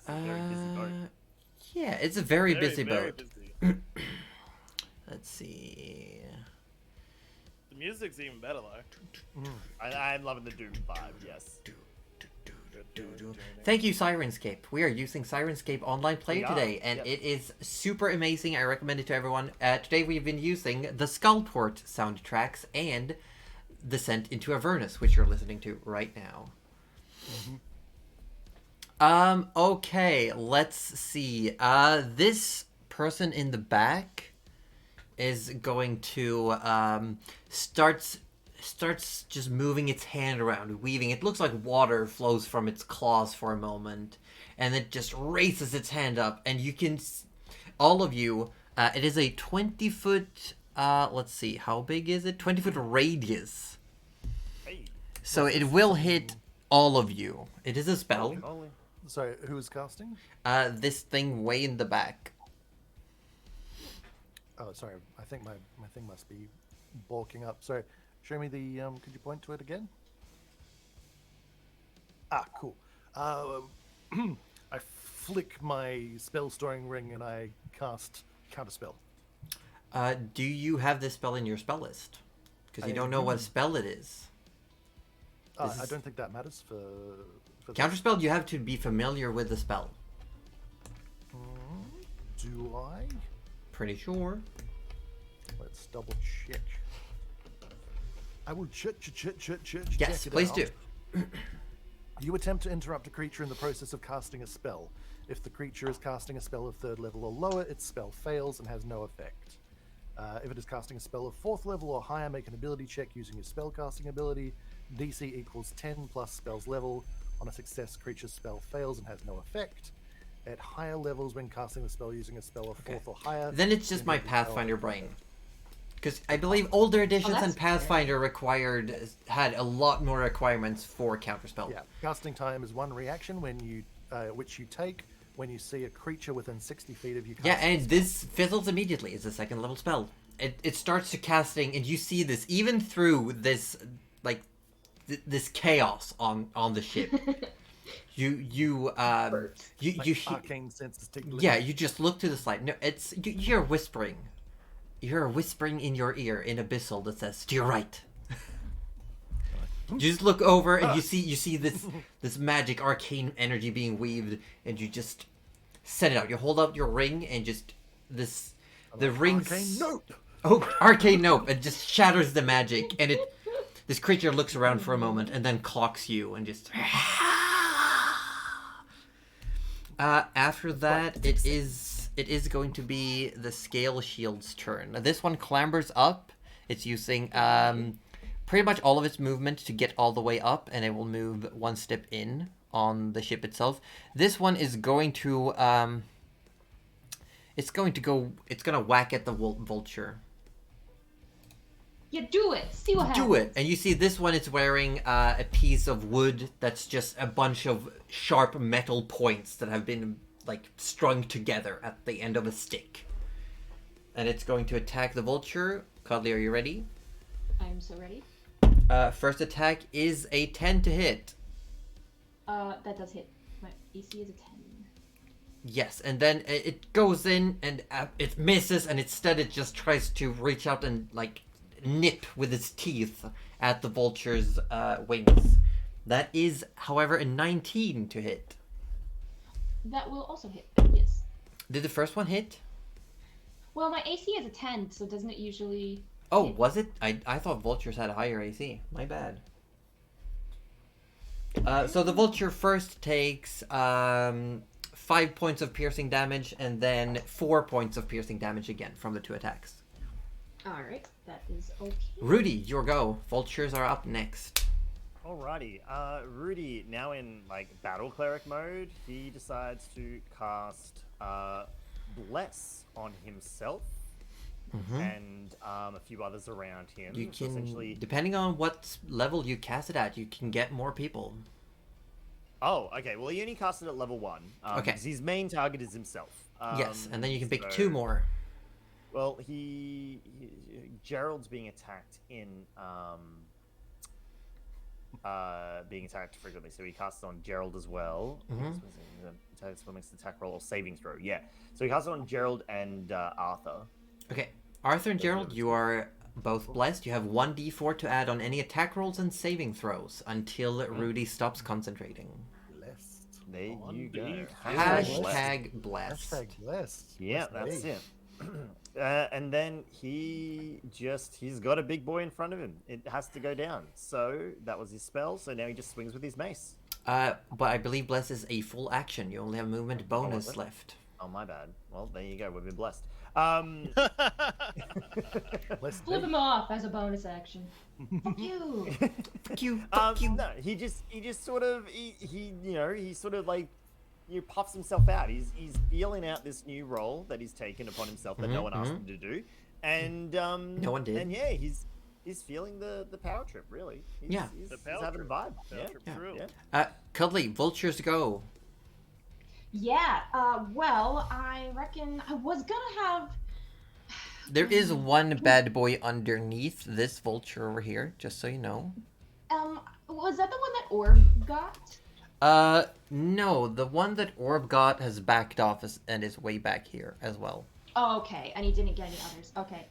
It's a very busy boat. Yeah, it's a very busy very boat. busy. Let's see. The music's even better though. I'm loving the Doom vibe, yes. Thank you, Syrinscape. We are using Syrinscape Online Player We are, today, and yep. it is super amazing. I recommend it to everyone. Today we've been using the Skullport soundtracks and Descent into Avernus, which you're listening to right now. Okay, let's see. This person in the back is going to starts just moving its hand around, weaving. It looks like water flows from its claws for a moment, and it just raises its hand up, and you can, all of you, it is a 20-foot, let's see, how big is it? 20-foot radius. Hey, So it will hit all of you. It is a spell. holy moly. Sorry, who is casting? This thing way in the back. Oh, sorry. I think my thing must be bulking up. Sorry. Show me the. Could you point to it again? Ah, cool. I flick my spell storing ring and I cast counterspell. Do you have this spell in your spell list? Because you I don't know what do. spell it is. This I is- don't think that matters for this. Counterspell, you have to be familiar with the spell. Do I? Pretty sure. Let's double check. I will check Yes, it please out. do. You attempt to interrupt a creature in the process of casting a spell. If the creature is casting a spell of 3rd level or lower, its spell fails and has no effect. If it is casting a spell of 4th level or higher, make an ability check using your spell casting ability. DC equals 10 plus spell's level. On a success, creature's spell fails and has no effect. At higher levels, when casting the spell using a spell of 4th or higher... Then it's just my inhibit the spell. Pathfinder brain. Because I believe older editions that's and Pathfinder had a lot more requirements for counterspell. Yeah, casting time is 1 reaction when you, which you take when you see a creature within 60 feet of you. Yeah, casting and this fizzles immediately. It's a 2nd level spell. it starts to casting, and you see this even through this like this chaos on the ship. You Arcane senses tingling. yeah, you just look to the side. No, it's you hear whispering. You hear a whispering in your ear in abyssal that says, "To your right." You just look over and you see this magic arcane energy being weaved, and you just set it out. You hold out your ring and just the ring. Arcane nope. Oh, arcane nope! It just shatters the magic, and this creature looks around for a moment and then clocks you and just. After that, it is going to be the Scale Shield's turn. Now, this one clambers up. It's using pretty much all of its movement to get all the way up, and it will move one step in on the ship itself. This one is going to it's gonna whack at the vulture. Yeah, do it. See what happens. Do it. And you see this one is wearing a piece of wood that's just a bunch of sharp metal points that have been like strung together at the end of a stick. And it's going to attack the vulture. Cuddly, are you ready? I'm so ready. First attack is a 10 to hit. That does hit. My AC is a 10. Yes, and then it goes in and it misses, and instead it just tries to reach out and like nip with its teeth at the vulture's wings. That is, however, a 19 to hit. That will also hit, yes. Did the first one hit? Well, my AC is a 10, so doesn't it usually... Oh, was it? I thought vultures had a higher AC. My bad. So the vulture first takes 5 points of piercing damage, and then 4 points of piercing damage again from the 2 attacks. Alright, that is okay. Rudy, your go. Vultures are up next. Alrighty, Rudy, now in like battle cleric mode, he decides to cast Bless on himself and a few others around him. You So can, essentially... depending on what level you cast it at, you can get more people. Oh, okay. Well, he only cast it at level 1. Okay. Because his main target is himself. Yes, and then you can pick so- 2 more. Well, Gerald's being attacked frequently, so he casts on Gerald as well. Makes the attack roll or saving throw. Yeah, so he casts on Gerald and Arthur. Okay, Arthur and Gerald, you are both blessed. You have 1d4 to add on any attack rolls and saving throws until Rudy stops concentrating. Blessed. There you go. Hashtag blessed. Hashtag blessed. Yeah, that's it. And then he's got a big boy in front of him. It has to go down. So that was his spell. So now he just swings with his mace. But I believe bless is a full action. You only have movement bonus left. Oh, my bad. Well, there you go. We've been blessed. Blessed Flip be. him off as a bonus action. Fuck you! Fuck you. Fuck you. No, he just sort of he sort of like puffs himself out. He's feeling out this new role that he's taken upon himself that no one asked him to do, and no one did. And yeah, he's feeling the power trip really. He's having a vibe. Cuddly, vultures go. Yeah, well, I reckon I was gonna have... There is one bad boy underneath this vulture over here, just so you know. Was that the one that Orb got? No, the one that Orb got has backed off and is way back here as well. Oh, okay, and he didn't get any others. Okay,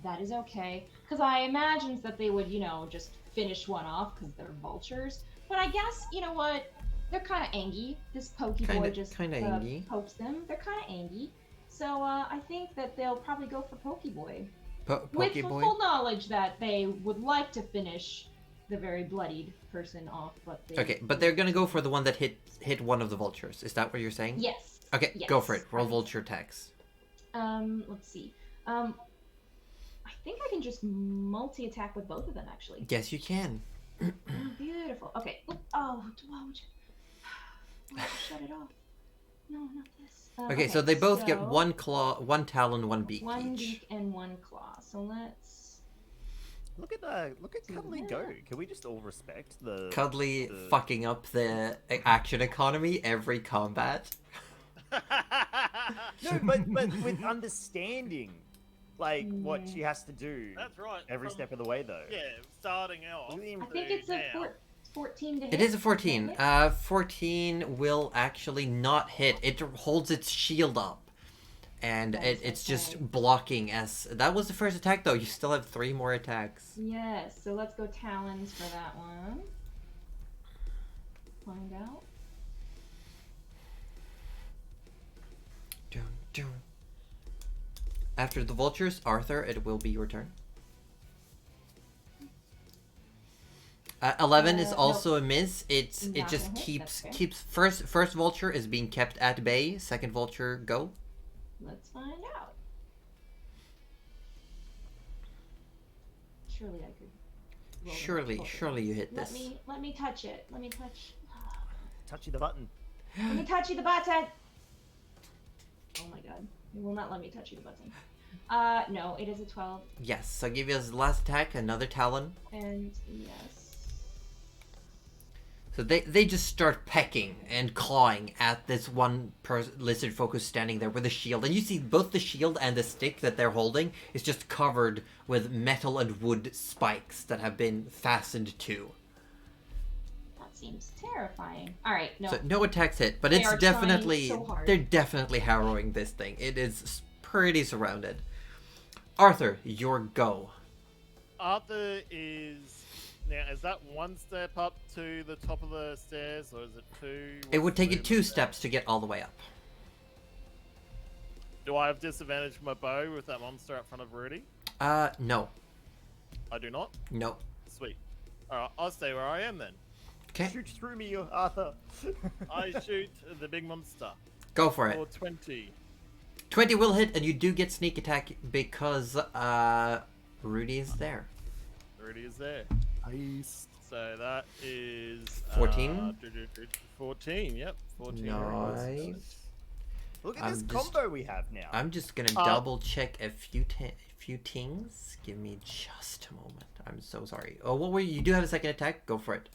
that is okay. Because I imagined that they would, just finish one off because they're vultures. But I guess, you know what? They're kind of angy. This pokey boy just pokes them. They're kind of angy. So I think that they'll probably go for Pokey Boy. With full knowledge that they would like to finish the very bloodied person off, but they... Okay, but they're gonna go for the one that hit one of the vultures. Is that what you're saying? Yes. Okay, yes. Go for it. Roll vulture attacks. Let's see. I think I can just multi-attack with both of them, actually. Yes, you can. Oh, beautiful. Okay. Oh, why would you shut it off? No, not this. Okay, so they both get one claw, one talon, one beak one each. beak and one claw. So let's look at Cuddly go. Can we just all respect the Cuddly fucking up the action economy every combat? No, but with understanding like what she has to do That's right. every from- step of the way, though. Yeah, starting out. Look at him. I think it's a now. 14 to hit. It is a 14. Doesn't it? 14 will actually not hit. It holds its shield up. And Nice, it's okay. just blocking as... That was the first attack, though. You still have 3 more attacks. Yes, so let's go talons for that one. Find out. Dun, dun. After the vultures, Arthur, it will be your turn. 11 is Nope. also a miss. It Not just gonna hit, that's fair. keeps first vulture is being kept at bay. Second vulture, go. Let's find out. Surely I could. roll the vulture. Surely you hit this. Let me touch it. Let me touch. Touchy the button. Let me touch you the button. Oh my god. It will not let me touch you the button. No, it is a 12. Yes. So give you his last attack, another talon. And yes. So they just start pecking and clawing at this one lizard folk who's standing there with a shield. And you see both the shield and the stick that they're holding is just covered with metal and wood spikes that have been fastened to. That seems terrifying. Alright, no. So no attacks hit, but They it's are trying definitely... so hard. They're definitely harrowing this thing. It is pretty surrounded. Arthur, your go. Arthur is now. Is that one step up to the top of the stairs, or is it two? It would What's the take you 2 movement steps to get all the way up. there? Do I have disadvantage with my bow with that monster out front of Rudy? No. I do not. No. Sweet. All right, I'll stay where I am then. Okay, Shoot through me, Arthur. I shoot the big monster go for for it. 20. 20 will hit, and you do get sneak attack because, Rudy is there. Rudy is there. Nice. So that is 14? 14. Yep. 14. Nice. Look at I'm this just- combo we have now. I'm just gonna double check a few things. Give me just a moment. I'm so sorry. Oh, what were you? You do have a second attack? Go for it.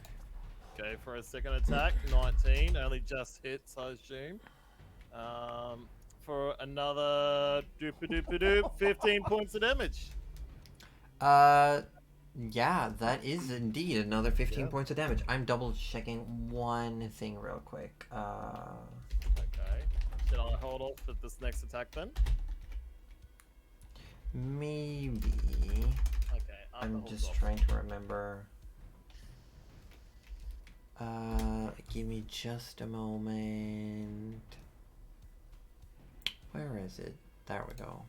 Okay, for a second attack, 19. Only just hits, I assume. For another 15 points of damage. Yeah, that is indeed another 15 Yeah. points of damage. I'm double checking one thing real quick. Okay. Should I hold off at this next attack then? Maybe. Okay, I'm holds just off. trying to remember. Give me just a moment. Where is it? There we go.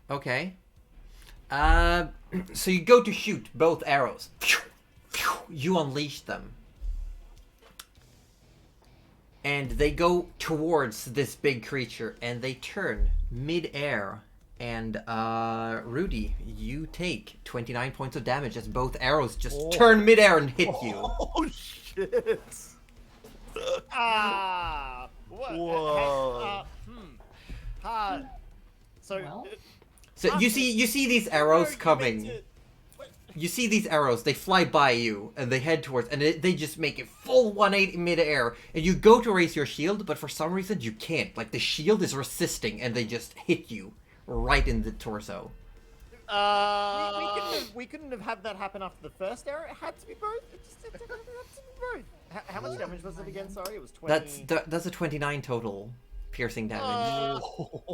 Okay. So you go to shoot both arrows. You unleash them. And they go towards this big creature, and they turn mid-air. And, Rudy, you take 29 points of damage as both arrows just turn mid-air and hit you. Oh shit! Ah! What? Whoa. So, Well. So you see these arrows coming. You see these arrows, they fly by you, and they head towards, and they just make it full 180 mid-air, and you go to raise your shield, but for some reason you can't. Like, the shield is resisting, and they just hit you right in the torso. we couldn't have had that happen after the first arrow. It had to be both. It had to be both. How much damage was it again? Sorry, it was 20. That's a 29 total piercing damage.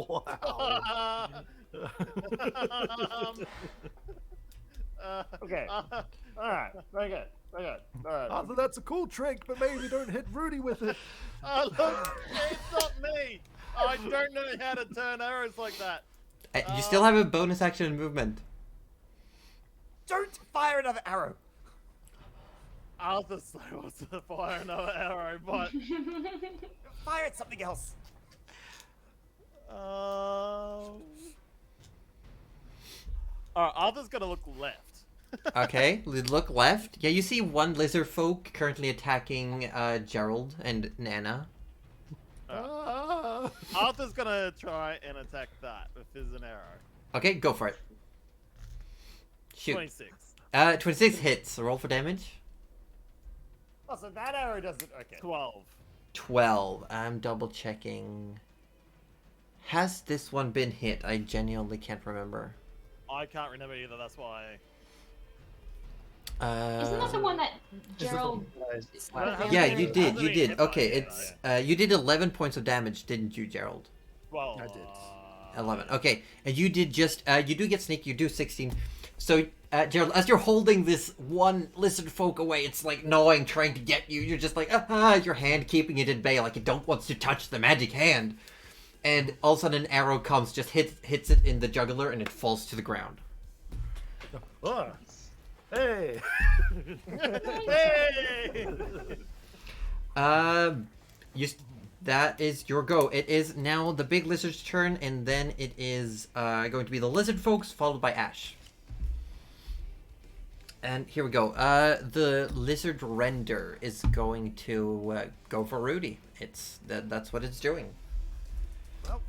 Wow. Okay. Alright. Very good. Very good. Alright. Arthur, that's a cool trick, but maybe don't hit Rudy with it. Oh, look, it's not me. I don't know how to turn arrows like that. You still have a bonus action and movement. Don't fire another arrow. Arthur so wants to fire another arrow, but Fire at something else. Alright, Arthur's gonna look left. Okay, look left. Yeah, you see one lizard folk currently attacking Gerald and Nana. Arthur's gonna try and attack that with his an arrow. Okay, go for it. Shoot. 26. 26 hits. Roll for damage. Oh, so that arrow doesn't. Okay. 12. 12. I'm double checking. Has this one been hit? I genuinely can't remember. I can't remember either, that's why. Isn't that the one that Gerald? Yeah, you did. Hasn't You been did. hit by Okay, it, it's you did 11 points of damage, didn't you, Gerald? Well, I did. 11. Okay, and you did just you do get sneak. You do 16. So Gerald, as you're holding this one lizard folk away, it's like gnawing, trying to get you. You're just like your hand keeping it at bay, like it don't wants to touch the magic hand. And all of a sudden, an arrow comes, just hits it in the jugular, and it falls to the ground. Oh. Hey! hey! That is your go. It is now the big lizard's turn, and then it is going to be the lizard folks, followed by Ash. And here we go. The lizard render is going to go for Rudy. That's what it's doing. Well,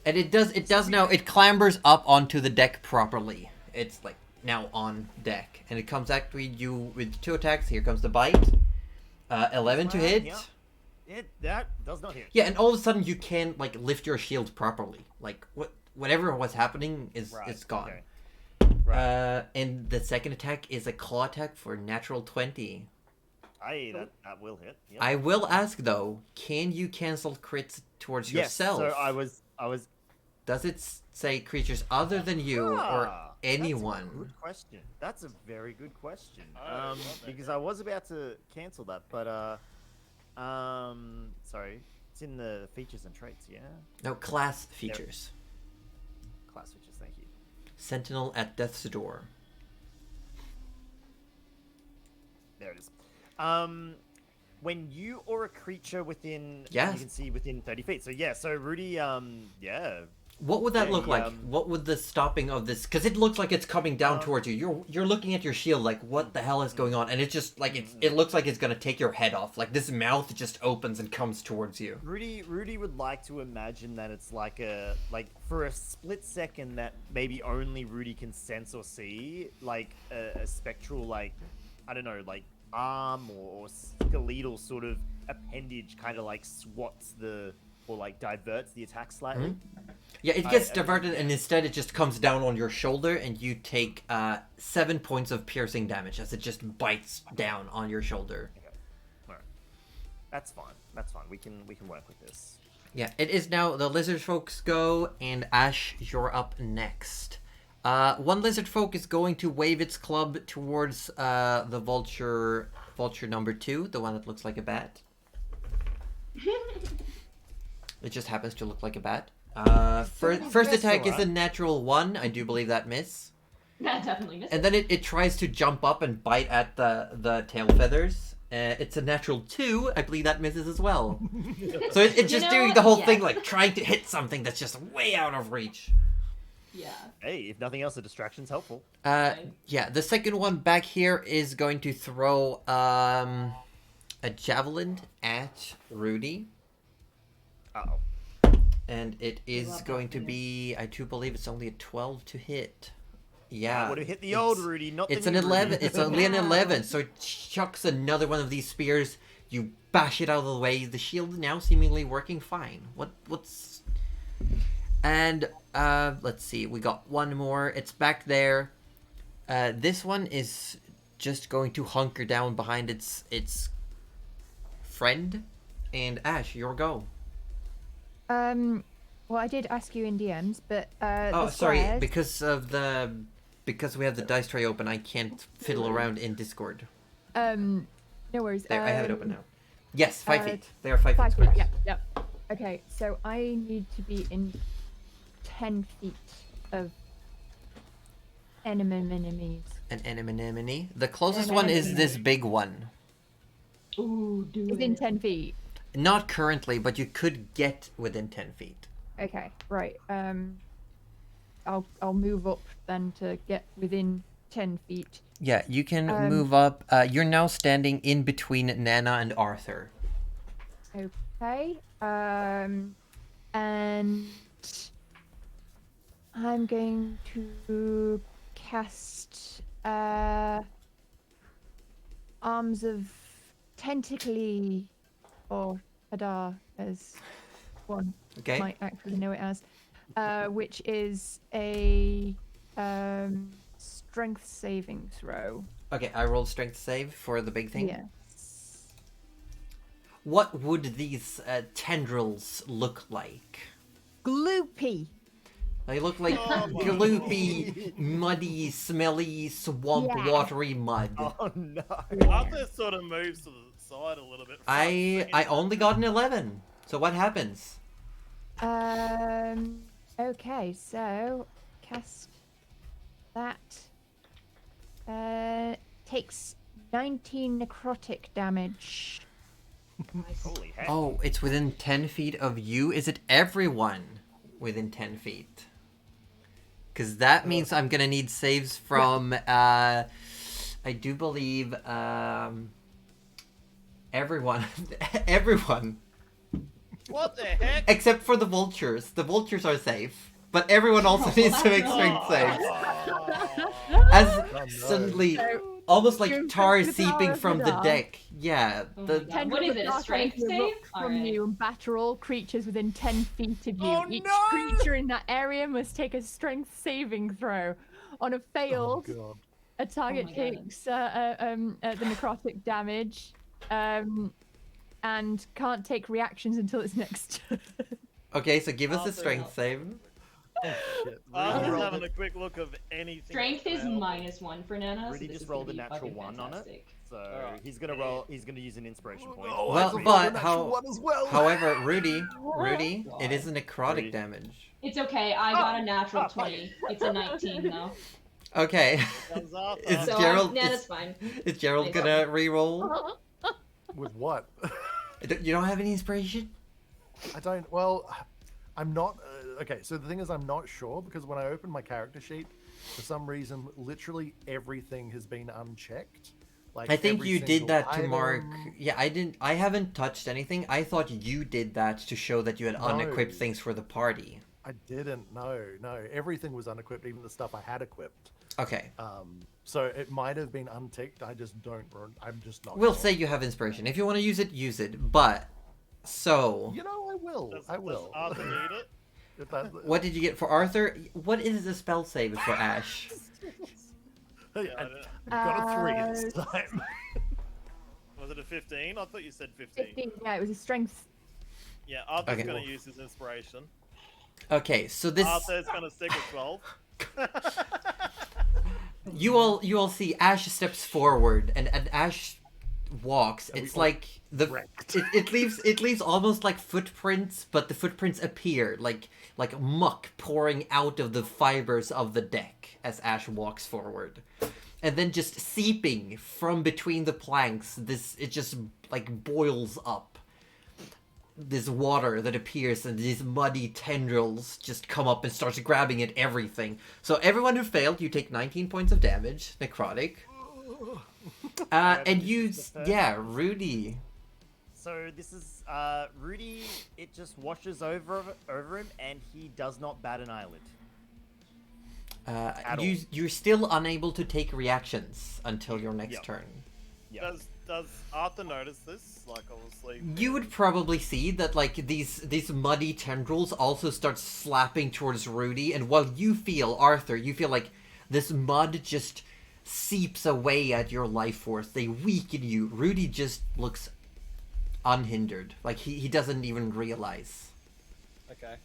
And it does now. It clambers up onto the deck properly. It's like now on deck, and it comes after you with 2 attacks. Here comes the bite. 11 to hit. Yeah. That does not hit. Yeah, and all of a sudden you can like lift your shield properly. Like whatever was happening is gone. Okay. Right. And the second attack is a claw attack for natural 20. That will hit. Yep. I will ask though, can you cancel crits towards Yes, yourself? so I was. Does it say creatures other than you or anyone? That's a good question. That's a very good question. I love that Because guy. I was about to cancel that, but sorry, it's in the features and traits, yeah. No, class features. Class features, thank you. Sentinel at death's door. There it is. When you or a creature within, Yes. you can see within 30 feet. So yeah, so Rudy, yeah. What would that Yeah, look he, like? What would the stopping of this? Because it looks like it's coming down towards you. You're looking at your shield like, what the hell is going on? And it's just like it looks like it's gonna take your head off. Like this mouth just opens and comes towards you. Rudy would like to imagine that it's like for a split second that maybe only Rudy can sense or see, like a spectral, like, I don't know, like arm or skeletal sort of appendage kind of like swats or like diverts the attack slightly. Yeah, it gets diverted and instead it just comes down on your shoulder and you take 7 points of piercing damage as it just bites down on your shoulder. Okay. All right. That's fine. That's fine. We can work with this. Yeah, it is now the lizard folks go, and Ash, you're up next. One lizard folk is going to wave its club towards the vulture number 2, the one that looks like a bat. It just happens to look like a bat. First attack is a natural 1. I do believe that miss. That definitely missed. And then it tries to jump up and bite at the tail feathers. It's a natural 2. I believe that misses as well. So it's just doing the whole thing, like trying to hit something that's just way out of reach. Yeah. Hey, if nothing else, a distraction's helpful. Yeah, the second one back here is going to throw a javelin at Rudy. Uh-oh. And it is love going to that be, I do believe it's only a 12 to hit. Yeah. Would have hit the old Rudy, not the It's new an 11. Rudy. It's only an Wow. 11. So it chucks another one of these spears. You bash it out of the way. The shield now seemingly working fine. What's... And, let's see. We got one more. It's back there. This one is just going to hunker down behind its friend. And Ash, your go. Well, I did ask you in DMs, but Oh, the sorry. squares- Because we have the dice tray open, I can't fiddle around in Discord. no worries. There, I have it open now. Yes, 5 feet. They are 5 feet 5 feet. squares. Yeah, yeah. Okay, so I need to be in 10 feet of enemies. An enemy. The closest one is this big one. Ooh, do Within it. 10 feet. Not currently, but you could get within 10 feet. Okay, right. I'll move up then to get within 10 feet. Yeah, you can move up. You're now standing in between Nana and Arthur. Okay. And I'm going to cast arms of tentacly, or Hadar, as one Okay. might actually know it as, which is a strength saving throw. Okay, I roll strength save for the big thing. Yes. What would these tendrils look like? Gloopy. They look like gloopy, muddy, smelly, swamp, Yeah. watery mud. Oh no. Arthur sort of moves to the side a little bit. I only got an 11. So what happens? Okay, so cast that. Takes 19 necrotic damage. Holy heck. Oh, it's within 10 feet of you? Is it everyone within 10 feet? Because that means I'm gonna need saves from, I do believe, everyone. Everyone. What the heck? Except for the vultures. The vultures are safe. But everyone also needs to make strength Oh. saves. As suddenly, almost like You're tar the power seeping of from the Hadar. deck. Yeah, Oh the my God. What is it, a strength save? From Alright. you and batter all creatures within 10 feet of you. Oh, Each no! creature in that area must take a strength saving throw. On a Oh, failed, God. a target Oh my God. takes the necrotic damage, and can't take reactions until its next turn. Okay, so give us a Arthur, strength save. Shit. Arthur's rolled having it. a quick look of anything. Strength is available. -1 for Nana. Rudy so this just is rolled gonna a be natural fucking 1 on it. fantastic. So Alright. he's gonna use an inspiration point. Oh, Well, I rolled but a natural how- one as well. However, Rudy, it is a God. necrotic Rudy. damage. It's okay. I got a natural Oh, fuck 20. It's a 19 though. Okay. Comes Arthur. Is So Gerald Nana's is, fine. is Gerald Nice. gonna re-roll? With what? You don't have any inspiration? I don't. Well, I'm not. Okay, so the thing is, I'm not sure because when I opened my character sheet, for some reason, literally everything has been unchecked. Like I think every you did single that to mark. item. Yeah, I haven't touched anything. I thought you did that to show that you had No. unequipped things for the party. I didn't. No. Everything was unequipped, even the stuff I had equipped. Okay. So it might have been unticked. I just don't. I'm just not. We'll sure. say you have inspiration. If you want to use it. But, so, You know, I will. Does, I will. Does Arthur need it? If that- what did you get for Arthur? What is the spell save for Ash? Hey, Yeah, I I don't- got a 3 this time. Was it a 15? I thought you said 15. 15, yeah, it was a strength. Yeah, Arthur's Okay. gonna use his inspiration. Okay, so this Arthur's gonna stick with 12. you all see Ash steps forward and Ash walks. And we It's all like the wrecked. it leaves almost like footprints, but the footprints appear like muck pouring out of the fibers of the deck as Ash walks forward. And then just seeping from between the planks, it just like boils up. This water that appears and these muddy tendrils just come up and starts grabbing at everything. So everyone who failed, you take 19 points of damage, necrotic. And you, yeah, Rudy. So this is Rudy. It just washes over him, and he does not bat an eyelid. At all. You're still unable to take reactions until your next Yep. turn. Yeah. Does Arthur notice this? Like, obviously. You would probably see that like these muddy tendrils also start slapping towards Rudy, and while you feel, Arthur, you feel like this mud just seeps away at your life force. They weaken you. Rudy just looks unhindered. Like he doesn't even realize. Okay.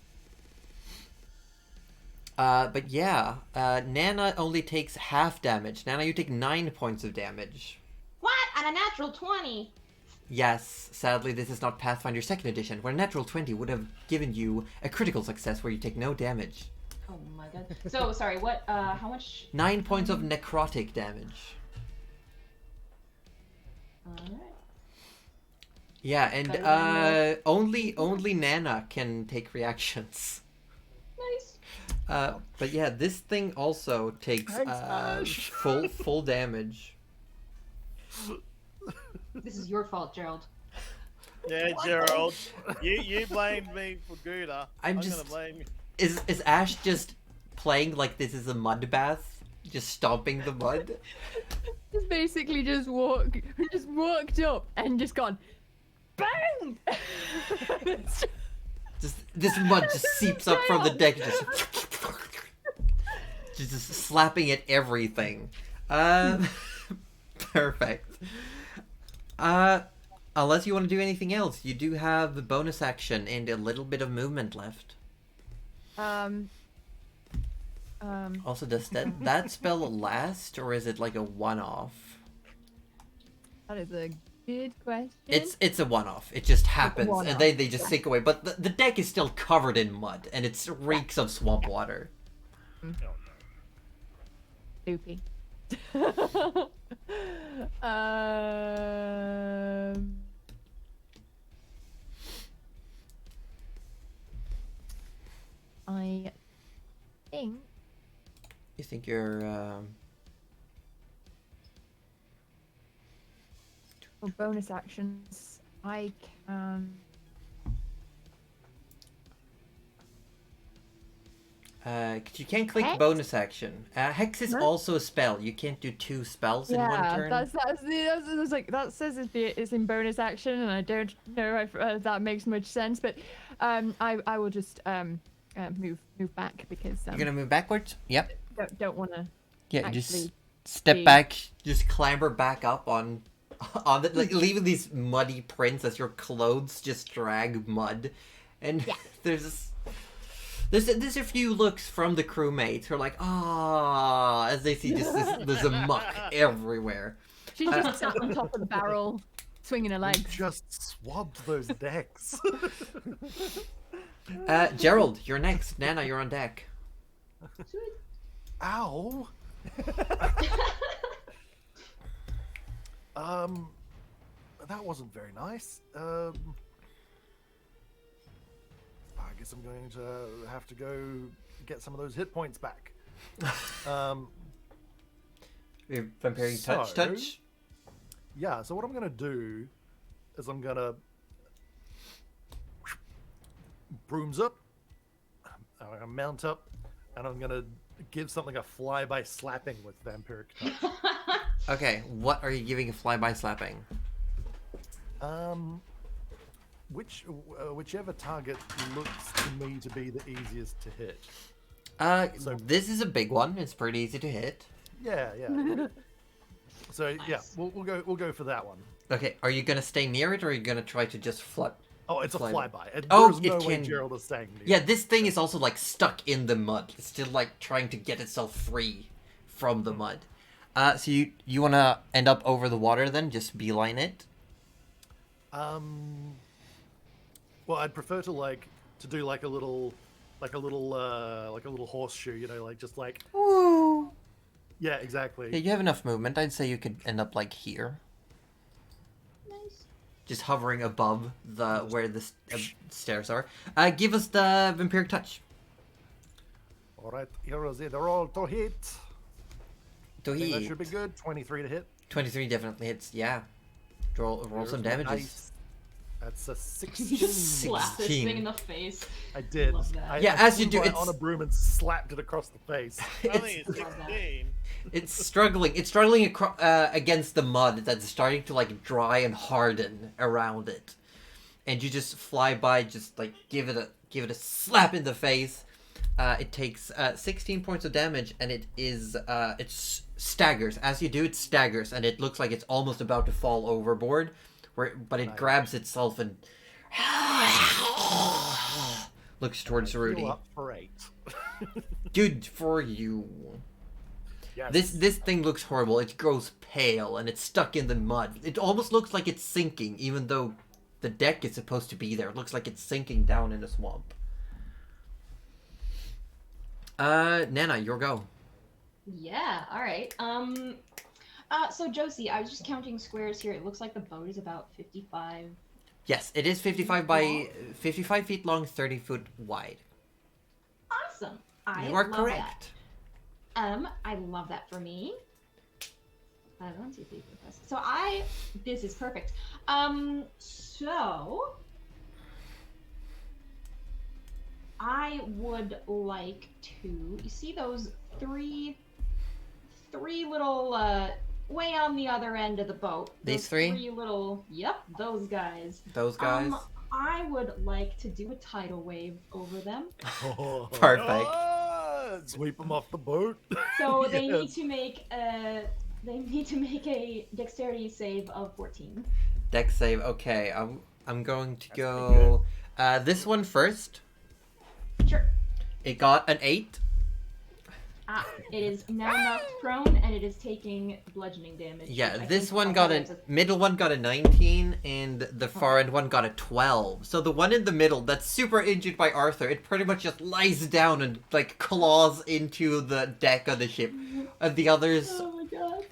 But yeah, Nana only takes half damage. Nana, you take 9 points of damage. What? On a natural 20? Yes, sadly this is not Pathfinder 2nd edition, where natural 20 would have given you a critical success where you take no damage. Oh my god. So, sorry, what, how much? 9 points of necrotic damage. Alright. Yeah, and Better than only Nana can take reactions. Nice. But yeah, this thing also takes Thanks, Ash. full damage. This is your fault, Gerald. Yeah, Gerald. You blamed me for Gouda. I'm gonna just- blame you. Is Ash just playing like this is a mud bath? Just stomping the mud. Just basically just walked up and just gone, bang! It's Just this mud just seeps up from the deck, just slapping at everything. Perfect. Unless you want to do anything else, you do have the bonus action and a little bit of movement left. Also, does that spell last, or is it like a one-off? That is a good question. It's a one-off. It just happens, one-off. and they just sink away. But the deck is still covered in mud, and it reeks of swamp water. Loopy. I think. You think you're For bonus actions, I can. You can't click Hex? bonus action. Hex is Huh? also a spell. You can't do 2 spells in one turn. that's like that says it's in bonus action, and I don't know if that makes much sense. But I will just move back because You're gonna move backwards? Yep. don't want to. Yeah, just actually step be- back, just clamber back up on the, like, leaving these muddy prints as your clothes just drag mud. And Yeah. there's a few looks from the crewmates who are like, ah, as they see just there's a muck everywhere. She's just sat on top of the barrel, swinging her We legs. just swabbed those decks. Gerald, you're next. Nana, you're on deck. Ow. That wasn't very nice. I guess I'm going to have to go get some of those hit points back. Vampiric Touch, So- touch. Yeah, so what I'm going to do is I'm going to brooms up, I'm going to mount up, and I'm going to give something a flyby slapping with Vampiric Touch. Okay, what are you giving a flyby slapping? Whichever target looks to me to be the easiest to hit. So- This is a big one. It's pretty easy to hit. Yeah. So yeah, we'll go for that one. Okay, are you gonna stay near it, or are you gonna try to just flood? Oh, it's a Flyby. flyby. Oh, There's no it way can- Gerald is staying near. Yeah, this thing is also like stuck in the mud. It's still like trying to get itself free from the mud. So you wanna end up over the water then? Just beeline it. Well, I'd prefer to do like a little horseshoe, you know, like just like. Woo! Yeah, exactly. Yeah, you have enough movement. I'd say you could end up like here, Nice. just hovering above the where the stairs are. Give us the Vampiric Touch. All right, heroes in the roll to hit. To I think that hit. should be good. 23 to hit. 23 definitely hits. Yeah. Roll Here's some my damages. dice. That's a 16. Slap this 16. thing in the face. I did. Love that. Yeah, I as you flew do, by it's- on a broom and slapped it across the face. Only It's, 16. it's struggling. It's struggling against the mud that's starting to like dry and harden around it, and you just fly by, just like give it a slap in the face. It takes 16 points of damage, and it staggers. As you do, it staggers, and it looks like it's almost about to fall overboard. But it Nice. grabs itself and looks towards Heal Rudy. up for 8. Good for you. Yes. This thing looks horrible. It grows pale and it's stuck in the mud. It almost looks like it's sinking, even though the deck is supposed to be there. It looks like it's sinking down in a swamp. Nana, your go. Yeah, all right. So Josie, I was just counting squares here. It looks like the boat is about 55. Yes, it is 55 by 55 feet long, 30 foot wide. Awesome. I You are love correct. That. I love that for me. 1, 2, 3, 4, 5. So this is perfect. So I would like to. You see those 3 little, way on the other end of the boat. These those three? Three little, yep, those guys. Those guys. I would like to do a tidal wave over them. Perfect. Oh, Sweep them off the boat. So they Yes. need to make a dexterity save of 14. Dex save. Okay, I'm going to pretty go. This one first. Sure. It got an 8. It is now knocked prone and it is taking bludgeoning damage. Yeah, which I this think one also got is a middle one got a 19, and the far end one got a 12. So the one in the middle that's super injured by Arthur, it pretty much just lies down and like claws into the deck of the ship. And the others, Oh my god.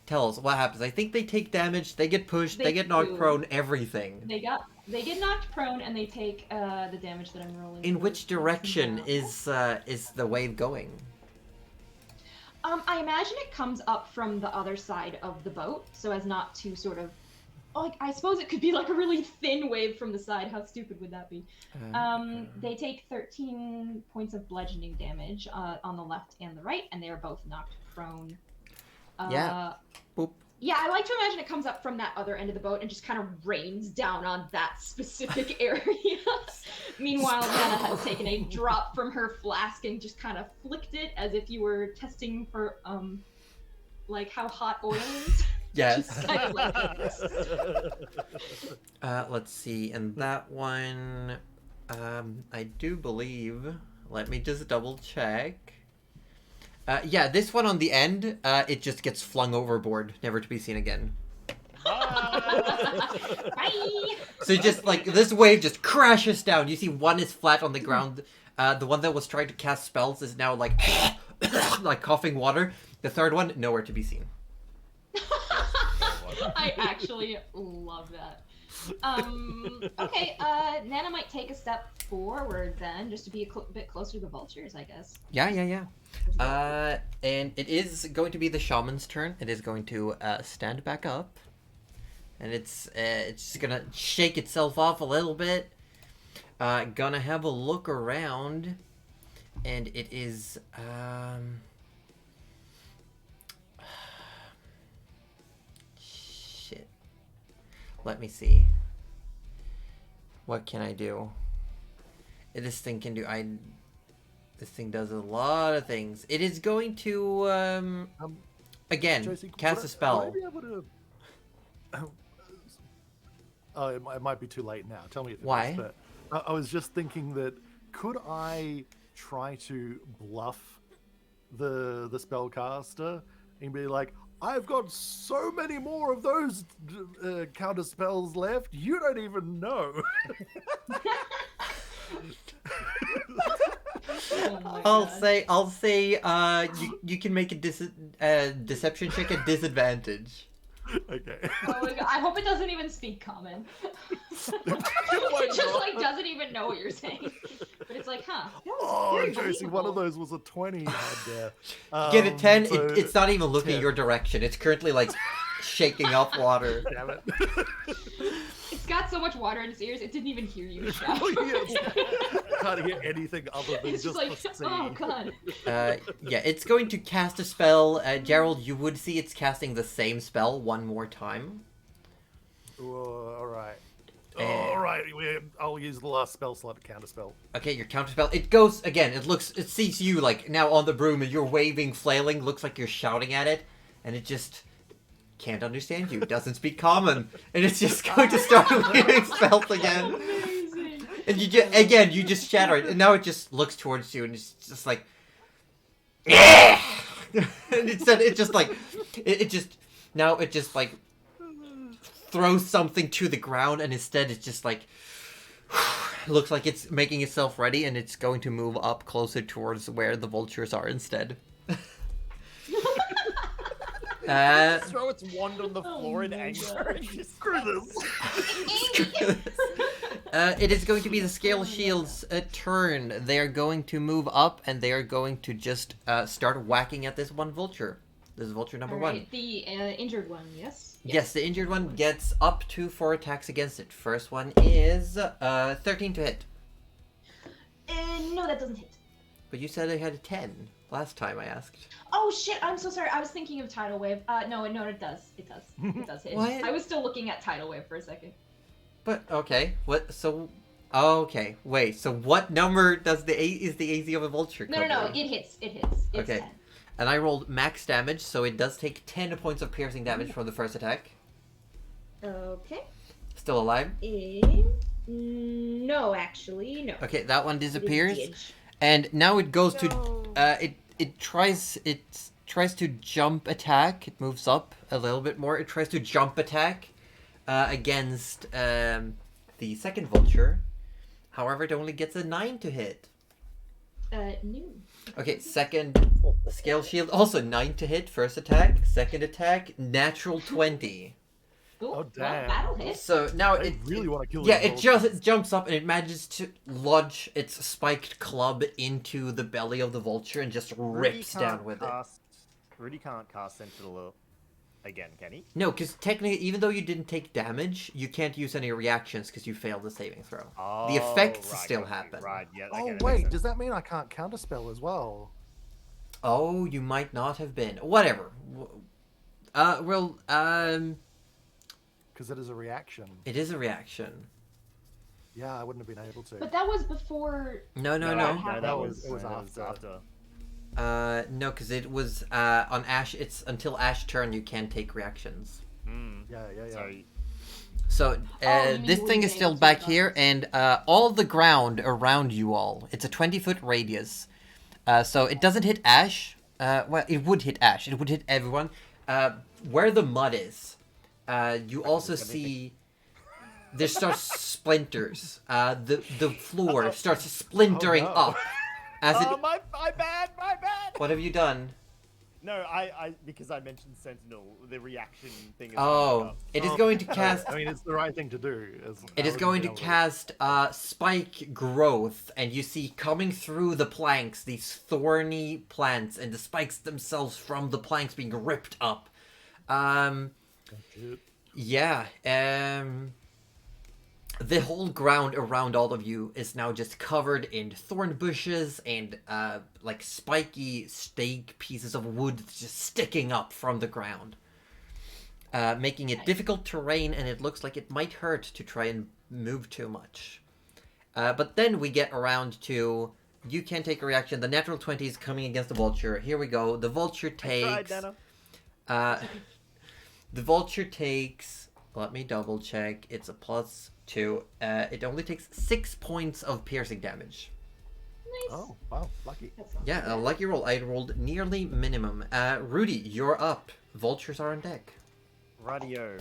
tell us what happens. I think they take damage, they get pushed, they They get knocked do. prone, everything. They get knocked prone and they take the damage that I'm rolling. In for which direction now. is the wave going? I imagine it comes up from the other side of the boat, so as not to sort of, like, I suppose it could be like a really thin wave from the side. How stupid would that be? They take 13 points of bludgeoning damage on the left and the right, and they are both knocked prone. Yeah. Boop. Yeah, I like to imagine it comes up from that other end of the boat and just kind of rains down on that specific area. Meanwhile, Jenna has taken a drop from her flask and just kind of flicked it as if you were testing for, like how hot oil is. Yes. Just kind of like this. Let's see, and that one, I do believe, let me just double check. Yeah, this one on the end, it just gets flung overboard, never to be seen again. Bye! So just like, this wave just crashes down. You see one is flat on the ground. The one that was trying to cast spells is now like, like coughing water. The third one, nowhere to be seen. I actually love that. Okay, Nana might take a step forward then, just to be a bit closer to the vultures, I guess. Yeah. And it is going to be the shaman's turn. It is going to stand back up, and it's just gonna shake itself off a little bit. Gonna have a look around, and it is shit. Let me see. What can I do? This thing can do. This thing does a lot of things. It is going to again Josie, cast a would I spell. be able to... Oh, it might be too late now. Tell me if it is, Why? but I was just thinking that could I try to bluff the spellcaster and be like, I've got so many more of those counter spells left. You don't even know. Oh my I'll God. say you can make a deception check at disadvantage. Okay. Oh my God, I hope it doesn't even speak common. It just like doesn't even know what you're saying. But it's like, huh? that was Oh, very Josie, one of believable. those was a 20. Get a 10. So- It's not even looking 10. your direction. It's currently like shaking off water. Damn it. It's got so much water in its ears, it didn't even hear you shout. Oh, yes. Can't hear anything other than It's just like, the sea. oh God. Yeah, it's going to cast a spell. Gerald, you would see it's casting the same spell one more time. All right. And- All right. I'll use the last spell slot to counter spell. Okay, your counterspell. It goes again. It sees you like now on the broom, and you're waving, flailing. Looks like you're shouting at it, and it just can't understand you. Doesn't speak common, and it's just going to start waving spells again. Amazing. And you just shatter it, and now it just looks towards you, and it's just like, yeah. And it just like, it just like throws something to the ground, and instead it's just like looks like it's making itself ready, and it's going to move up closer towards where the vultures are instead. Throw its wand on the floor in my anger. God. and just- Screw this. It is going to be the Scale Shield's turn. They are going to move up, and they are going to just start whacking at this one vulture. This is vulture number one. Alright, the injured one, yes? Yes, the injured one gets up to 4 attacks against it. First one is 13 to hit. No, that doesn't hit. But you said it had a 10. Last time I asked. Oh shit! I'm so sorry. I was thinking of tidal wave. No, it does. It does. It does hit. What? I was still looking at tidal wave for a second. But okay, what? So, okay, wait. So what number does is the AC of a vulture? No, no, no. covering? It hits. It hits. It's Okay. 10. And I rolled max damage, so it does take 10 points of piercing damage from the first attack. Okay. Still alive. No, actually, no. Okay, that one disappears, Disengage. and now it goes No. to it tries to jump attack. It moves up a little bit more. It tries to jump attack against the second vulture. However, it only gets a 9 to hit. No. Okay, second scale shield also 9 to hit. First attack, second attack, natural 20. Ooh, Oh, well, damn. that'll hit. So now I it really want to kill yeah, these it vultures. jumps up and it manages to lodge its spiked club into the belly of the vulture and just Rudy rips can't down with it. Rudy can't cast Sentinel again, can he? No, because technically, even though you didn't take damage, you can't use any reactions because you failed the saving throw. Oh, The effects right, still got you. happen. Right, yeah. Oh okay, that makes wait, sense. does that mean I can't counterspell as well? Oh, you might not have been. Whatever. Well, Because it is a reaction. it is a reaction. Yeah, I wouldn't have been able to. But that was before. No, No, happened. that It was was after. after. no, because it was on Ash. It's until Ash turn you can take reactions. Mm. Yeah. So So Oh, you mean this we thing were is still able to back dodge here, this? and all the ground around you all. It's a 20-foot radius, so it doesn't hit Ash. Well, it would hit Ash. It would hit everyone. Where the mud is, you also see there starts splinters. The floor starts splintering Oh, no. up. As it. oh, my bad, my bad. What have you done? No, I because I mentioned Sentinel, the reaction thing. Is coming Oh, up. it is going to cast. I mean, it's the right thing to do. It is going to cast spike growth, and you see coming through the planks these thorny plants, and the spikes themselves from the planks being ripped up. Yeah. The whole ground around all of you is now just covered in thorn bushes and like spiky stake pieces of wood just sticking up from the ground. Making it difficult terrain, and it looks like it might hurt to try and move too much. But then we get around to, you can take a reaction. The natural 20 is coming against the vulture. Here we go. The vulture takes... the vulture takes... Let me double check. It's a +2. It only takes 6 points of piercing damage. Nice. Oh, wow, lucky. That's not Yeah, too a bad. lucky roll. I rolled nearly minimum. Rudy, you're up. Vultures are on deck. Radio.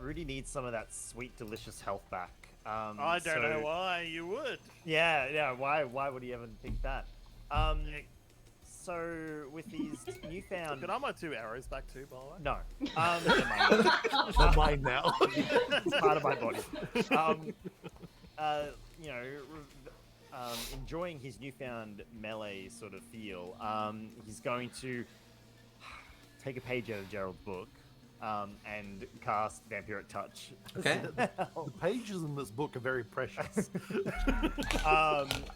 Rudy needs some of that sweet, delicious health back. I don't know why you would. Yeah. Why would he ever think that? So with these newfound. Could I have my 2 arrows back too, by the way? No. Never mind. They're mine now. It's part of my body. You know, enjoying his newfound melee sort of feel, he's going to take a page out of Gerald's book and cast Vampiric Touch. Okay. The pages in this book are very precious.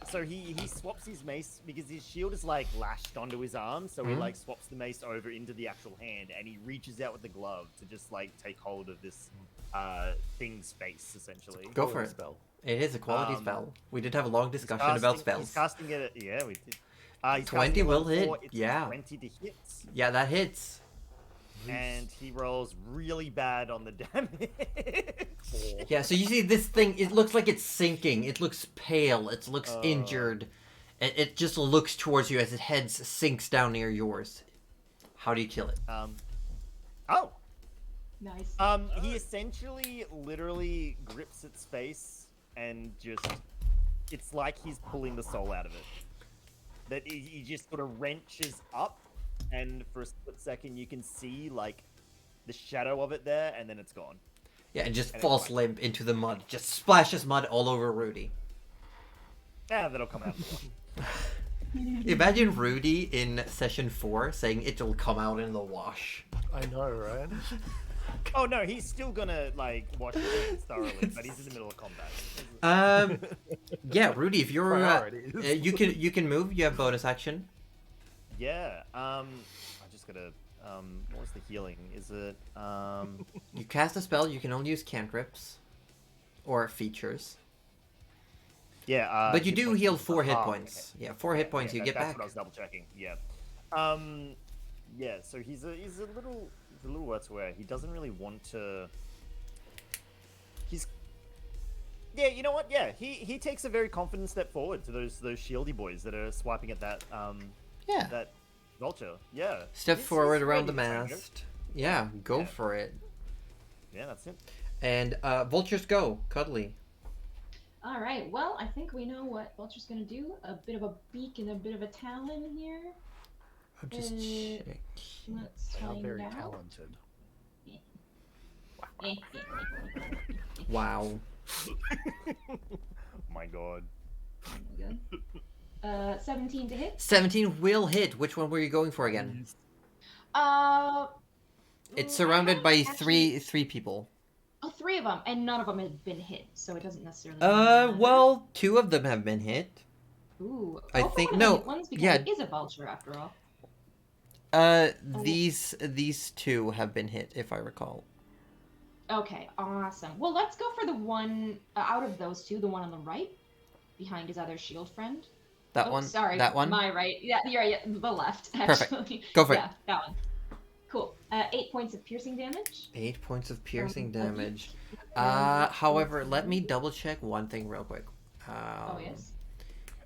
So he swaps his mace because his shield is like lashed onto his arm, so he like swaps the mace over into the actual hand, and he reaches out with the glove to just like take hold of this thing's face essentially. Go for it. Spell. It is a quality spell. We did have a long discussion about spells. He's casting it. Yeah, we did. He's 20 casting it will on hit, 4, it's yeah. 20 to hit, Yeah, that hits. and he rolls really bad on the damage. Yeah, so you see this thing, it looks like it's sinking. It looks pale. It looks injured. It just looks towards you as its head sinks down near yours. How do you kill it? Oh. Nice. He essentially literally grips its face and just, it's like he's pulling the soul out of it. That he just sort of wrenches up, and for a split second you can see like the shadow of it there, and then it's gone. Yeah, and just And it falls bites. limp into the mud. Just splashes mud all over Rudy. Yeah, that'll come out. Imagine Rudy in session 4 saying it'll come out in the wash. I know, right? Oh no, he's still gonna like wash his hands thoroughly, but he's in the middle of combat. Yeah, Rudy, if you're Priorities. you can move. You have bonus action. Yeah. I just gotta. What was the healing? Is it? You cast a spell, you can only use cantrips or features. Yeah. But you hit do points heal is- 4 hit oh, points. okay. Yeah, 4 hit points you get that's back. what I was double checking. Yeah. Yeah. So he's a little worse where he doesn't really want to. He's. Yeah, you know what? Yeah, he takes a very confident step forward to those shieldy boys that are swiping at that Yeah. that vulture. Yeah. Step He's forward around the ready to change it. mast. Yeah, go Yeah. for it. Yeah, that's it. And vultures go. Cuddly. All right. Well, I think we know what Vulture's gonna do. A bit of a beak and a bit of a talon here. I'll just Uh, check. Let's They are find very out. talented. Wow. My God. 17 to hit. 17 will hit. Which one were you going for again? It's surrounded by actually- three people. Oh, 3 of them, and none of them have been hit, so it doesn't necessarily. matter. Well, 2 of them have been hit. Ooh, I go for think- one of the no, hit ones because yeah. it is a vulture after all. These 2 have been hit, if I recall. Okay, awesome. Well, let's go for the one out of those 2, the one on the right, behind his other shield friend. That Oh, one. Sorry, That one. My right. Yeah, you're right. Yeah, the left. Perfect. Actually. Go for it. Yeah, that one. Cool. 8 points of piercing damage. 8 points of piercing Okay. damage. And However, let me double check one thing real quick. Oh yes.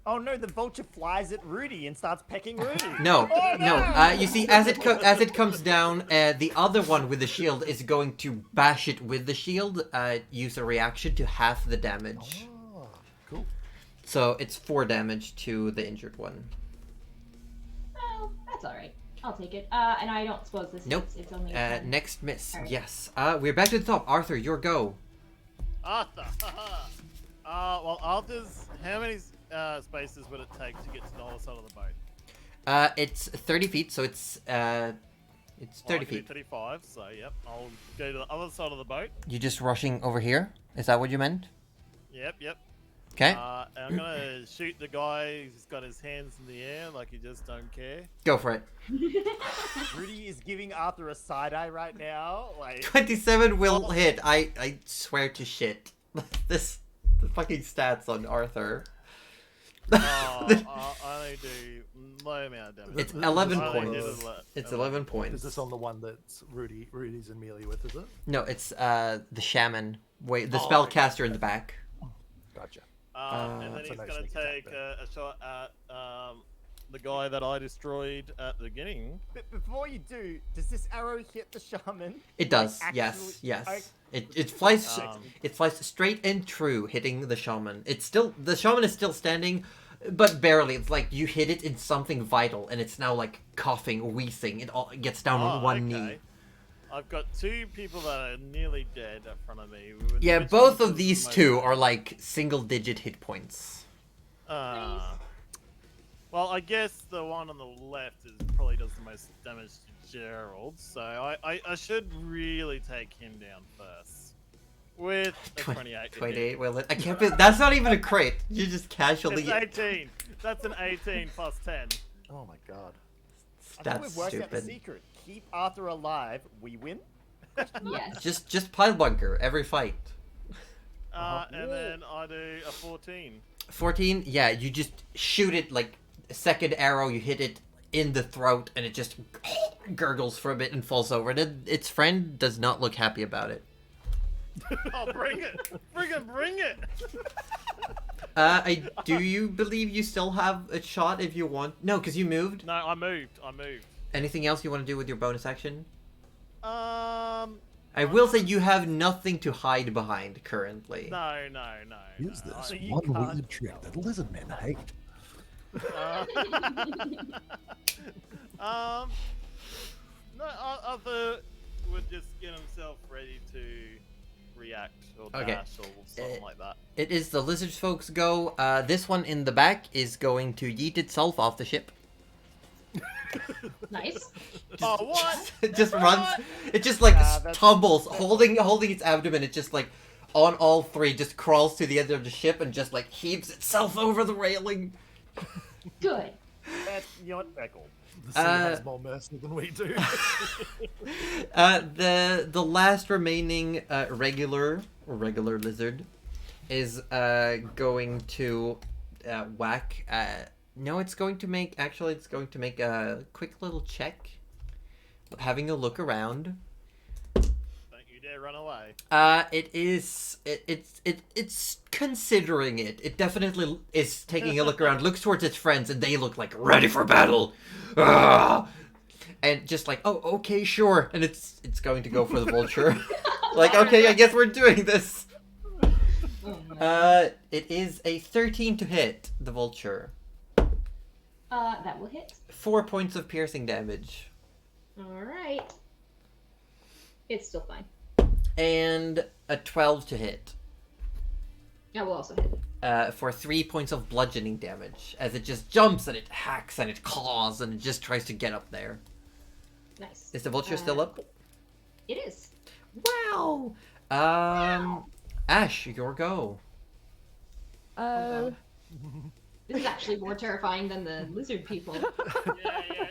Oh no, the vulture flies at Rudy and starts pecking Rudy. No, Oh, no. You see, as it comes down, the other one with the shield is going to bash it with the shield. Use a reaction to half the damage. Oh, cool. So it's 4 damage to the injured one. Well, that's all right. I'll take it. And I don't suppose this. Nope. It's only. a 10. Next miss. Alright. Yes. We're back to the top. Arthur, your go. Arthur. Well, Arthur's. How many spaces would it take to get to the other side of the boat? It's 30 feet, so it's 30 I can do feet. 35, so yep. I'll go to the other side of the boat. You just rushing over here? Is that what you meant? Yep. Okay. And I'm gonna shoot the guy who's got his hands in the air like he just don't care. Go for it. Rudy is giving Arthur a side eye right now. Like 27 will hit. I swear to shit. The fucking stats on Arthur. I only do low amount of damage. It's 11 I only did points. a lot. It's 11 Is points. this on the one that's Rudy's in melee with, is it? No, it's the shaman. Wait, the Oh, spellcaster in the back. Gotcha. And then That's a he's nice gonna sneak attack take there. a shot at the guy that I destroyed at the beginning. But before you do, does this arrow hit the shaman? It does. Like, Yes. actually- Yes. I- It flies. Um, It flies straight and true, hitting the shaman. The shaman is still standing, but barely. It's like you hit it in something vital, and it's now like coughing, wheezing. It all gets down on one knee. I've got 2 people that are nearly dead in front of me. Which Yeah, one both is of the these most- 2 are like single-digit hit points. Well, I guess the one on the left probably does the most damage to Gerald, so I should really take him down first. With a 28 to hit. 28. Well, I can't. That's not even a crit. You just casually. It's 18. That's an 18 plus 10. Oh my god. I think That's we've worked out the stupid. secret. Keep Arthur alive, we win. Yes. Just pile bunker every fight. And then I do a 14. 14. Yeah, you just shoot it like a second arrow. You hit it in the throat, and it just gurgles for a bit and falls over. And its friend does not look happy about it. Oh, bring it! Bring it! Do you believe you still have a shot if you want? No, because you moved. No, I moved. Anything else you want to do with your bonus action? I I will say you have nothing to hide behind currently. No. Use no. this you one can't- weird trick that lizard men hate. No, Arthur would just get himself ready to react or Okay. dash or something like that. It is the lizards folks go. This one in the back is going to yeet itself off the ship. Nice. Oh, what? It just What? runs. It just like that's- tumbles, holding its abdomen. It just like on all 3, just crawls to the end of the ship and just like heaves itself over the railing. Good. You know what, Beckle? The sea has more mercy than we do. The last remaining regular lizard is going to whack. No, it's going to make a quick little check, having a look around. Don't you dare run away. It's considering it. It definitely is taking a look around, looks towards its friends, and they look like ready for battle. Ah! And just like, oh, okay, sure. And it's going to go for the vulture. Like, okay, I guess we're doing this. It is a 13 to hit the vulture. That will hit. 4 points of piercing damage. All right. It's still fine. And a 12 to hit. That will also hit. For 3 points of bludgeoning damage, as it just jumps and it hacks and it claws and it just tries to get up there. Nice. Is the vulture still up? It is. Wow! Ash, your go. This is actually more terrifying than the lizard people. Yeah.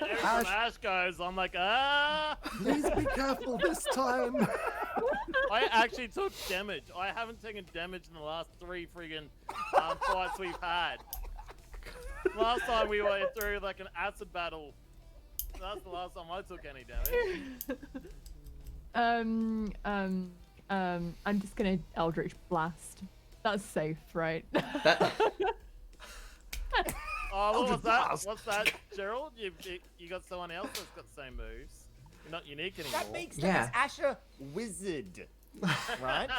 Every time Ash goes, I'm like, ah! Please be careful this time. I actually took damage. I haven't taken damage in the last 3 friggin' fights we've had. Last time we went through like an acid battle. That's the last time I took any damage. I'm just gonna Eldritch Blast. That's safe, right? That... Oh, what was that? Blast. What's that, Gerald? You got someone else that's got the same moves. You're not unique anymore. That makes sense. Yeah. Asher wizard, right?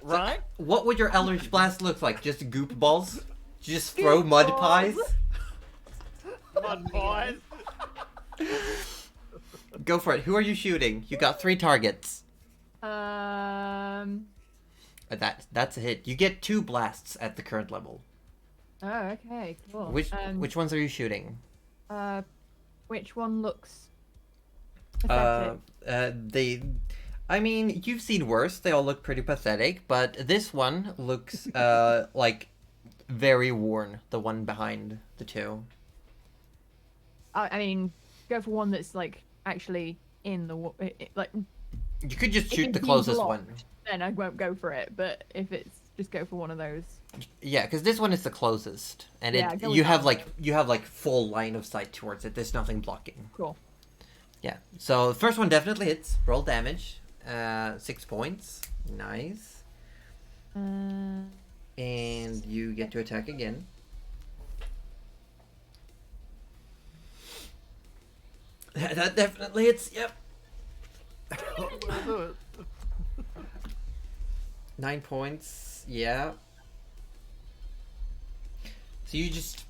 Right? What would your Eldritch Blast look like? Just goop balls? Just throw mud pies? Mud pies. Go for it. Who are you shooting? You got 3 targets. That's a hit. You get 2 blasts at the current level. Oh, okay, cool. Which ones are you shooting? Which one looks pathetic? I mean, you've seen worse. They all look pretty pathetic, but this one looks like very worn. The one behind the 2. I mean, go for one that's like actually in the like. You could just if shoot it's the being closest blocked, one. Then I won't go for it. But if it's just go for one of those. Yeah, because this one is the closest, and Yeah, go with you that have one. you have full line of sight towards it. There's nothing blocking. Cool. Yeah. So the first one definitely hits. Roll damage. 6 points. Nice. And you get to attack again. That definitely hits. Yep. We'll do it. 9 points. Yeah. So you just,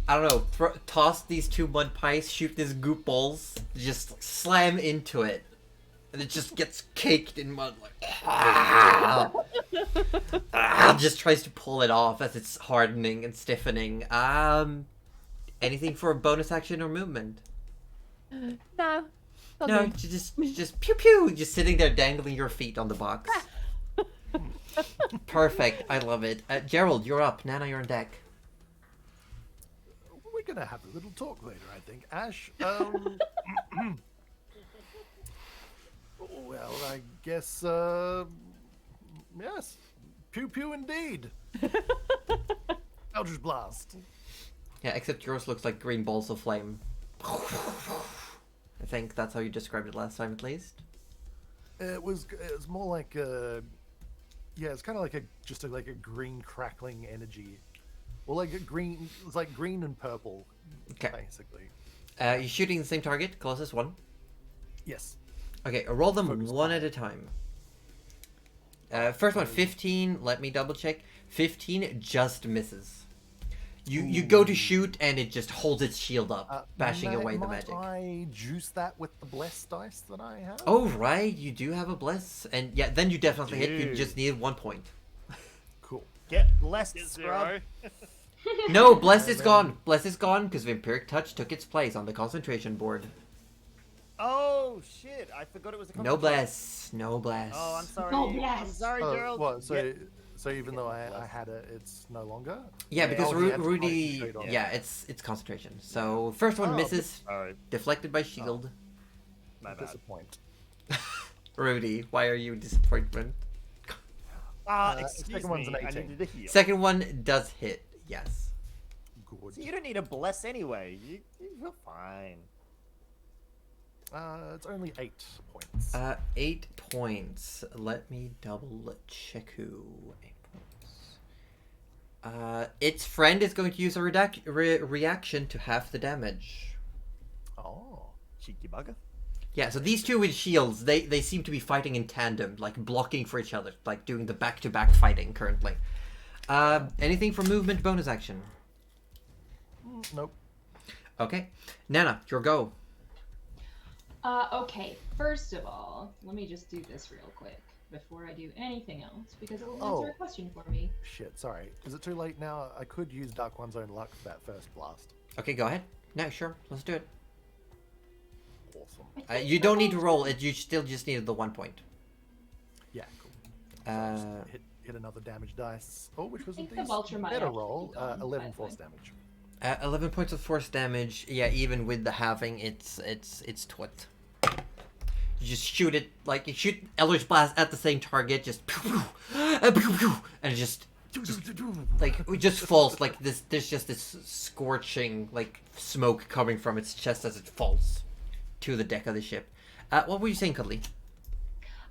I don't know, toss these 2 mud pies, shoot these goop balls, just slam into it, and it just gets caked in mud, like, just tries to pull it off as it's hardening and stiffening. Anything for a bonus action or movement? No. No, just pew pew, just sitting there dangling your feet on the box. Perfect, I love it. Gerald, you're up. Nana, you're on deck. We're gonna have a little talk later, I think. Ash, well, I guess, yes. Pew pew indeed. Eldritch Blast. Yeah, except yours looks like green balls of flame. I think that's how you described it last time, at least. It was more like yeah, it's kind of like just like a green crackling energy. Well, like a green, it's like green and purple, Okay. basically. You're shooting the same target, closest one. Yes. Okay, roll them Focus one fire. at a time. First one, 15. Let me double check. 15 just misses. You go to shoot and it just holds its shield up, bashing away the magic. Might I juice that with the bless dice that I have? Oh right, you do have a bless, and yeah, then you definitely hit. You Dude. just needed 1 point. Cool. Get blessed, Get scrub. 0. No, bless is gone. Bless is gone because Vampiric Touch took its place on the concentration board. Oh shit! I forgot it was a No concentration. bless. No bless. Oh, I'm sorry. No I'm bless. sorry, Gerald. What? So, Yeah. So even though I had it, it's no longer. Yeah, because Oh, he had to Rudy. concentrate on it. Yeah, it's concentration. So first one Oh, misses, Alright, deflected by shield. my bad. Disappoint. Rudy, why are you disappointment? Excuse second one's me, an I 18. needed a heal. Second one does hit. Yes. Good. So you don't need a bless anyway. You're fine. It's only 8 points. 8 points. Let me double check who. 8 points. Its friend is going to use a reaction to half the damage. Oh. Cheeky bugger. Yeah, so these two with shields, they seem to be fighting in tandem, like blocking for each other, like doing the back-to-back fighting currently. Anything for movement bonus action? Nope. Okay. Nana, your go. Okay, first of all, let me just do this real quick before I do anything else, because it will answer Oh. a question for me. Shit, sorry. Is it too late now? I could use Dark One's Own Luck for that first blast. Okay, go ahead. No, sure. Let's do it. Awesome. I think You the don't need to vulture- roll it. You still just needed the 1 point. Yeah, cool. So I'll just Uh, hit another damage dice. Oh, which was a think the decent vulture might better actually roll. be gone, 11 by the force way. damage. 11 points of force damage. Yeah, even with the halving, it's twit. You just shoot it like you shoot Eldritch Blast at the same target, just pew, pew, and it just like it just falls like this. There's just this scorching like smoke coming from its chest as it falls to the deck of the ship. What were you saying, Cuddly?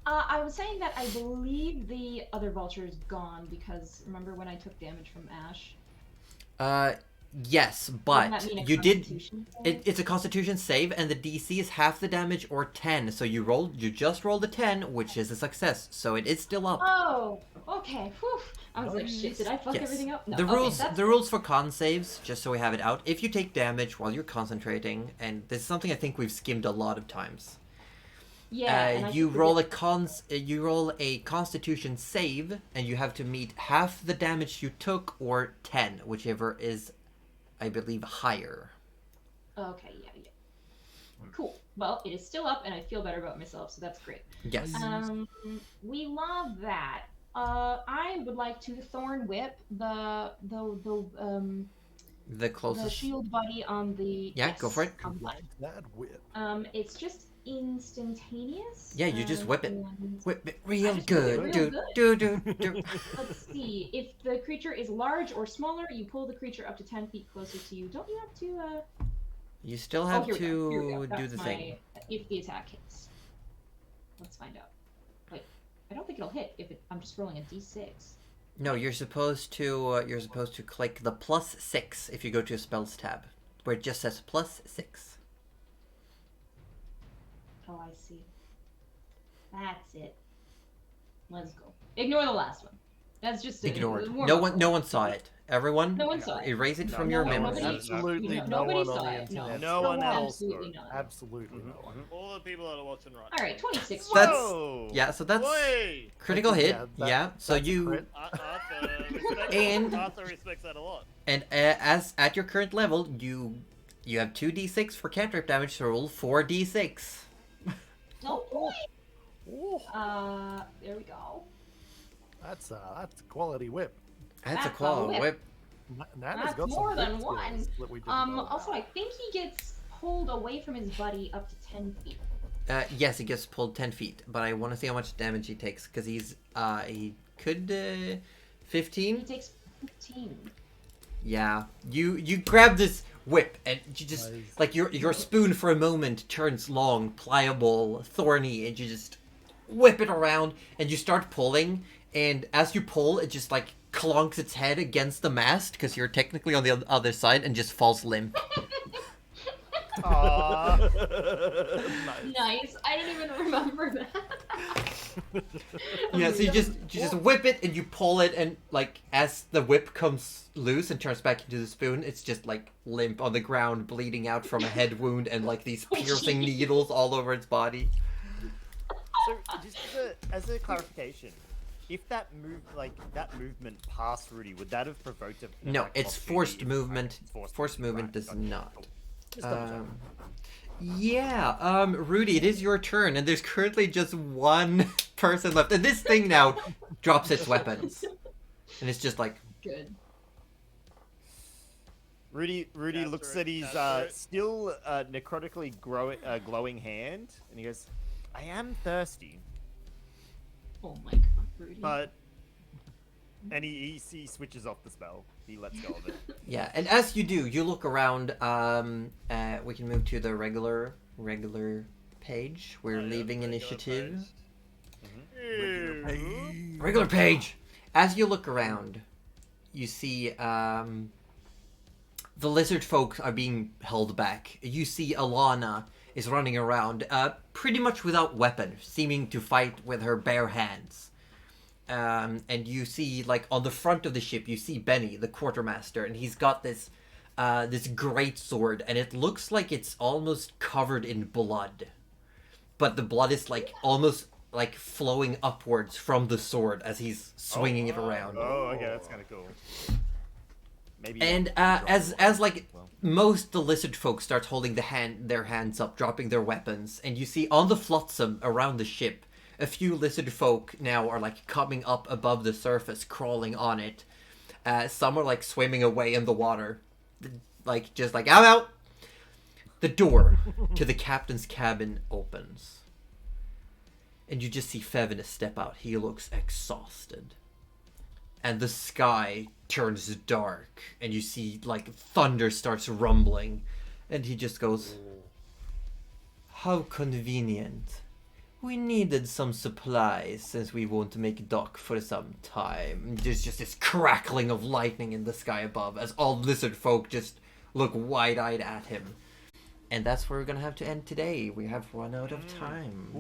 I was saying that I believe the other vulture is gone because remember when I took damage from Ash? Yes, Wouldn't but that mean a you did. Constitution save? It's a Constitution save, and the DC is half the damage or 10. So you just rolled a 10, which is a success. So it is still up. Oh, okay. Whew. I was like, shit, did I fuck Yes. everything up? No. The okay, rules that's the rules for con saves, just so we have it out. If you take damage while you're concentrating, and this is something I think we've skimmed a lot of times. Yeah. and I You think roll the- you roll a Constitution save, and you have to meet half the damage you took or 10, whichever is, I believe, higher. Okay, yeah. Cool. Well, it is still up, and I feel better about myself, so that's great. Yes. We love that. I would like to Thorn Whip the The closest. shield buddy on the. Yeah, go for it. on the left. That whip. It's just instantaneous. Yeah, you just whip it. and Whip it real just whip it good. real Do. Let's see. If the creature is large or smaller, you pull the creature up to 10 feet closer to you. Don't you have to? You still Oh, have here we go. Here we go. to do That's the my, thing. If the attack hits. Let's find out. Wait, I don't think it'll hit if I'm just rolling a d6. No, you're supposed to click the +6 if you go to a spells tab, where it just says +6. Oh, I see. That's it. Let's go. Ignore the last one. That's just Ignored. more No one saw it. Everyone, No one saw it. erase it No, from your no, memory. nobody- Absolutely No, no nobody one on saw the it. No, internet. No one else. Absolutely not. Absolutely no one. All the people that are watching right All right, 26. That's- Whoa! Yeah, so that's Way! critical hit. Yeah, Yeah, so that's a you crit. Arthur respects that a lot. and as at your current level, you have 2d6 for cantrip damage, so roll 4d6. No. Ooh, There we go. that's a quality whip. That's a That's a claw whip. whip. Nana's That's got more some than whip one. skills that we didn't know Also, about. I think he gets pulled away from his buddy up to 10 feet. Yes, he gets pulled 10 feet, but I want to see how much damage he takes because he could 15. He takes 15. Yeah, you grab this whip and you just Nice. like your spoon for a moment turns long, pliable, thorny, and you just whip it around and you start pulling. And as you pull, it just like clunks its head against the mast because you're technically on the other side and just falls limp. Aww. Nice. I didn't even remember that. Yeah, so you just whip it and you pull it, and like as the whip comes loose and turns back into the spoon, it's just like limp on the ground, bleeding out from a head wound and like these piercing needles all over its body. So, just as a clarification, if that movement past Rudy, would that have provoked an No, attack it's opportunity? forced movement. Forced Forced movement right, does gotcha. not. Cool. Just double check. Yeah, Rudy, it is your turn, and there's currently just one person left, and this thing now drops its weapons. And it's just like, Good. Rudy Cast looks her, at his cast her. still necrotically glowing hand, and he goes, "I am thirsty, Oh my god, Rudy. but." And he switches off the spell. He lets go of it. yeah. And as you do, you look around. We can move to the regular page. We're Oh, yeah, leaving regular initiative. page. Regular page. As you look around, you see the lizard folk are being held back. You see Alana is running around, pretty much without weapon, seeming to fight with her bare hands. And you see, like, on the front of the ship, you see Benny, the quartermaster, and he's got this great sword, and it looks like it's almost covered in blood. But the blood is, like, almost, like, flowing upwards from the sword as he's swinging it around. Oh, okay, that's kind of cool. Maybe. And as like most the lizard folk start holding their hands up, dropping their weapons, and you see on the flotsam around the ship, a few lizard folk now are like coming up above the surface, crawling on it. Some are like swimming away in the water, like just like out. The door to the captain's cabin opens, and you just see Fevin step out. He looks exhausted. And the sky turns dark, and you see, like, thunder starts rumbling. And he just goes, "How convenient. We needed some supplies since we won't make dock for some time." And there's just this crackling of lightning in the sky above as all lizard folk just look wide-eyed at him. And that's where we're gonna have to end today. We have run out of time.